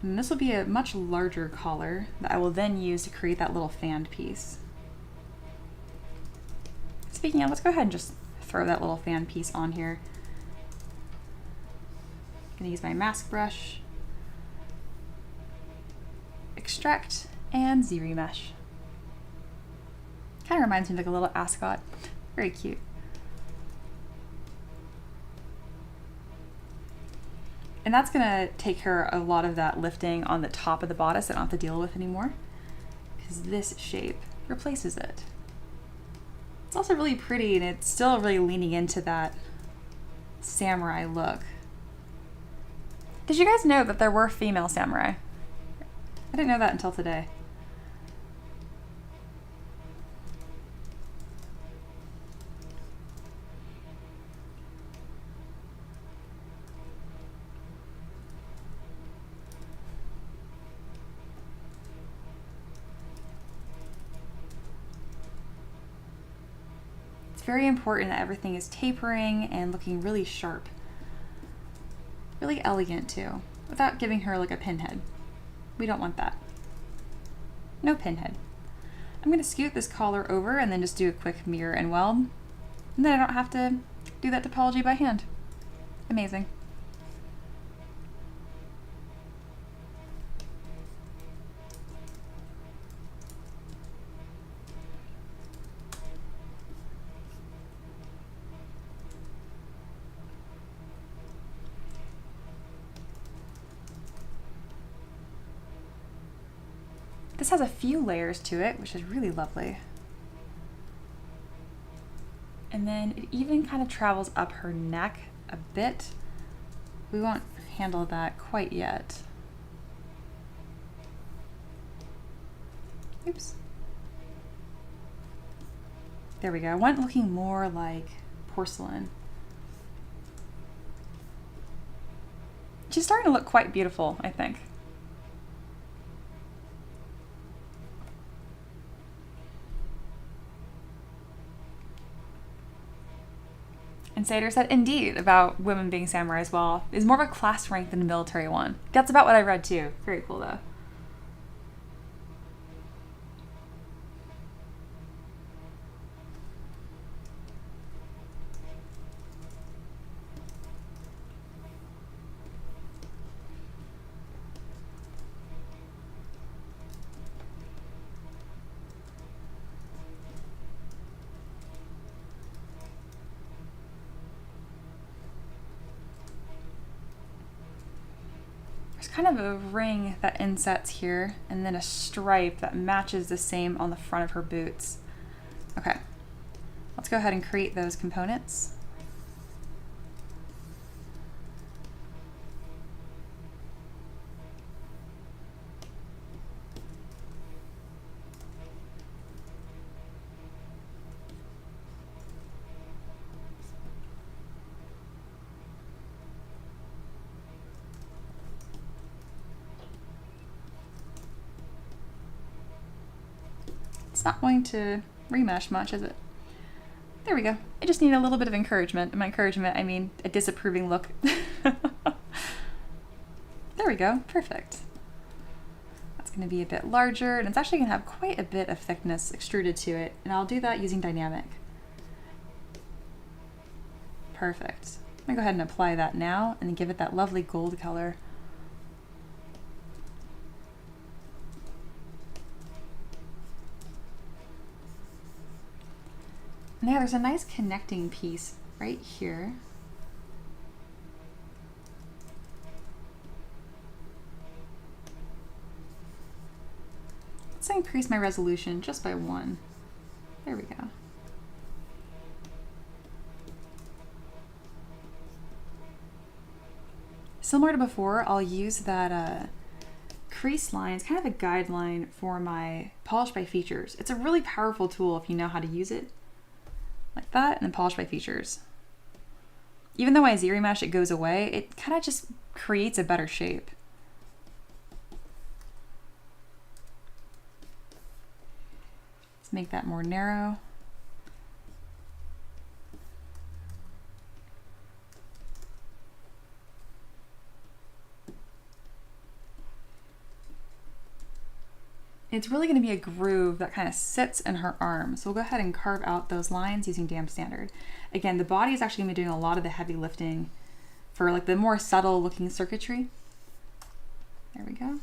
And this will be a much larger collar that I will then use to create that little fanned piece. Speaking of, let's go ahead and just throw that little fan piece on here. I'm gonna use my mask brush, extract, and ZBrush. Kind of reminds me of like a little ascot. Very cute. And that's gonna take care of a lot of that lifting on the top of the bodice that I don't have to deal with anymore, because this shape replaces it. It's also really pretty, and it's still really leaning into that samurai look. Did you guys know that there were female samurai? I didn't know that until today. It's very important that everything is tapering and looking really sharp. Really elegant too, without giving her like a pinhead. We don't want that. No pinhead. I'm gonna scoot this collar over and then just do a quick mirror and weld. And then I don't have to do that topology by hand. Amazing. This has a few layers to it, which is really lovely. And then it even kind of travels up her neck a bit. We won't handle that quite yet. Oops. There we go. I want it looking more like porcelain. She's starting to look quite beautiful, I think. And Sader said, indeed, about women being samurai as well, is more of a class rank than a military one. That's about what I read too. Very cool though. Kind of a ring that insets here and then a stripe that matches the same on the front of her boots. Okay, let's go ahead and create those components. It's not going to remesh much, is it? There we go. I just need a little bit of encouragement. And by encouragement, I mean a disapproving look. There we go. Perfect. That's going to be a bit larger, and it's actually going to have quite a bit of thickness extruded to it, and I'll do that using dynamic. Perfect. I'm going to go ahead and apply that now, and then give it that lovely gold color. And yeah, there's a nice connecting piece right here. Let's increase my resolution just by 1. There we go. Similar to before, I'll use that crease line. It's kind of a guideline for my polish by features. It's a really powerful tool if you know how to use it. Like that, and then polish by features. Even though I ZBrush it goes away, it kind of just creates a better shape. Let's make that more narrow. It's really going to be a groove that kind of sits in her arm. So we'll go ahead and carve out those lines using Damp Standard. Again, the body is actually going to be doing a lot of the heavy lifting for like the more subtle looking circuitry. There we go.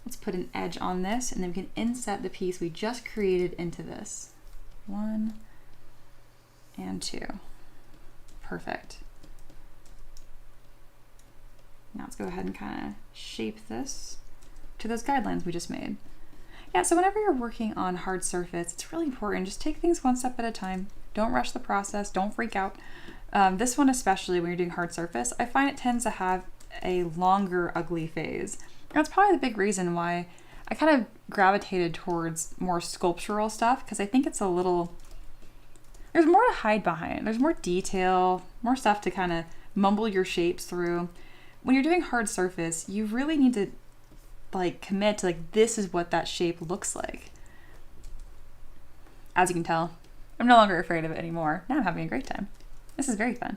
Let's put an edge on this, and then we can inset the piece we just created into this. 1 and 2. Perfect. Now let's go ahead and kind of shape this to those guidelines we just made. Yeah, so whenever you're working on hard surface, it's really important. Just take things one step at a time. Don't rush the process. Don't freak out. This one, especially when you're doing hard surface, I find it tends to have a longer ugly phase. And that's probably the big reason why I kind of gravitated towards more sculptural stuff, because I think it's a little, there's more to hide behind. There's more detail, more stuff to kind of mumble your shapes through. When you're doing hard surface, you really need to like commit to like, this is what that shape looks like. As you can tell, I'm no longer afraid of it anymore. Now I'm having a great time. This is very fun.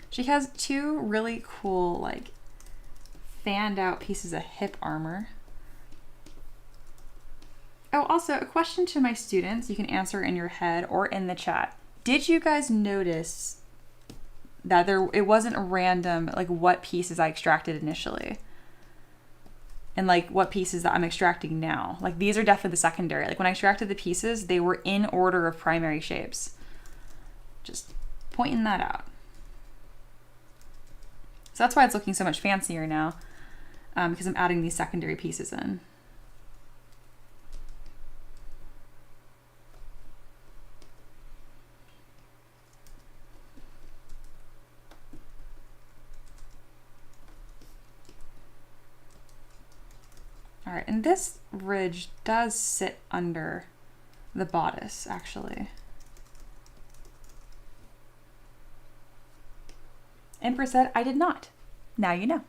She has 2 really cool, like, fanned out pieces of hip armor. Oh, also a question to my students, you can answer in your head or in the chat. Did you guys notice that it wasn't random, like what pieces I extracted initially? And like what pieces that I'm extracting now? Like these are definitely the secondary. Like when I extracted the pieces, they were in order of primary shapes. Just pointing that out. So that's why it's looking so much fancier now, because I'm adding these secondary pieces in. All right, and this ridge does sit under the bodice, actually. Empress said, I did not. Now you know.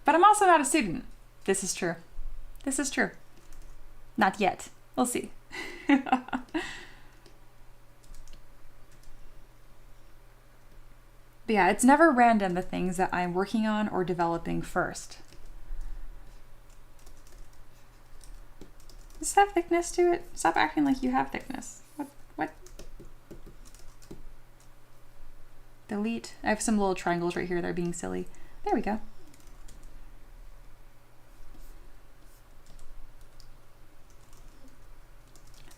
But I'm also not a student. This is true. This is true. Not yet. We'll see. But yeah, it's never random, the things that I'm working on or developing first. Does this have thickness to it? Stop acting like you have thickness. What? Delete. I have some little triangles right here that are being silly. There we go.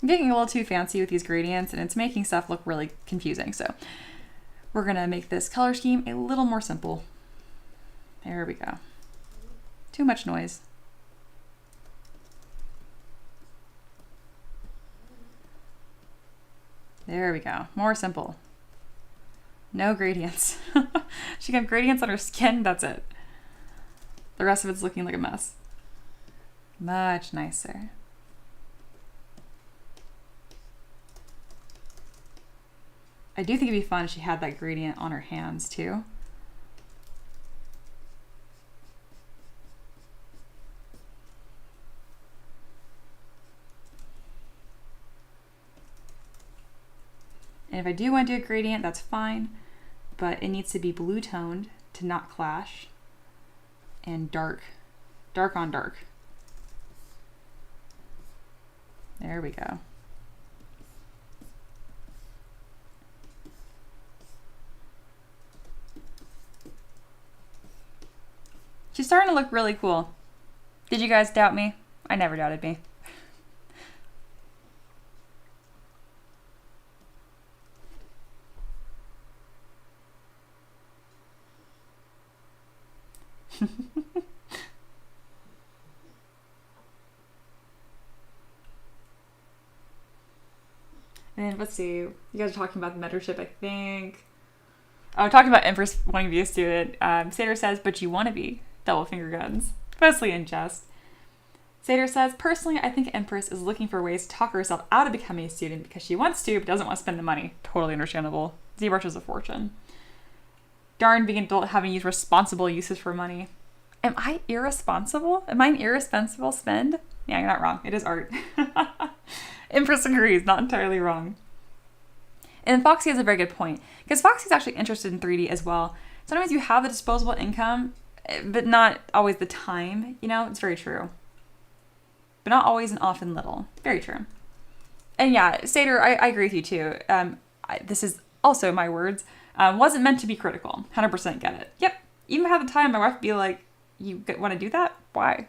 I'm getting a little too fancy with these gradients, and it's making stuff look really confusing. So we're gonna make this color scheme a little more simple. There we go. Too much noise. There we go. More simple. No gradients. She got gradients on her skin, that's it. The rest of it's looking like a mess. Much nicer. I do think it'd be fun if she had that gradient on her hands too. And if I do want to do a gradient, that's fine, but it needs to be blue toned to not clash, and dark on dark. There we go. She's starting to look really cool. Did you guys doubt me? I never doubted me. And let's see, you guys are talking about the mentorship, I think. Oh, talking about Empress wanting to be a student. Sater says, but you want to be. Double finger guns. Mostly in jest. Sater says, personally, I think Empress is looking for ways to talk herself out of becoming a student because she wants to, but doesn't want to spend the money. Totally understandable. ZBrush is a fortune. Darn being an adult having used responsible uses for money. Am I irresponsible? Am I an irresponsible spend? Yeah, you're not wrong. It is art. Empress agrees, not entirely wrong. And Foxy has a very good point, because Foxy's actually interested in 3D as well. Sometimes you have the disposable income, but not always the time, you know? It's very true. But not always and often little. Very true. And yeah, Sater, I agree with you too. This is also my words. Wasn't meant to be critical. 100% get it. Yep. Even if I had the time, my wife would be like, you want to do that? Why?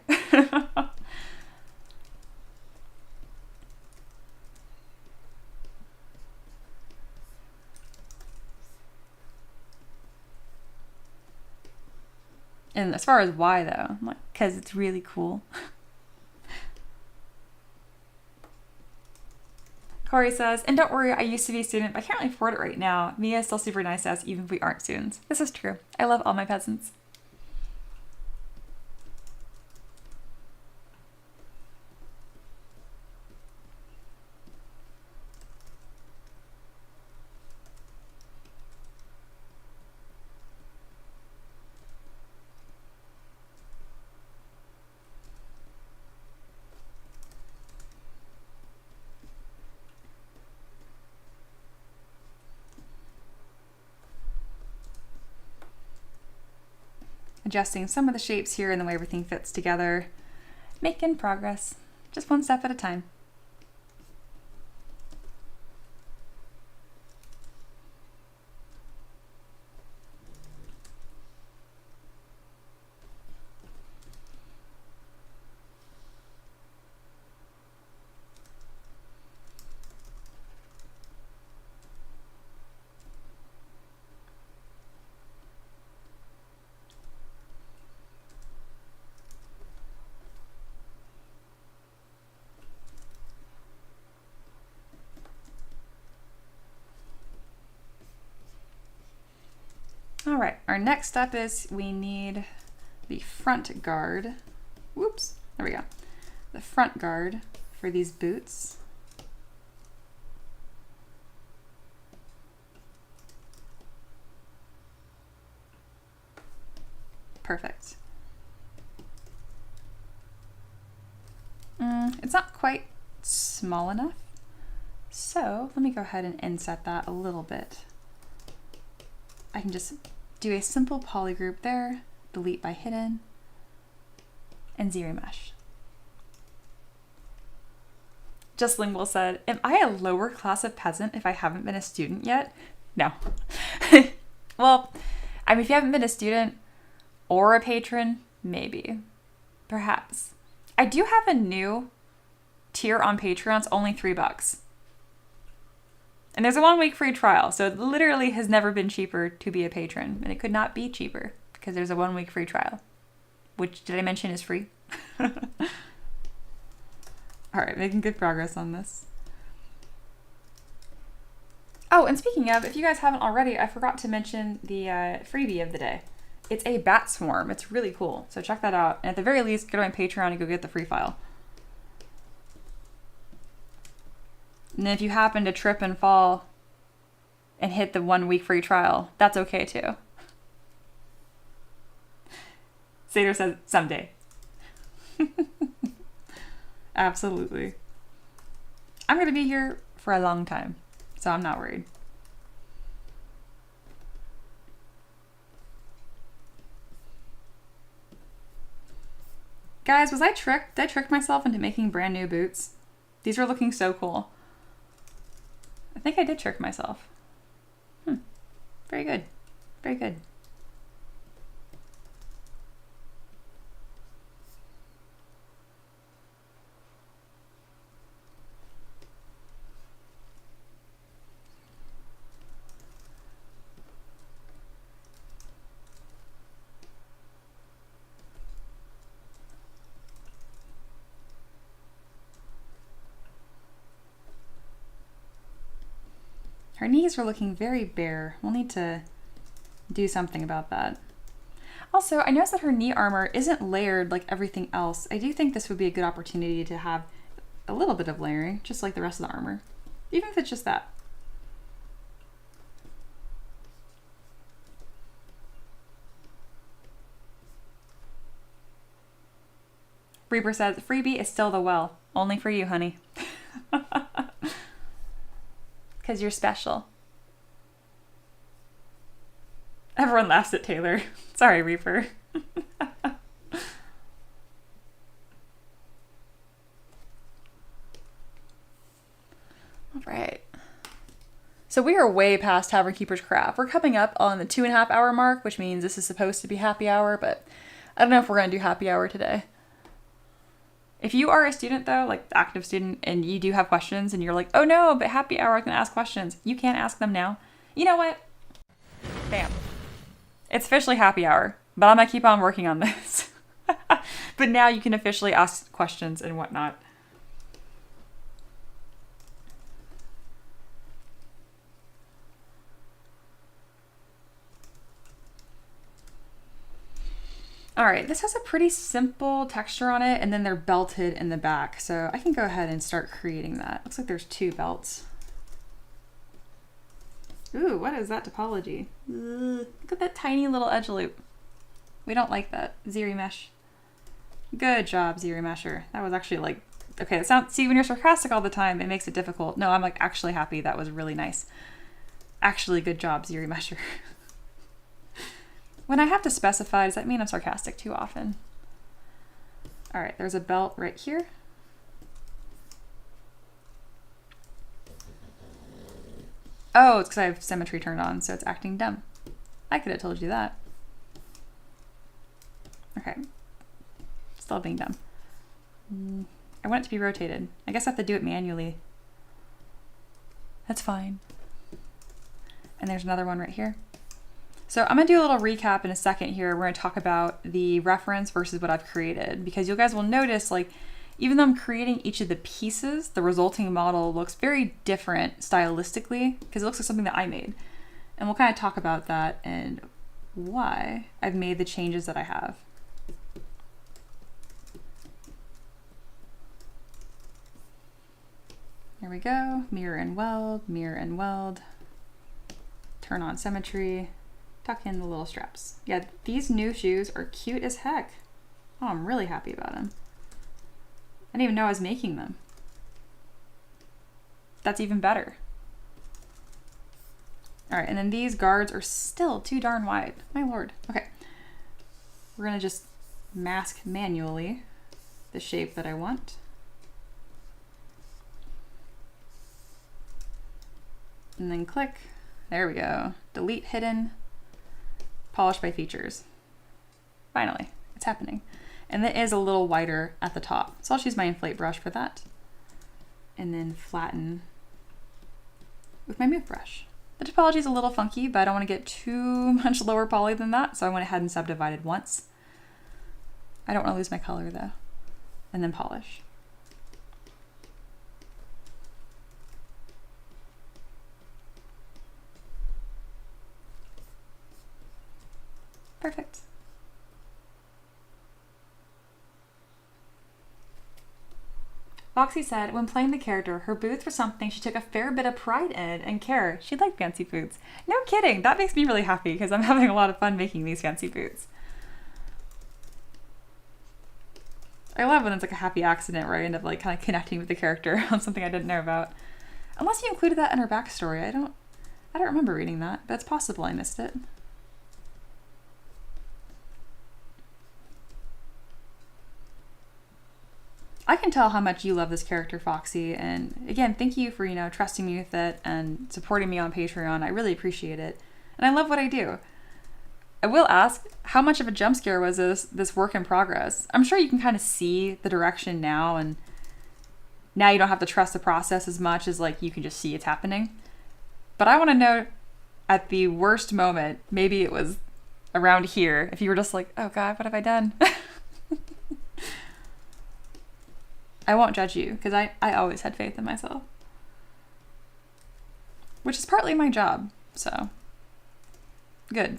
And as far as why, though, I'm like, because it's really cool. Corey says, and don't worry, I used to be a student, but I can't really afford it right now. Mia is still super nice to us, even if we aren't students. This is true. I love all my peasants. Adjusting some of the shapes here and the way everything fits together. Making progress, just one step at a time. All right, our next step is we need the front guard. Whoops, there we go. The front guard for these boots. Perfect. It's not quite small enough, so let me go ahead and inset that a little bit. I can just do a simple polygroup there, delete by hidden, and ZBrush. Just Lingual said, am I a lower class of peasant if I haven't been a student yet? No. Well, I mean, if you haven't been a student or a patron, maybe. Perhaps. I do have a new tier on Patreon. It's only $3. And there's a 1 week free trial, so it literally has never been cheaper to be a patron, and it could not be cheaper because there's a 1 week free trial, which, did I mention, is free? All right, making good progress on this. Oh, and speaking of, if you guys haven't already, I forgot to mention the freebie of the day. It's a bat swarm. It's really cool, so check that out. And at the very least, go to my Patreon and go get the free file. And then if you happen to trip and fall and hit the 1 week free trial, that's okay too. Sater says, someday. Absolutely. I'm going to be here for a long time, so I'm not worried. Guys, was I tricked? Did I trick myself into making brand new boots? These are looking so cool. I think I did trick myself. Very good. Very good. Her knees are looking very bare. We'll need to do something about that. Also, I noticed that her knee armor isn't layered like everything else. I do think this would be a good opportunity to have a little bit of layering, just like the rest of the armor. Even if it's just that. Reaper says, freebie is still the well. Only for you, honey. Because you're special. Everyone laughs at Taylor. Sorry, Reaper. All right. So we are way past Tavern Keeper's Craft. We're coming up on the 2.5 hour mark, which means this is supposed to be happy hour, but I don't know if we're going to do happy hour today. If you are a student though, like active student, and you do have questions and you're like, oh no, but happy hour I can ask questions. You can't ask them now. You know what? Bam. It's officially happy hour, but I'm going to keep on working on this. But now you can officially ask questions and whatnot. All right, this has a pretty simple texture on it, and then they're belted in the back. So I can go ahead and start creating that. Looks like there's 2 belts. Ooh, what is that topology? Look at that tiny little edge loop. We don't like that. ZBrush. Good job, ZBrusher. That was actually like, okay, it sounds, see, when you're sarcastic all the time, it makes it difficult. No, I'm like actually happy. That was really nice. Actually, good job, ZBrusher. When I have to specify, does that mean I'm sarcastic too often? All right, there's a belt right here. Oh, it's because I have symmetry turned on, so it's acting dumb. I could have told you that. Okay. Still being dumb. I want it to be rotated. I guess I have to do it manually. That's fine. And there's another one right here. So I'm going to do a little recap in a second here. We're going to talk about the reference versus what I've created, because you guys will notice, like, even though I'm creating each of the pieces, the resulting model looks very different stylistically because it looks like something that I made. And we'll kind of talk about that and why I've made the changes that I have. There we go. Mirror and weld, mirror and weld. Turn on symmetry. Tuck in the little straps. Yeah, these new shoes are cute as heck. Oh, I'm really happy about them. I didn't even know I was making them. That's even better. All right, and then these guards are still too darn wide. My lord. Okay. We're gonna just mask manually the shape that I want. And then click. There we go. Delete hidden. Polish by features. Finally, it's happening. And it is a little wider at the top. So I'll choose my inflate brush for that. And then flatten with my move brush. The topology is a little funky, but I don't want to get too much lower poly than that. So I went ahead and subdivided once. I don't want to lose my color though. And then polish. Perfect. Foxy said, when playing the character, her boots were something she took a fair bit of pride in and care. She liked fancy boots. No kidding. That makes me really happy because I'm having a lot of fun making these fancy boots. I love when it's like a happy accident where I end up like kind of connecting with the character on something I didn't know about. Unless you included that in her backstory. I don't remember reading that, but it's possible I missed it. I can tell how much you love this character, Foxy, and again, thank you for, trusting me with it and supporting me on Patreon. I really appreciate it, and I love what I do. I will ask, how much of a jump scare was this work in progress? I'm sure you can kind of see the direction now, and now you don't have to trust the process as much as like you can just see it's happening. But I want to know, at the worst moment, maybe it was around here, if you were just like, oh God, what have I done? I won't judge you because I always had faith in myself. Which is partly my job, so good.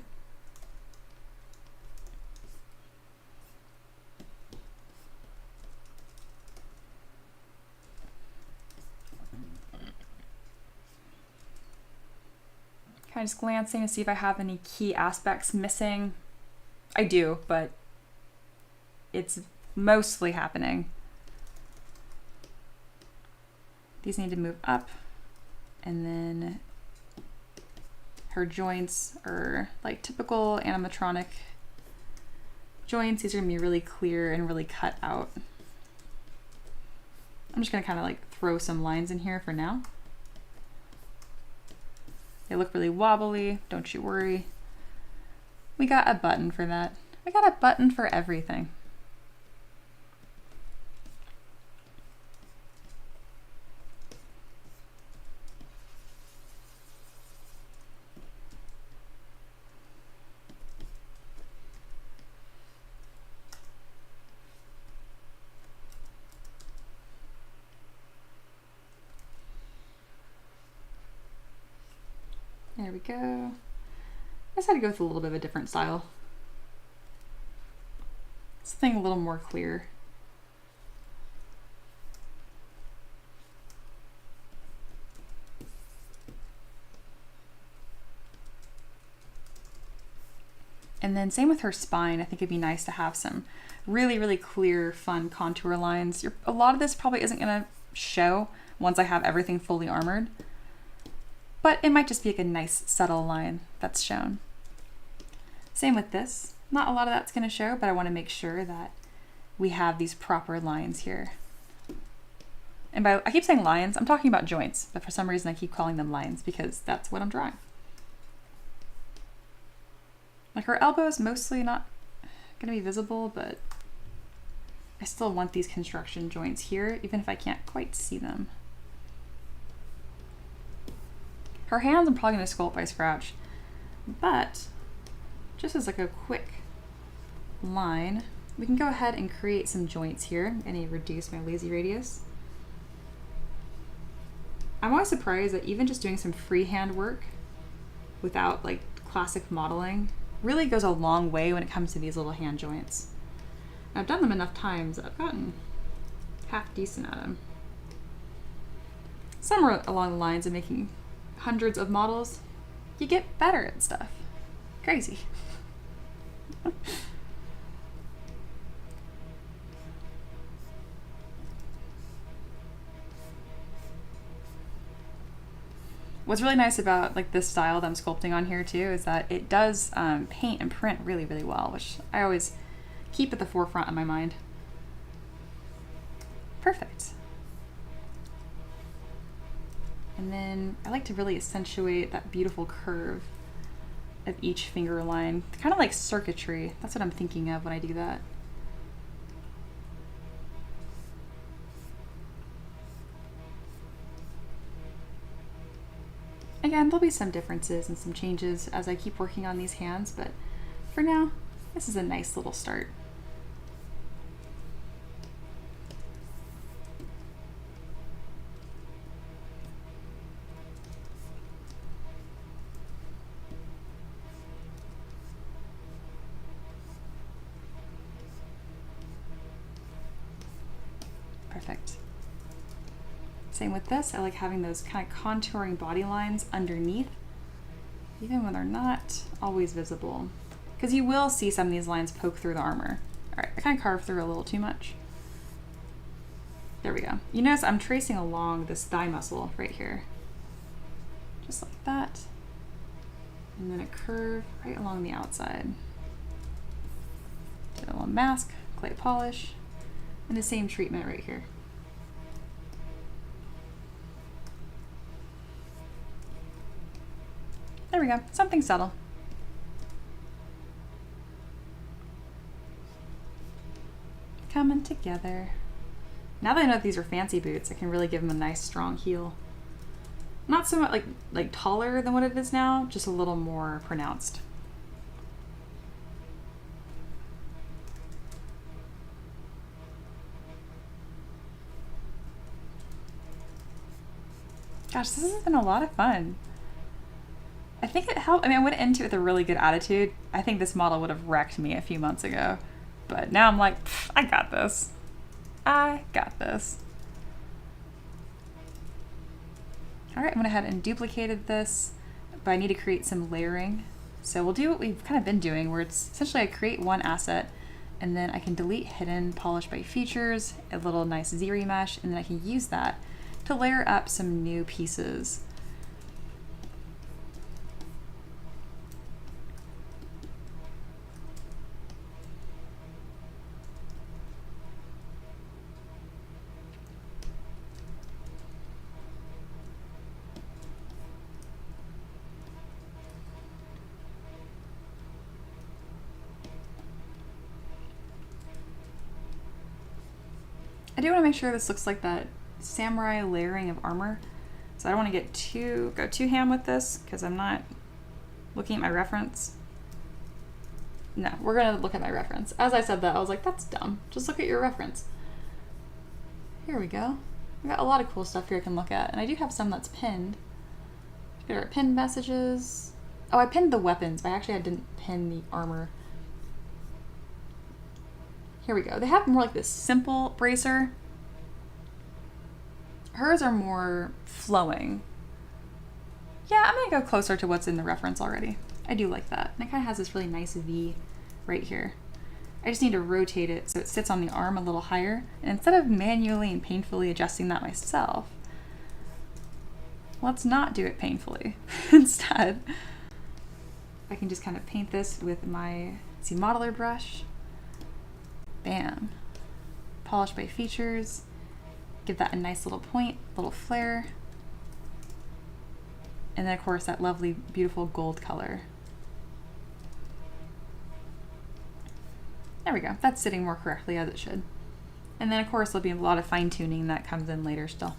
Kind of just glancing to see if I have any key aspects missing. I do, but it's mostly happening. These need to move up, and then her joints are like typical animatronic joints. These are gonna be really clear and really cut out. I'm just gonna kind of like throw some lines in here for now. They look really wobbly, don't you worry. We got a button for that. We got a button for everything. There we go. I just had to go with a little bit of a different style. Something a little more clear. And then same with her spine. I think it'd be nice to have some really, really clear, fun contour lines. A lot of this probably isn't gonna show once I have everything fully armored, but it might just be like a nice subtle line that's shown. Same with this. Not a lot of that's gonna show, but I wanna make sure that we have these proper lines here. And by, I keep saying lines, I'm talking about joints, but for some reason I keep calling them lines because that's what I'm drawing. Like her elbow is mostly not gonna be visible, but I still want these construction joints here, even if I can't quite see them. Her hands I'm probably gonna sculpt by scratch, but just as like a quick line, we can go ahead and create some joints here. I'm gonna reduce my lazy radius. I'm always surprised that even just doing some freehand work without like classic modeling really goes a long way when it comes to these little hand joints. And I've done them enough times that I've gotten half decent at them. Somewhere along the lines of making hundreds of models, you get better at stuff. Crazy. What's really nice about like this style that I'm sculpting on here too is that it does paint and print really, really well, which I always keep at the forefront of my mind. Perfect. And then I like to really accentuate that beautiful curve of each finger line, kind of like circuitry. That's what I'm thinking of when I do that. Again, there'll be some differences and some changes as I keep working on these hands, but for now, this is a nice little start. Perfect. Same with this, I like having those kind of contouring body lines underneath, even when they're not always visible. Because you will see some of these lines poke through the armor. All right, I kind of carved through a little too much. There we go. You notice I'm tracing along this thigh muscle right here. Just like that. And then a curve right along the outside. Get a little mask, clay polish, and the same treatment right here. There we go, something subtle. Coming together. Now that I know that these are fancy boots, I can really give them a nice strong heel. Not so much like taller than what it is now, just a little more pronounced. Gosh, this has been a lot of fun. I think it helped. I mean, I went into it with a really good attitude. I think this model would have wrecked me a few months ago. But now I'm like, I got this. I got this. All right, I went ahead and duplicated this, but I need to create some layering. So we'll do what we've kind of been doing, where it's essentially I create one asset And then I can delete hidden, polish by features, a little nice Z-remesh, and then I can use that to layer up some new pieces. I do want to make sure this looks like that samurai layering of armor. So I don't want to go too ham with this because I'm not looking at my reference. No, we're going to look at my reference. As I said that, I was like, that's dumb. Just look at your reference. Here we go. I got a lot of cool stuff here I can look at. And I do have some that's pinned. There are pinned messages. Oh, I pinned the weapons, but I didn't pin the armor. Here we go. They have more like this simple bracer. Hers are more flowing. Yeah, I'm gonna go closer to what's in the reference already. I do like that. And it kind of has this really nice V right here. I just need to rotate it so it sits on the arm a little higher. And instead of manually and painfully adjusting that myself, let's not do it painfully. Instead, I can just kind of paint this with my modeler brush. Bam. Polish by features. Give that a nice little point, little flare. And then of course that lovely, beautiful gold color. There we go. That's sitting more correctly as it should. And then of course there'll be a lot of fine tuning that comes in later still.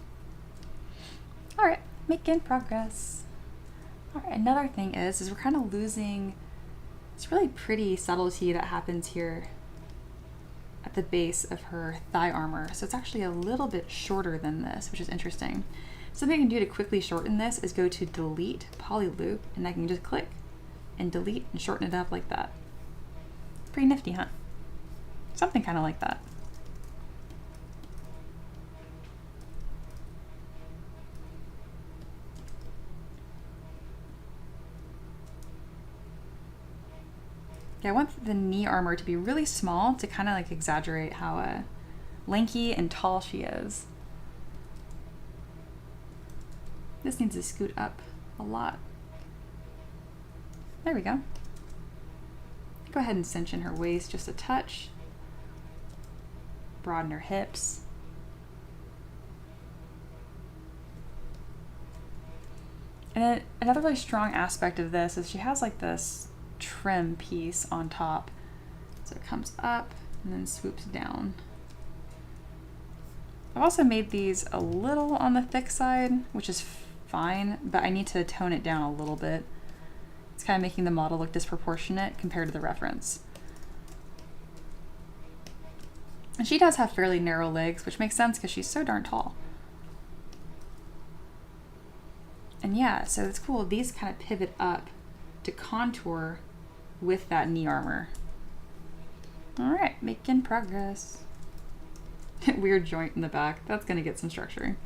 All right, making progress. All right, another thing is we're kind of losing this really pretty subtlety that happens here at the base of her thigh armor. So it's actually a little bit shorter than this, which is interesting. Something I can do to quickly shorten this is go to delete poly loop, and I can just click and delete and shorten it up like that. Pretty nifty, huh? Something kind of like that. Yeah, I want the knee armor to be really small to kind of like exaggerate how lanky and tall she is. This needs to scoot up a lot. There we go. Go ahead and cinch in her waist just a touch. Broaden her hips. And then another really strong aspect of this is she has like this trim piece on top. So it comes up and then swoops down. I've also made these a little on the thick side, which is fine, but I need to tone it down a little bit. It's kind of making the model look disproportionate compared to the reference. And she does have fairly narrow legs, which makes sense because she's so darn tall. And yeah, so it's cool. These kind of pivot up to contour with that knee armor. All right, making progress. Weird joint in the back. That's gonna get some structuring.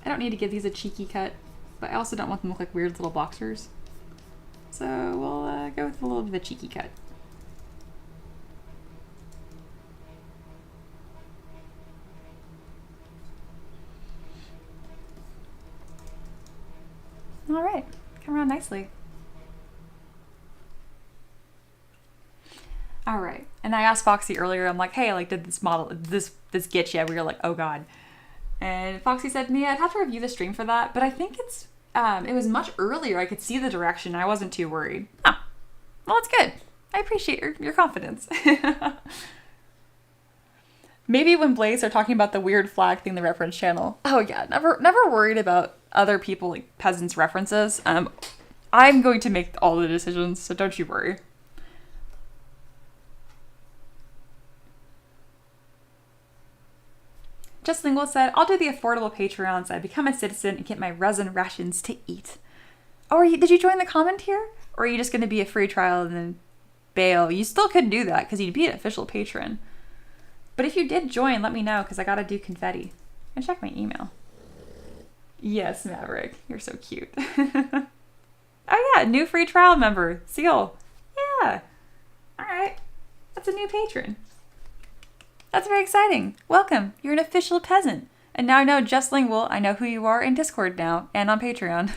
I don't need to give these a cheeky cut, but I also don't want them to look like weird little boxers. So we'll go with a little bit of a cheeky cut. All right, come around nicely. All right, and I asked Foxy earlier, I'm like, hey, like, did this get you? We were like, oh God. And Foxy said to me, I'd have to review the stream for that, but I think it was much earlier. I could see the direction. I wasn't too worried. Oh, well, it's good. I appreciate your confidence. Maybe when Blaze are talking about the weird flag thing, the reference channel. Oh yeah, never worried about other people, like peasants' references. I'm going to make all the decisions, so don't you worry. Just Lingual said, I'll do the affordable Patreon so I become a citizen and get my resin rations to eat. Oh, did you join the comment here? Or are you just going to be a free trial and then bail? You still could do that because you'd be an official patron. But if you did join, let me know because I got to do confetti. And check my email. Yes, Maverick. You're so cute. Oh yeah, new free trial member. Seal. Yeah. All right. That's a new patron. That's very exciting. Welcome. You're an official peasant. And now I know Just Lingual. I know who you are in Discord now and on Patreon.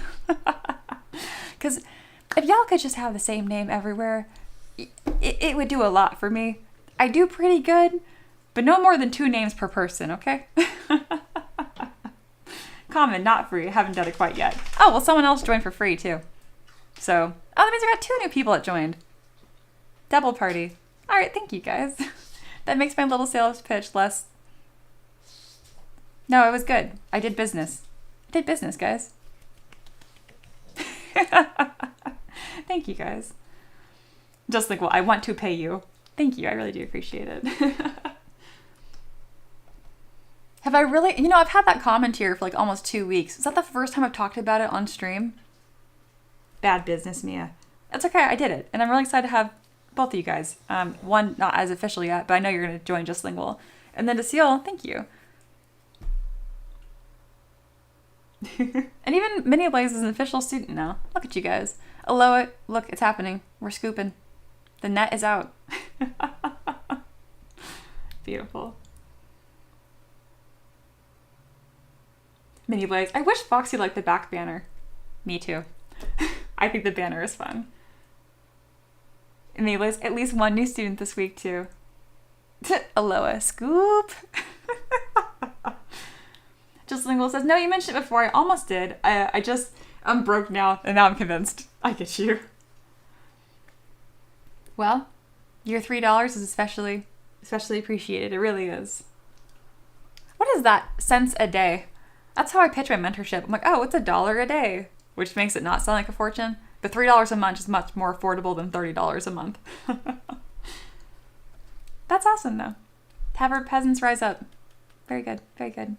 Because if y'all could just have the same name everywhere, it would do a lot for me. I do pretty good, but no more than 2 names per person, okay? Common, not free. Haven't done it quite yet. Oh, well, someone else joined for free, too. So, that means I got 2 new people that joined. Double party. All right, thank you, guys. That makes my little sales pitch less... No, it was good. I did business. I did business, guys. Thank you, guys. Just like, well, I want to pay you. Thank you. I really do appreciate it. Have I really... You know, I've had that comment here for like almost 2 weeks. Is that the first time I've talked about it on stream? Bad business, Mia. It's okay. I did it. And I'm really excited to have both of you guys. One, not as official yet, but I know you're going to join Just Lingual. And then to Seal, thank you. And even Mini Blaze is an official student now. Look at you guys. Aloha, look, it's happening. We're scooping. The net is out. Beautiful. Mini Blaze. I wish Foxy liked the back banner. Me too. I think the banner is fun. Mini Blaze, at least 1 new student this week too. Aloha, scoop. Just Lingual says, no, you mentioned it before. I almost did. I'm broke now, and now I'm convinced. I get you. Well, your $3 is especially appreciated. It really is. What is that? Cents a day. That's how I pitch my mentorship. I'm like, oh, it's $1 a day, which makes it not sound like a fortune. But $3 a month is much more affordable than $30 a month. That's awesome, though. Tavern peasants rise up. Very good. Very good.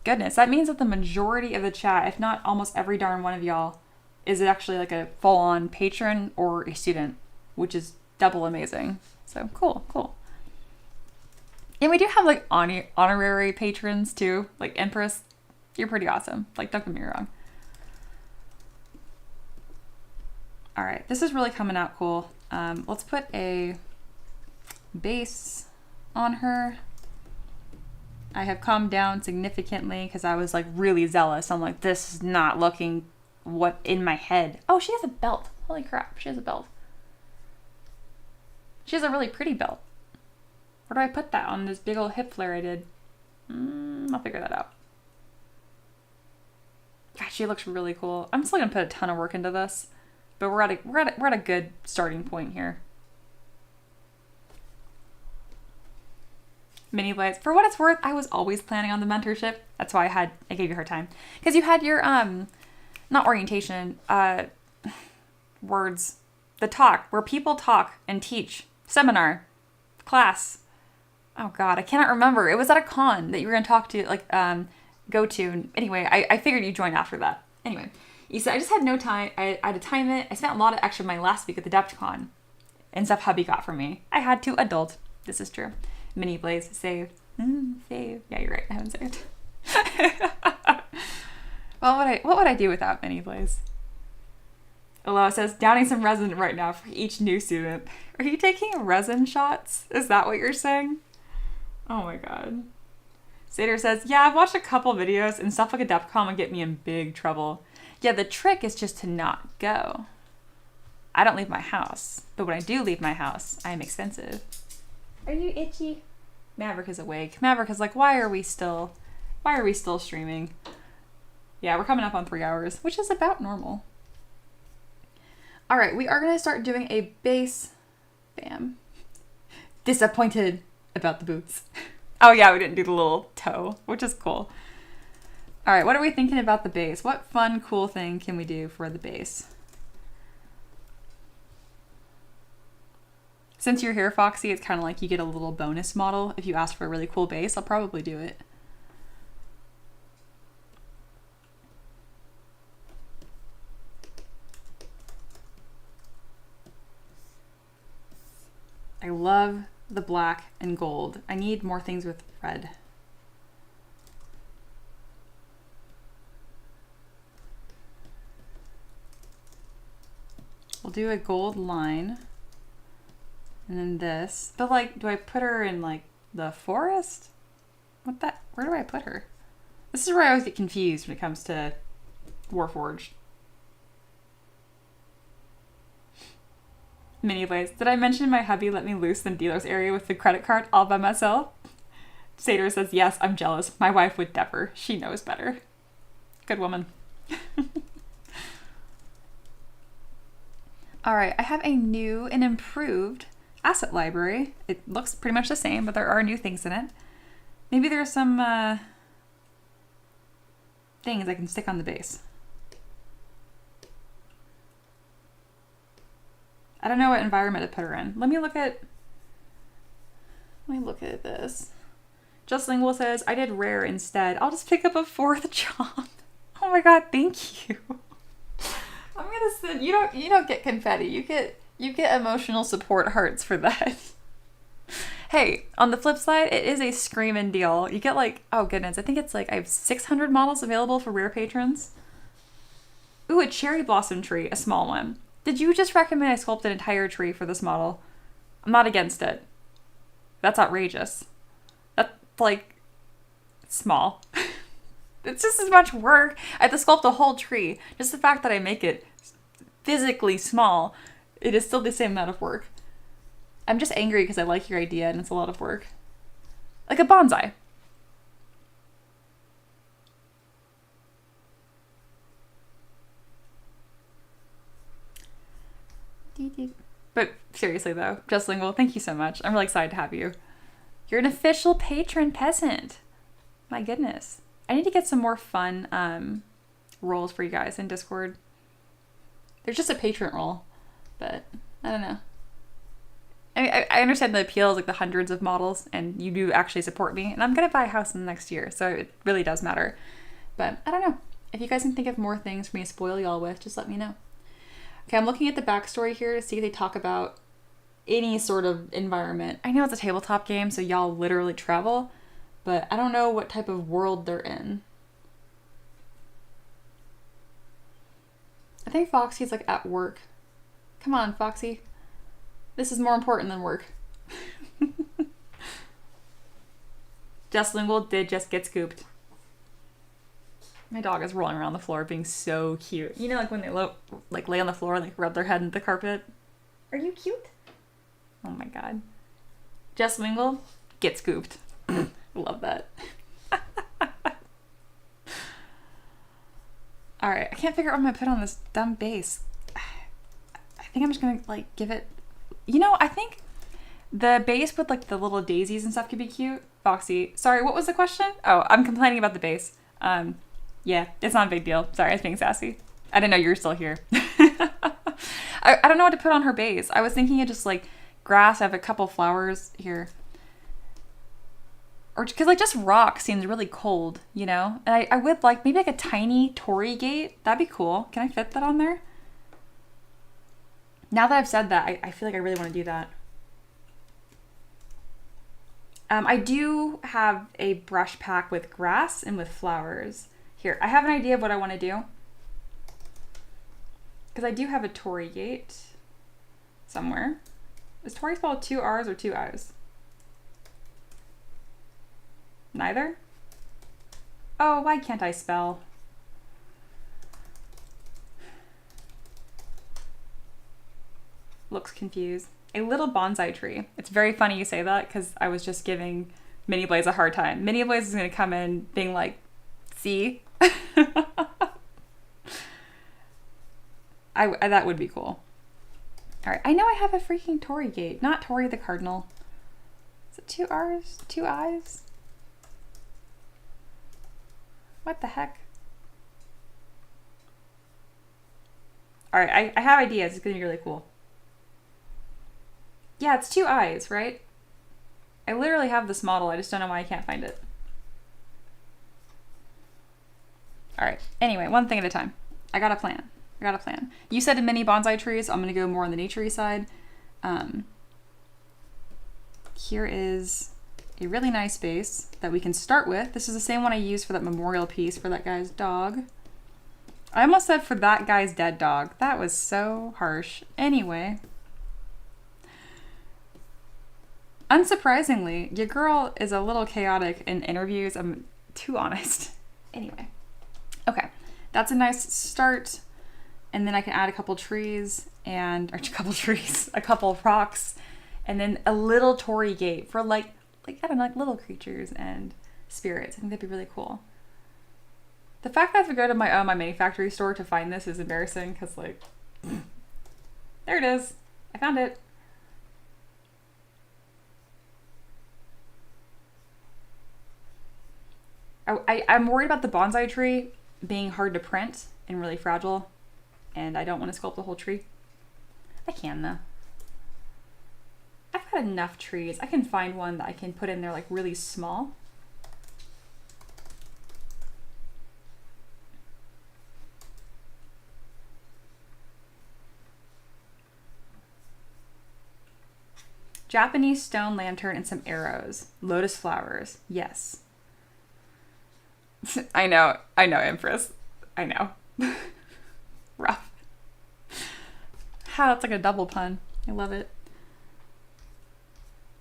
Goodness, that means that the majority of the chat, if not almost every darn one of y'all, is actually like a full-on patron or a student, which is double amazing. So cool, cool. And we do have like honorary patrons too, like Empress. You're pretty awesome. Like, don't get me wrong. All right, this is really coming out cool. Let's put a base on her. I have calmed down significantly because I was like really zealous. I'm like, this is not looking what in my head. Oh, she has a belt. Holy crap, she has a belt. She has a really pretty belt. Where do I put that on this big old hip flare I did? I'll figure that out. God, she looks really cool. I'm still gonna put a ton of work into this, but we're at a good starting point here. Mini Blaze. For what it's worth, I was always planning on the mentorship. That's why I gave you her time. Because you had your, not orientation, words, the talk, where people talk and teach, seminar, class. Oh God, I cannot remember. It was at a con that you were going to talk to, like, go to. Anyway, I figured you'd join after that. Anyway, you said, I just had no time. I had to time it. I spent a lot of extra money last week at the DepthCon and stuff hubby got for me. I had to adult. This is true. Mini Blaze, save. Save. Yeah, you're right. I haven't saved. What would I do without Mini Blaze? Aloha says, downing some resin right now for each new student. Are you taking resin shots? Is that what you're saying? Oh my God. Sater says, yeah, I've watched a couple videos and stuff like a DepthCon would get me in big trouble. Yeah, the trick is just to not go. I don't leave my house, but when I do leave my house, I am expensive. Are you itchy? Maverick is awake. Maverick is like, why are we still streaming? Yeah, we're coming up on 3 hours, which is about normal. All right, we are going to start doing a base. Bam. Disappointed about the boots. Oh yeah, we didn't do the little toe, which is cool. All right, what are we thinking about the base? What fun, cool thing can we do for the base? Since you're here, Foxy, it's kind of like you get a little bonus model. If you ask for a really cool base, I'll probably do it. I love the black and gold. I need more things with red. do a gold line. And then this. But like, do I put her in like the forest? Where do I put her? This is where I always get confused when it comes to Warforged. Mini Blaze. Did I mention my hubby let me loose in the dealer's area with the credit card all by myself? Sater says, yes, I'm jealous. My wife would never. She knows better. Good woman. Alright, I have a new and improved asset library. It looks pretty much the same, but there are new things in it. Maybe there's some things I can stick on the base. I don't know what environment to put her in. Let me look at this. Just Lingual says, I did rare instead. I'll just pick up a 4th job. Oh my god, thank you. I'm gonna send you don't get confetti. You get emotional support hearts for that. Hey, on the flip side, it is a screaming deal. You get like, oh goodness, I think it's like I have 600 models available for rare patrons. Ooh, a cherry blossom tree, a small one. Did you just recommend I sculpt an entire tree for this model? I'm not against it. That's outrageous. That's like small. It's just as much work. I have to sculpt a whole tree. Just the fact that I make it physically small, it is still the same amount of work. I'm just angry because I like your idea and it's a lot of work. Like a bonsai. But seriously though, Just Lingual, thank you so much. I'm really excited to have you. You're an official patron peasant. My goodness. I need to get some more fun roles for you guys in Discord. There's just a patron role, but I don't know. I understand the appeal is like the hundreds of models, and you do actually support me, and I'm gonna buy a house in the next year, so it really does matter. But I don't know. If you guys can think of more things for me to spoil y'all with, just let me know. Okay, I'm looking at the backstory here to see if they talk about any sort of environment. I know it's a tabletop game, so y'all literally travel, but I don't know what type of world they're in. I think Foxy's like at work. Come on, Foxy. This is more important than work. Just Lingual did just get scooped. My dog is rolling around the floor being so cute. You know, like when they lay on the floor and like rub their head in the carpet. Are you cute? Oh my god. Just Lingual, get scooped. Love that. Alright, I can't figure out what I'm gonna put on this dumb base. I think I'm just gonna like give it... You know, I think the base with like the little daisies and stuff could be cute. Foxy. Sorry, what was the question? Oh, I'm complaining about the base. Yeah, it's not a big deal. Sorry, I was being sassy. I didn't know you were still here. I don't know what to put on her base. I was thinking of just like grass. I have a couple flowers here. Or because like just rock seems really cold, you know? And I would like maybe like a tiny torii gate. That'd be cool. Can I fit that on there? Now that I've said that, I feel like I really want to do that. I do have a brush pack with grass and with flowers. Here, I have an idea of what I want to do. Because I do have a torii gate somewhere. Is torii spelled 2 R's or 2 I's? Neither? Oh, why can't I spell? Looks confused. A little bonsai tree. It's very funny you say that because I was just giving Mini Blaze a hard time. Mini Blaze is going to come in being like, see? That would be cool. Alright, I know I have a freaking torii gate. Not Tori the Cardinal. Is it 2 R's? 2 I's? What the heck? Alright, I have ideas. It's going to be really cool. Yeah, it's 2 I's, right? I literally have this model. I just don't know why I can't find it. Alright, anyway, one thing at a time. I got a plan. You said mini bonsai trees. I'm going to go more on the nature-y side. Here is a really nice base that we can start with. This is the same one I used for that memorial piece for that guy's dog. I almost said for that guy's dead dog. That was so harsh. Anyway. Unsurprisingly, your girl is a little chaotic in interviews. I'm too honest. Anyway. Okay. That's a nice start. And then I can add a couple trees a couple of rocks, and then a little torii gate for like I don't know, like little creatures and spirits. I think that'd be really cool. The fact that I have to go to my mini factory store to find this is embarrassing because like, there it is. I found it. I'm worried about the bonsai tree being hard to print and really fragile, and I don't want to sculpt the whole tree. I can though. I've got enough trees. I can find one that I can put in there like really small. Japanese stone lantern and some arrows. Lotus flowers. Yes. I know, Empress. I know. Rough. That's like a double pun. I love it.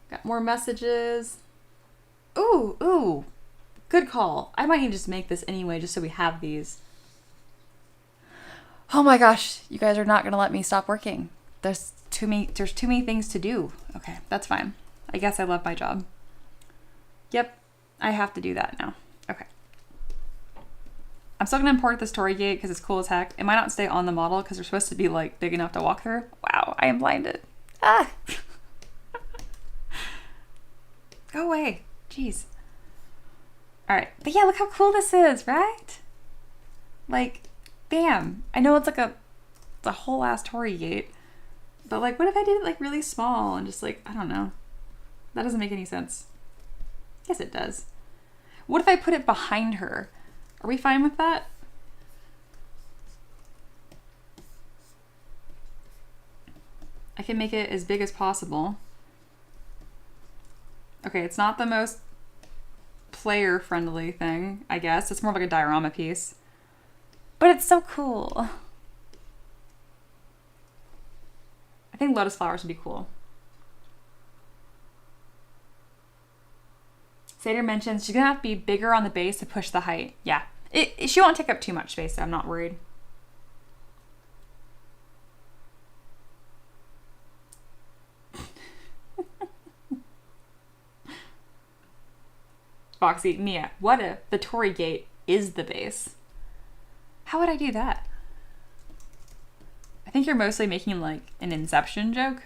Got more messages. Ooh. Good call. I might need to just make this anyway, just so we have these. Oh my gosh, you guys are not gonna let me stop working. There's too many things to do. Okay, that's fine. I guess I love my job. Yep, I have to do that now. Okay. I'm still gonna import this torii gate because it's cool as heck. It might not stay on the model because they're supposed to be like big enough to walk through. Wow, I am blinded. Ah! Go away. Jeez. All right, but yeah, look how cool this is, right? Like, bam. I know it's like a whole ass torii gate, but like, what if I did it like really small and just like, I don't know. That doesn't make any sense. Yes, it does. What if I put it behind her? Are we fine with that? I can make it as big as possible. Okay, it's not the most player-friendly thing, I guess. It's more like a diorama piece. But it's so cool. I think lotus flowers would be cool. Sater mentions she's gonna have to be bigger on the base to push the height. Yeah, she won't take up too much space, so I'm not worried. Foxy, Mia, what if the torii gate is the base? How would I do that? I think you're mostly making like an Inception joke.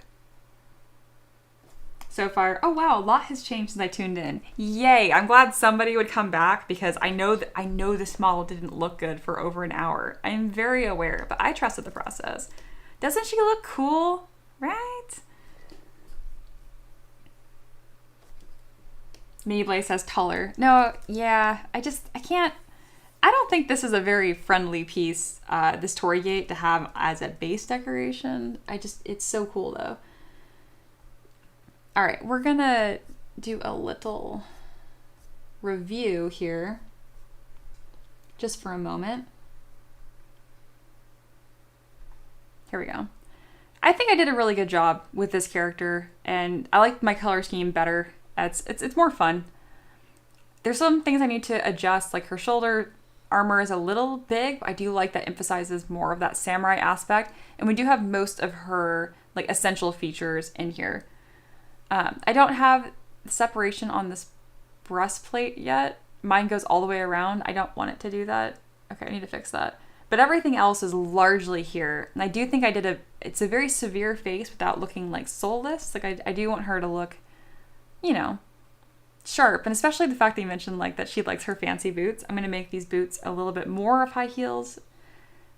So far, oh wow, a lot has changed since I tuned in. Yay! I'm glad somebody would come back because I know this model didn't look good for over an hour. I am very aware, but I trusted the process. Doesn't she look cool? Right? Mayblade says taller. No, yeah, I can't. I don't think this is a very friendly piece, this torii gate, to have as a base decoration. It's so cool though. All right, we're gonna do a little review here, just for a moment. Here we go. I think I did a really good job with this character, and I like my color scheme better. It's more fun. There's some things I need to adjust, like her shoulder armor is a little big. I do like that emphasizes more of that samurai aspect, and we do have most of her like essential features in here. I don't have separation on this breastplate yet. Mine goes all the way around. I don't want it to do that. Okay, I need to fix that. But everything else is largely here. And I do think it's a very severe face without looking like soulless. Like I do want her to look, you know, sharp. And especially the fact that you mentioned like that she likes her fancy boots. I'm going to make these boots a little bit more of high heels.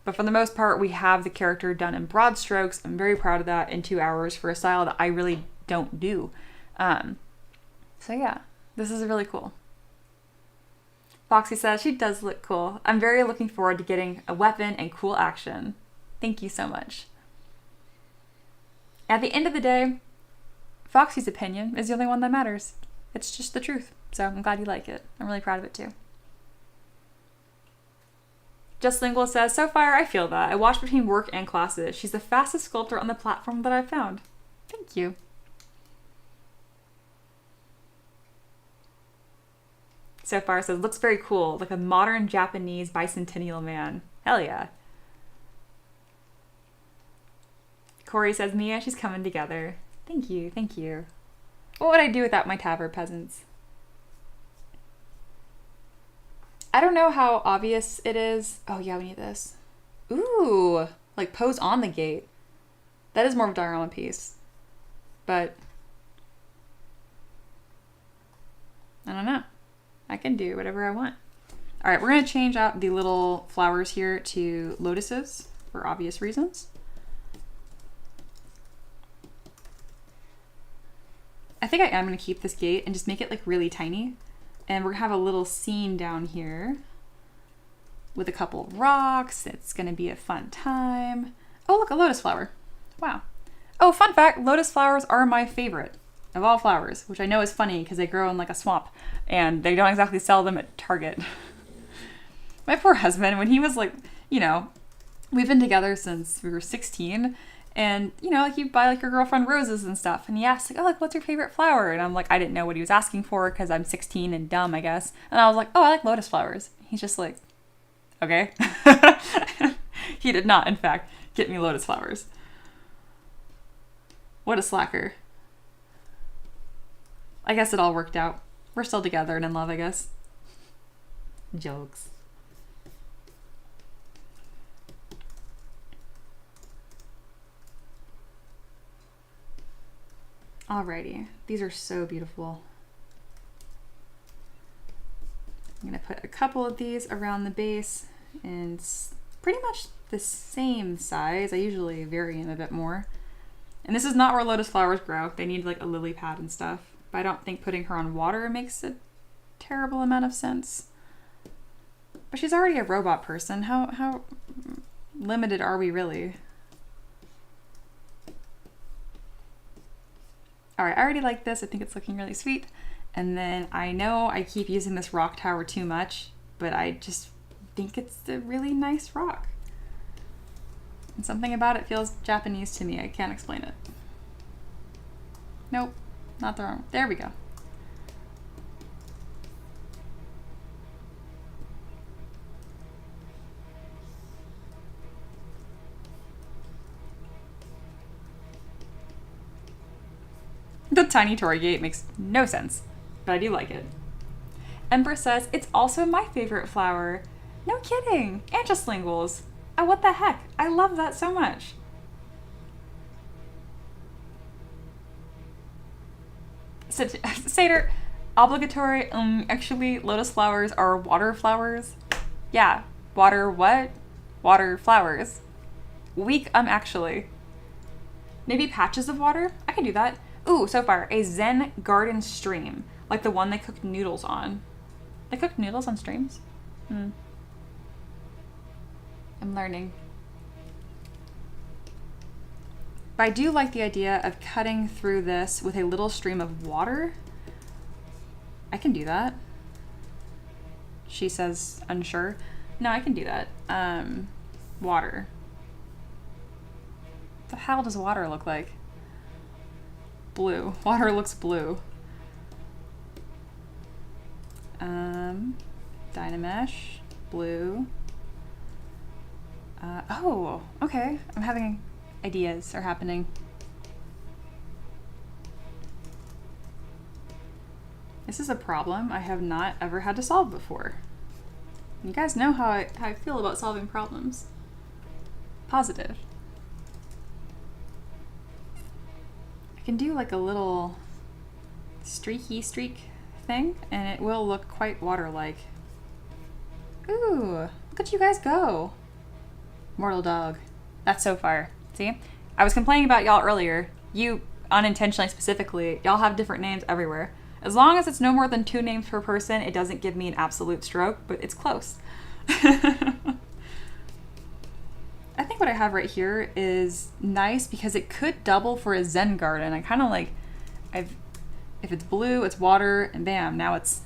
But for the most part, we have the character done in broad strokes. I'm very proud of that in 2 hours for a style that I really don't do. So yeah, this is really cool. Foxy says she does look cool. I'm very looking forward to getting a weapon and cool action. Thank you so much. At the end of the day, Foxy's opinion is the only one that matters. It's just the truth. So I'm glad you like it. I'm really proud of it too. Just Lingual says, so far I feel that. I watch between work and classes. She's the fastest sculptor on the platform that I've found. Thank you. So far says, looks very cool, like a modern Japanese bicentennial man. Hell yeah. Corey says, Mia, she's coming together. Thank you, thank you. What would I do without my Tavern peasants? I don't know how obvious it is. Oh yeah, we need this. Ooh, like pose on the gate. That is more of a diorama piece. But I don't know. I can do whatever I want. All right, we're gonna change out the little flowers here to lotuses for obvious reasons. I think I am gonna keep this gate and just make it like really tiny. And we're gonna have a little scene down here with a couple of rocks. It's gonna be a fun time. Oh, look, a lotus flower. Wow. Oh, fun fact, lotus flowers are my favorite of all flowers, which I know is funny because they grow in like a swamp and they don't exactly sell them at Target. My poor husband, when he was like, you know, we've been together since we were 16, and you know, like you buy like your girlfriend roses and stuff, and he asks like, oh, like what's your favorite flower? And I'm like, I didn't know what he was asking for because I'm 16 and dumb, I guess. And I was like, oh, I like lotus flowers. He's just like, okay. He did not, in fact, get me lotus flowers. What a slacker. I guess it all worked out. We're still together and in love, I guess. Jokes. Alrighty, these are so beautiful. I'm gonna put a couple of these around the base, and it's pretty much the same size. I usually vary them a bit more. And this is not where lotus flowers grow. They need like a lily pad and stuff. But I don't think putting her on water makes a terrible amount of sense. But she's already a robot person. How limited are we really? All right, I already like this. I think it's looking really sweet. And then I know I keep using this rock tower too much, but I just think it's a really nice rock. And something about it feels Japanese to me. I can't explain it. Nope, not the wrong. There we go. The tiny torii gate makes no sense, but I do like it. Ember says, it's also my favorite flower. No kidding, and just linguals. Oh, what the heck? I love that so much. Seder, obligatory, actually, lotus flowers are water flowers. Yeah, water what? Water flowers. Weak, actually. Maybe patches of water? I can do that. Ooh, so far, a Zen garden stream, like the one they cooked noodles on. They cooked noodles on streams? I'm learning. But I do like the idea of cutting through this with a little stream of water. I can do that. She says unsure. No, I can do that. Water. What the hell does water look like? Blue. Water looks blue. Dynamesh. Blue. Oh, okay. I'm having ideas are happening. This is a problem I have not ever had to solve before. You guys know how I feel about solving problems. Positive. I can do like a little streaky streak thing, and it will look quite water-like. Ooh, look at you guys go. Mortal dog. That's so fire. See? I was complaining about y'all earlier. You, unintentionally specifically, y'all have different names everywhere. As long as it's no more than 2 names per person, it doesn't give me an absolute stroke, but it's close. I think what I have right here is nice because it could double for a Zen garden. I kind of like, if it's blue, it's water, and bam, now it's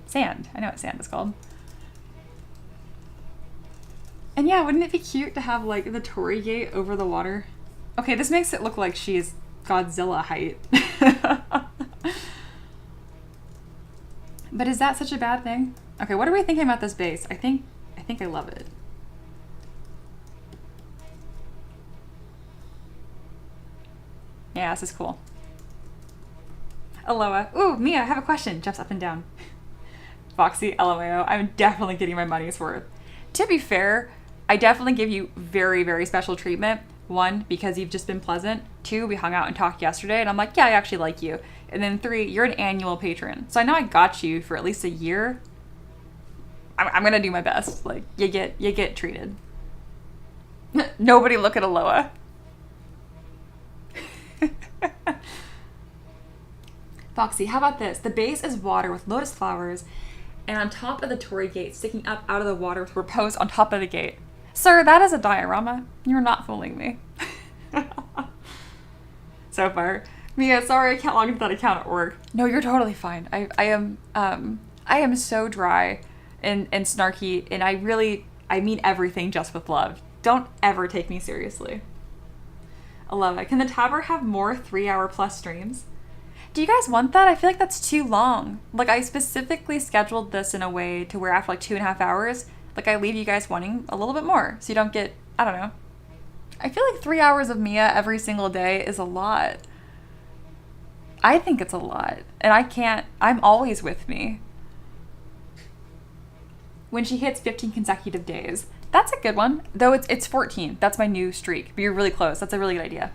sand. I know what sand is called. And yeah, wouldn't it be cute to have like the Torii gate over the water? Okay, this makes it look like she's Godzilla height. But is that such a bad thing? Okay, what are we thinking about this base? I think I love it. Yeah, this is cool. Aloha. Ooh, Mia, I have a question. Jumps up and down. Foxy, LMAO. I'm definitely getting my money's worth. To be fair, I definitely give you very, very special treatment. 1, because you've just been pleasant. 2, we hung out and talked yesterday, and I'm like, yeah, I actually like you. And then 3, you're an annual patron. So I know I got you for at least a year. I'm gonna do my best. Like, you get treated. Nobody look at Aloha. Foxy, how about this? The base is water with lotus flowers, and on top of the Torii gate, sticking up out of the water with repose on top of the gate. Sir, that is a diorama. You're not fooling me. So far. Mia, sorry I can't log into that account at work. No, you're totally fine. I am so dry and snarky, and I mean everything just with love. Don't ever take me seriously. I love it. Can the Tavern have more 3-hour plus streams? Do you guys want that? I feel like that's too long. Like, I specifically scheduled this in a way to where after like 2.5 hours, like I leave you guys wanting a little bit more. So you don't get, I don't know. I feel like 3 hours of Mia every single day is a lot. I think it's a lot. And I'm always with me. When she hits 15 consecutive days. That's a good one. Though it's 14. That's my new streak. But you're really close. That's a really good idea.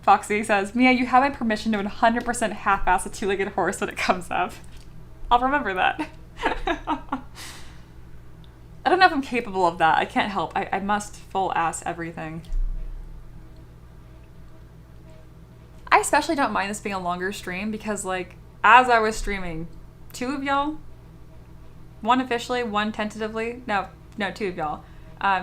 Foxy says, Mia, you have my permission to 100% half-ass a 2-legged horse when it comes up. I'll remember that. I don't know if I'm capable of that. I can't help. I must full-ass everything. I especially don't mind this being a longer stream because, like, as I was streaming, 2 of y'all, 1 officially, 1 tentatively, no, 2 of y'all,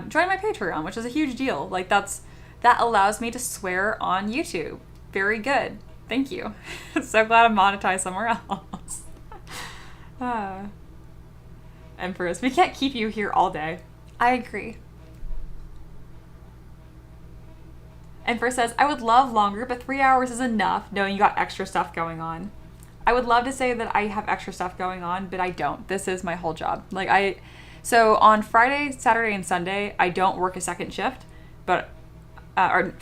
joined my Patreon, which is a huge deal. Like, that allows me to swear on YouTube. Very good. Thank you. So glad I'm monetized somewhere else. Empress, we can't keep you here all day. I agree. Empress says, I would love longer, but 3 hours is enough knowing you got extra stuff going on. I would love to say that I have extra stuff going on, but I don't. This is my whole job. So on Friday, Saturday, and Sunday, I don't work a second shift, but oh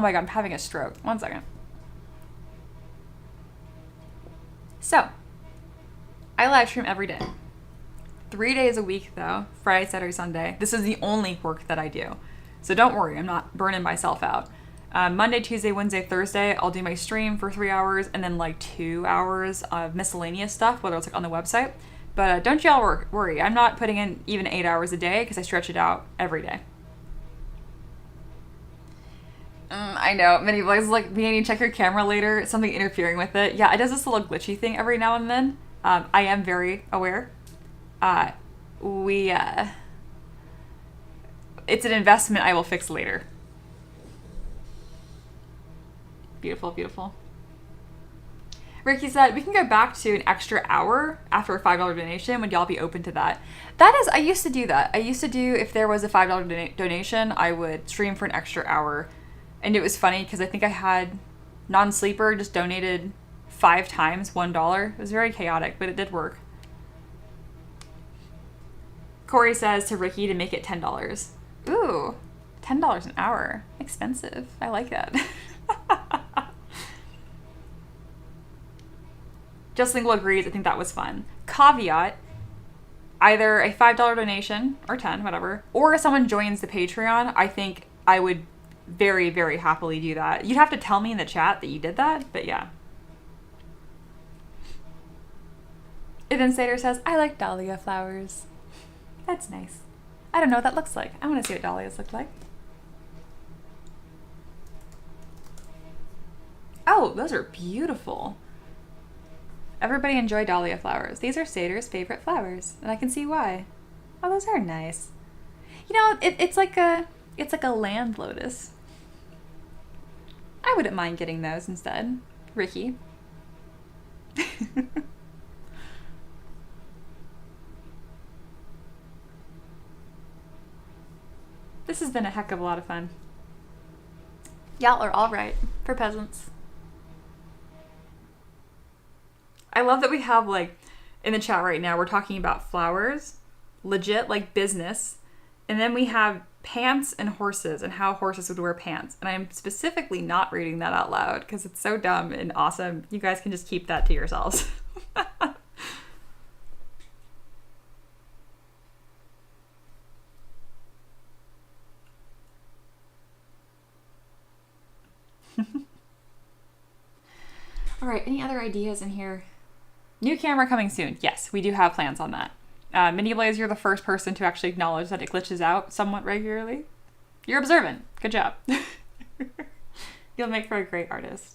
my God, I'm having a stroke. 1 second. So, I live stream every day. 3 days a week though, Friday, Saturday, Sunday. This is the only work that I do. So don't worry, I'm not burning myself out. Monday, Tuesday, Wednesday, Thursday, I'll do my stream for 3 hours and then like 2 hours of miscellaneous stuff, whether it's like on the website. But don't y'all worry, I'm not putting in even 8 hours a day because I stretch it out every day. I know, many vlogs like, you need to check your camera later, something interfering with it. Yeah, it does this little glitchy thing every now and then. I am very aware. It's an investment I will fix later. Beautiful, beautiful. Ricky said, we can go back to an extra hour after a $5 donation. Would y'all be open to that? I used to do that. I used to do, if there was a $5 donation, I would stream for an extra hour. And it was funny because I think I had non-sleeper just donated 5 times $1. It was very chaotic, but it did work. Corey says to Ricky to make it $10. Ooh, $10 an hour. Expensive. I like that. Just Lingual agrees. I think that was fun. Caveat, either a $5 donation, or 10, whatever, or if someone joins the Patreon, I think I would very, very happily do that. You'd have to tell me in the chat that you did that, but yeah. Even Sater says, I like dahlia flowers. That's nice. I don't know what that looks like. I want to see what dahlias look like. Oh, those are beautiful. Everybody enjoy dahlia flowers. These are Sater's favorite flowers, and I can see why. Oh, those are nice. You know, it's like a land lotus. I wouldn't mind getting those instead. Ricky. This has been a heck of a lot of fun. Y'all are all right for peasants. I love that we have, like, in the chat right now, we're talking about flowers, legit, like, business, and then we have pants and horses and how horses would wear pants. And I'm specifically not reading that out loud because it's so dumb and awesome. You guys can just keep that to yourselves. All right, any other ideas in here? New camera coming soon. Yes, we do have plans on that. Mini Blaze, you're the first person to actually acknowledge that it glitches out somewhat regularly. You're observant. Good job. You'll make for a great artist.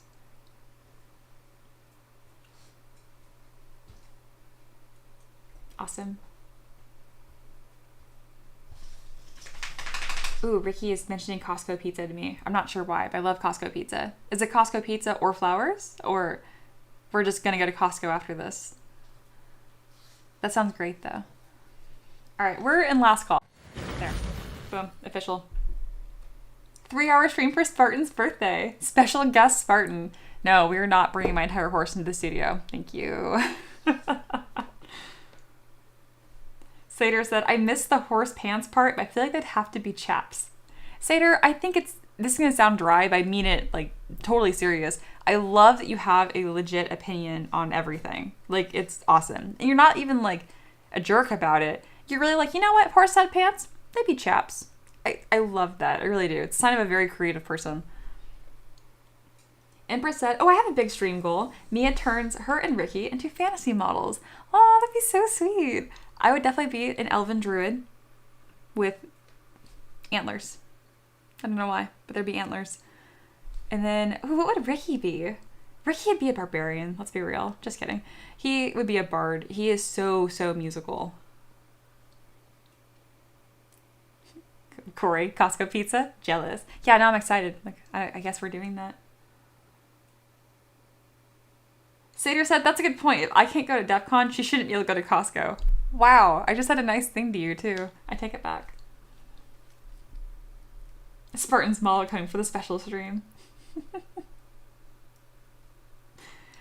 Awesome. Ooh, Ricky is mentioning Costco pizza to me. I'm not sure why, but I love Costco pizza. Is it Costco pizza or flowers? Or we're just going to go to Costco after this? That sounds great, though. All right, we're in last call. There. Boom. Official. 3-hour stream for Spartan's birthday. Special guest Spartan. No, we're not bringing my entire horse into the studio. Thank you. Sater said, I missed the horse pants part, but I feel like they'd have to be chaps. Sater, I think this is going to sound dry, but I mean it, like, totally serious. I love that you have a legit opinion on everything. Like, it's awesome. And you're not even, like, a jerk about it. You're really like, you know what, horse had pants? They'd be chaps. I love that. I really do. It's a sign of a very creative person. Empress said, oh, I have a big stream goal. Mia turns her and Ricky into fantasy models. Oh, that'd be so sweet. I would definitely be an elven druid with antlers. I don't know why, but there'd be antlers. And then, ooh, what would Ricky be? Ricky would be a barbarian. Let's be real. Just kidding. He would be a bard. He is so musical. Corey, Costco pizza? Jealous. Yeah, now I'm excited. Like, I guess we're doing that. Sater said, that's a good point. If I can't go to DEF CON, she shouldn't be able to go to Costco. Wow, I just said a nice thing to you, too. I take it back. Spartan's model coming for the special stream.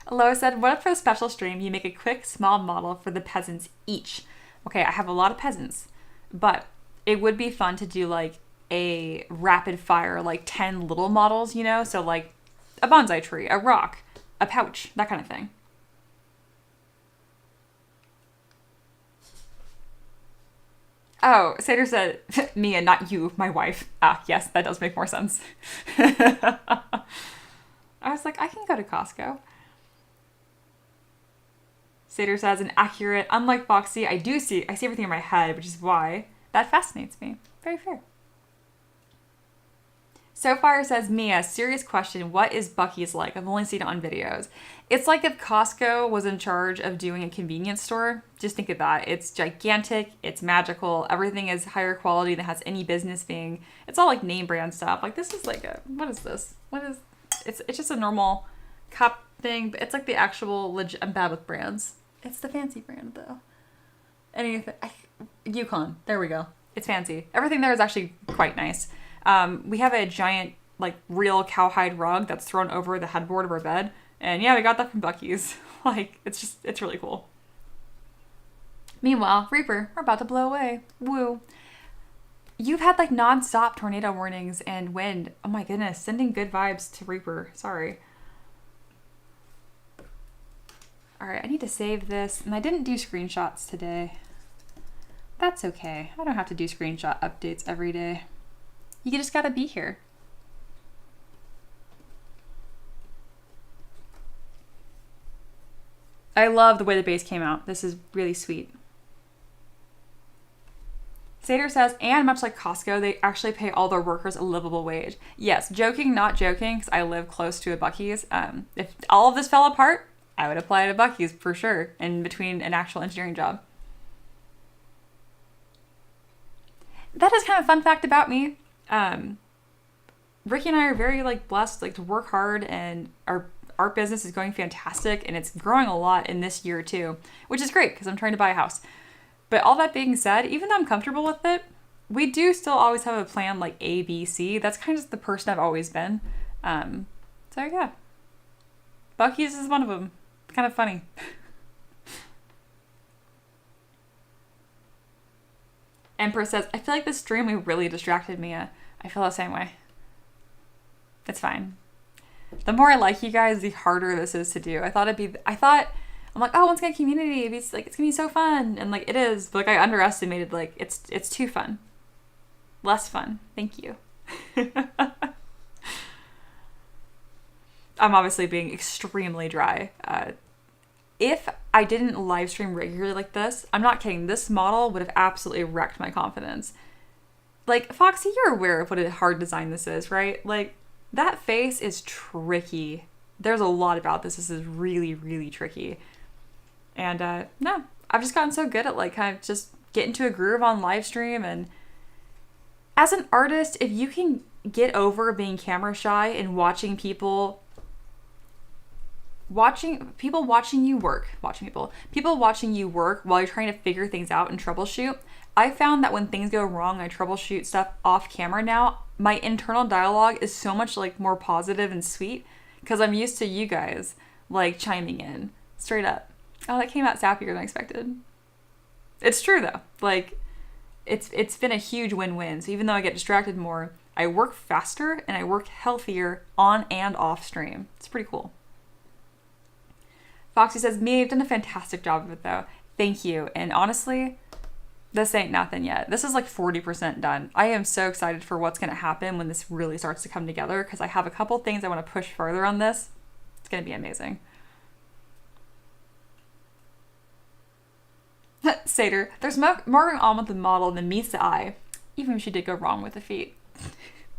Aloha said, what if for the special stream you make a quick, small model for the peasants each? Okay, I have a lot of peasants, but it would be fun to do, like, a rapid fire, like, 10 little models, you know? So, like, a bonsai tree, a rock, a pouch, that kind of thing. Oh, Sater said, Mia, not you, my wife. Ah, yes, that does make more sense. I was like, I can go to Costco. Sater says, an accurate, unlike Foxy, I see everything in my head, which is why that fascinates me. Very fair. SoFire says, Mia, serious question. What is Buc-ee's like? I've only seen it on videos. It's like if Costco was in charge of doing a convenience store. Just think of that. It's gigantic. It's magical. Everything is higher quality than has any business being. It's all like name brand stuff. Like this is like a, what is this? It's just a normal cup thing, but it's like the actual legit, I'm bad with brands. It's the fancy brand though. Anything, Yukon. There we go. It's fancy. Everything there is actually quite nice. We have a giant, like, real cowhide rug that's thrown over the headboard of our bed. And yeah, we got that from Buc-ee's. Like, it's really cool. Meanwhile, Reaper, we're about to blow away. Woo. You've had, like, non-stop tornado warnings and wind. Oh my goodness, sending good vibes to Reaper. Sorry. All right, I need to save this. And I didn't do screenshots today. That's okay. I don't have to do screenshot updates every day. You just gotta be here. I love the way the base came out. This is really sweet. Sater says, and much like Costco, they actually pay all their workers a livable wage. Yes, joking, not joking, because I live close to a Buc-ee's. If all of this fell apart, I would apply to Buc-ee's for sure, in between an actual engineering job. That is kind of a fun fact about me. Ricky and I are very like blessed like to work hard, and our art business is going fantastic, and it's growing a lot in this year too, which is great because I'm trying to buy a house. But all that being said, even though I'm comfortable with it, we do still always have a plan like A, B, C. That's kind of just the person I've always been. So yeah. Bucky's is one of them. Kind of funny. Empress says, I feel like this stream really distracted me. I feel the same way. It's fine. The more I like you guys, the harder this is to do. I'm like, oh, once again, community, it's like, it's gonna be so fun. And like, it is, but like, I underestimated, like, it's too fun. Less fun. Thank you. I'm obviously being extremely dry. If I didn't live stream regularly like this, I'm not kidding, this model would have absolutely wrecked my confidence. Like, Foxy, you're aware of what a hard design this is, right? Like, that face is tricky. There's a lot about this. This is really, really tricky. And, no, I've just gotten so good at, like, kind of just getting to a groove on live stream. And as an artist, if you can get over being camera shy and watching people watching you work while you're trying to figure things out and troubleshoot. I found that when things go wrong, I troubleshoot stuff off camera now. My internal dialogue is so much like more positive and sweet because I'm used to you guys like chiming in straight up. Oh, that came out sappier than I expected. It's true though. Like it's been a huge win-win. So even though I get distracted more, I work faster and I work healthier on and off stream. It's pretty cool. Foxy says, me, you've done a fantastic job of it though. Thank you. And honestly, this ain't nothing yet. This is like 40% done. I am so excited for what's going to happen when this really starts to come together because I have a couple things I want to push further on this. It's going to be amazing. Seder, there's more going on with the model than meets the eye, even if she did go wrong with the feet.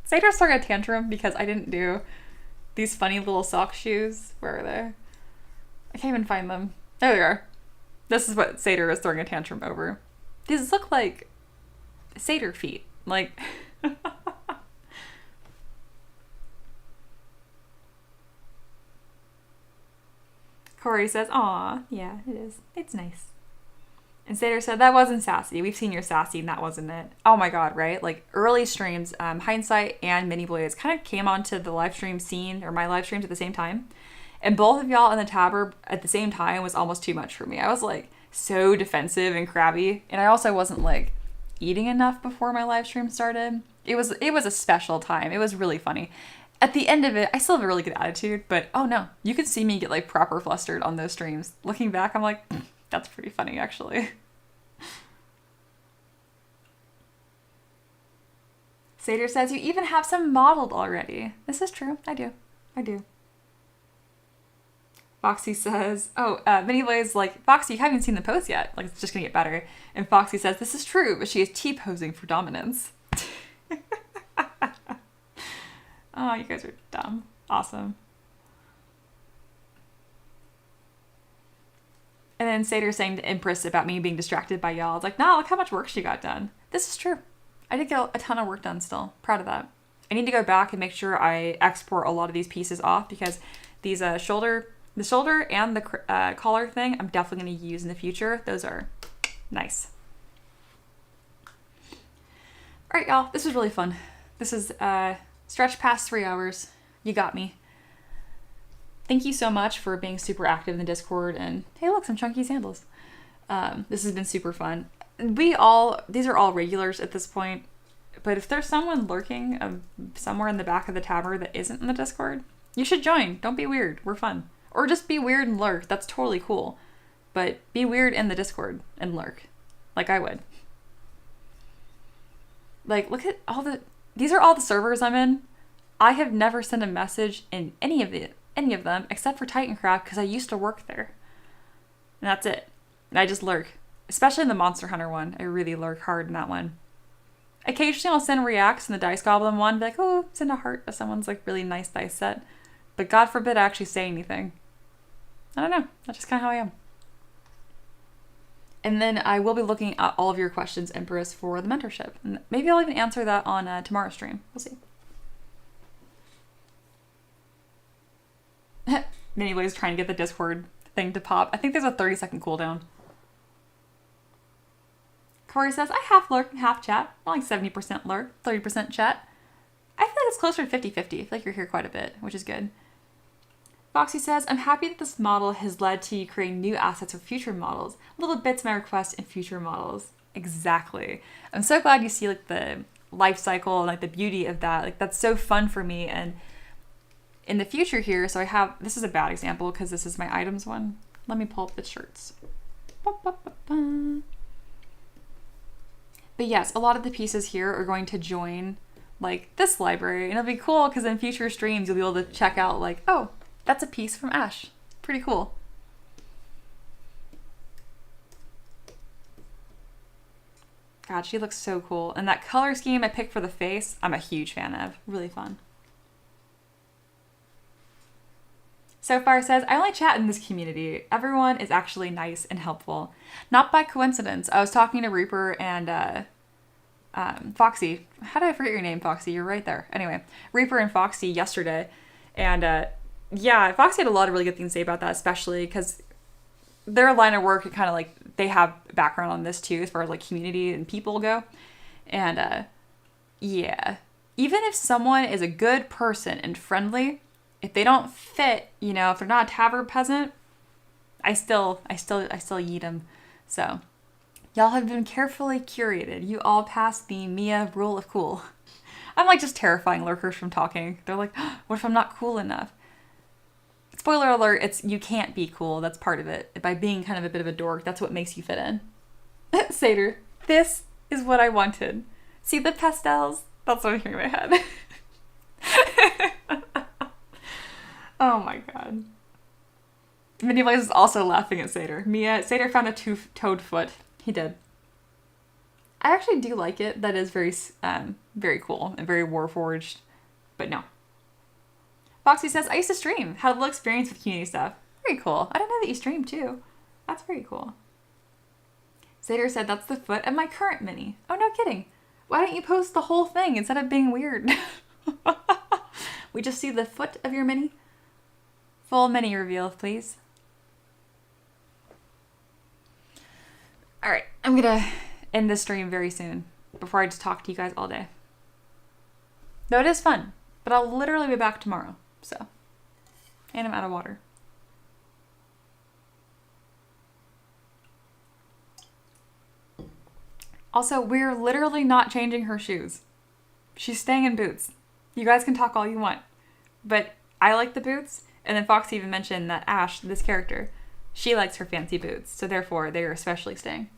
Seder's throwing a tantrum because I didn't do these funny little sock shoes. Where are they? I can't even find them. There they are. This is what Seder is throwing a tantrum over. These look like Seder feet. Like, Corey says, aw, yeah, it is. It's nice. And Seder said, that wasn't sassy. We've seen your sassy and that wasn't it. Oh my god, right? Like, early streams, Hindsight and Mini Blades kind of came onto the live stream scene, or my live streams at the same time. And both of y'all in the Tavern at the same time was almost too much for me. I was like so defensive and crabby. And I also wasn't like eating enough before my live stream started. It was a special time. It was really funny. At the end of it, I still have a really good attitude, but oh no, you could see me get like proper flustered on those streams. Looking back, I'm like, that's pretty funny actually. Seder says, you even have some modeled already. This is true. I do. Foxy says, Mini Blade's like, Foxy, you haven't seen the pose yet. Like, it's just gonna get better. And Foxy says, this is true, but she is T-posing for dominance. Oh, you guys are dumb. Awesome. And then Seder saying to Empress about me being distracted by y'all. It's like, nah, look how much work she got done. This is true. I did get a ton of work done still. Proud of that. I need to go back and make sure I export a lot of these pieces off because these the shoulder and the collar thing, I'm definitely going to use in the future. Those are nice. All right, y'all. This was really fun. This is stretched past 3 hours. You got me. Thank you so much for being super active in the Discord. And hey, look, some chunky sandals. This has been super fun. These are all regulars at this point. But if there's someone lurking somewhere in the back of the Tavern that isn't in the Discord, you should join. Don't be weird. We're fun. Or just be weird and lurk. That's totally cool. But be weird in the Discord and lurk. Like I would. Like, look at these are all the servers I'm in. I have never sent a message in any of them except for Titancraft because I used to work there. And that's it. And I just lurk. Especially in the Monster Hunter one. I really lurk hard in that one. Occasionally I'll send reacts in the Dice Goblin one. Be like, oh, send a heart if someone's like really nice dice set. But God forbid I actually say anything. I don't know. That's just kind of how I am. And then I will be looking at all of your questions, Empress, for the mentorship. And maybe I'll even answer that on tomorrow's stream. We'll see. Minnie trying to get the Discord thing to pop. I think there's a 30-second cooldown. Corey says, I half lurk and half chat. I'm like 70% lurk, 30% chat. I feel like it's closer to 50-50. I feel like you're here quite a bit, which is good. Foxy says, I'm happy that this model has led to you creating new assets for future models. Little bits my request in future models. Exactly. I'm so glad you see like the life cycle and like the beauty of that. Like that's so fun for me. And in the future here, so I have, this is a bad example because this is my items one. Let me pull up the shirts. But yes, a lot of the pieces here are going to join like this library, and it'll be cool because in future streams you'll be able to check out like, oh, that's a piece from Ash. Pretty cool. God, she looks so cool. And that color scheme I picked for the face, I'm a huge fan of. Really fun. So far says, I only chat in this community. Everyone is actually nice and helpful. Not by coincidence. I was talking to Reaper and Foxy. How did I forget your name, Foxy? You're right there. Anyway, Reaper and Foxy yesterday. And yeah, Foxy had a lot of really good things to say about that, especially because their line of work, it kind of like, they have background on this too, as far as like community and people go. And yeah, even if someone is a good person and friendly, if they don't fit, you know, if they're not a Tavern peasant, I still yeet them. So y'all have been carefully curated. You all passed the Mia rule of cool. I'm like just terrifying lurkers from talking. They're like, oh, what if I'm not cool enough? Spoiler alert, it's you can't be cool. That's part of it. By being kind of a bit of a dork, that's what makes you fit in. Seder, this is what I wanted. See the pastels? That's what I'm hearing in my head. Oh my god. Minivlaze is also laughing at Seder. Seder found a toad foot. He did. I actually do like it. That is very, very cool and very Warforged. But no. Foxy says, I used to stream. Had a little experience with community stuff. Very cool. I didn't know that you stream too. That's very cool. Seder said, that's the foot of my current mini. Oh, no kidding. Why don't you post the whole thing instead of being weird? We just see the foot of your mini. Full mini reveal, please. All right, I'm gonna end this stream very soon before I just talk to you guys all day. Though it is fun, but I'll literally be back tomorrow, so. And I'm out of water. Also, we're literally not changing her shoes. She's staying in boots. You guys can talk all you want, but I like the boots. And then Fox even mentioned that Ash, this character, she likes her fancy boots. So therefore, they are especially staying.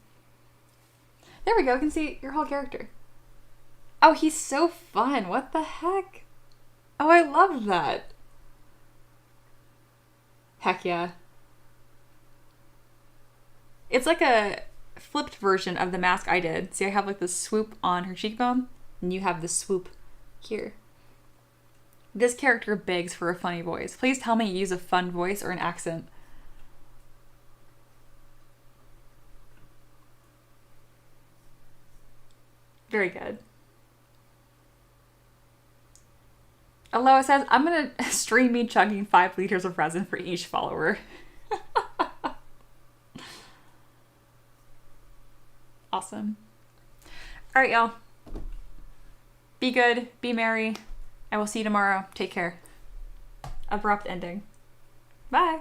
There we go. You can see your whole character. Oh, he's so fun. What the heck? Oh, I love that. Heck yeah. It's like a flipped version of the mask I did. See, I have like this swoop on her cheekbone, and you have the swoop here. This character begs for a funny voice. Please tell me you use a fun voice or an accent. Very good. Aloha says, I'm going to stream me chugging 5 liters of resin for each follower. Awesome. All right, y'all. Be good. Be merry. I will see you tomorrow. Take care. Abrupt ending. Bye.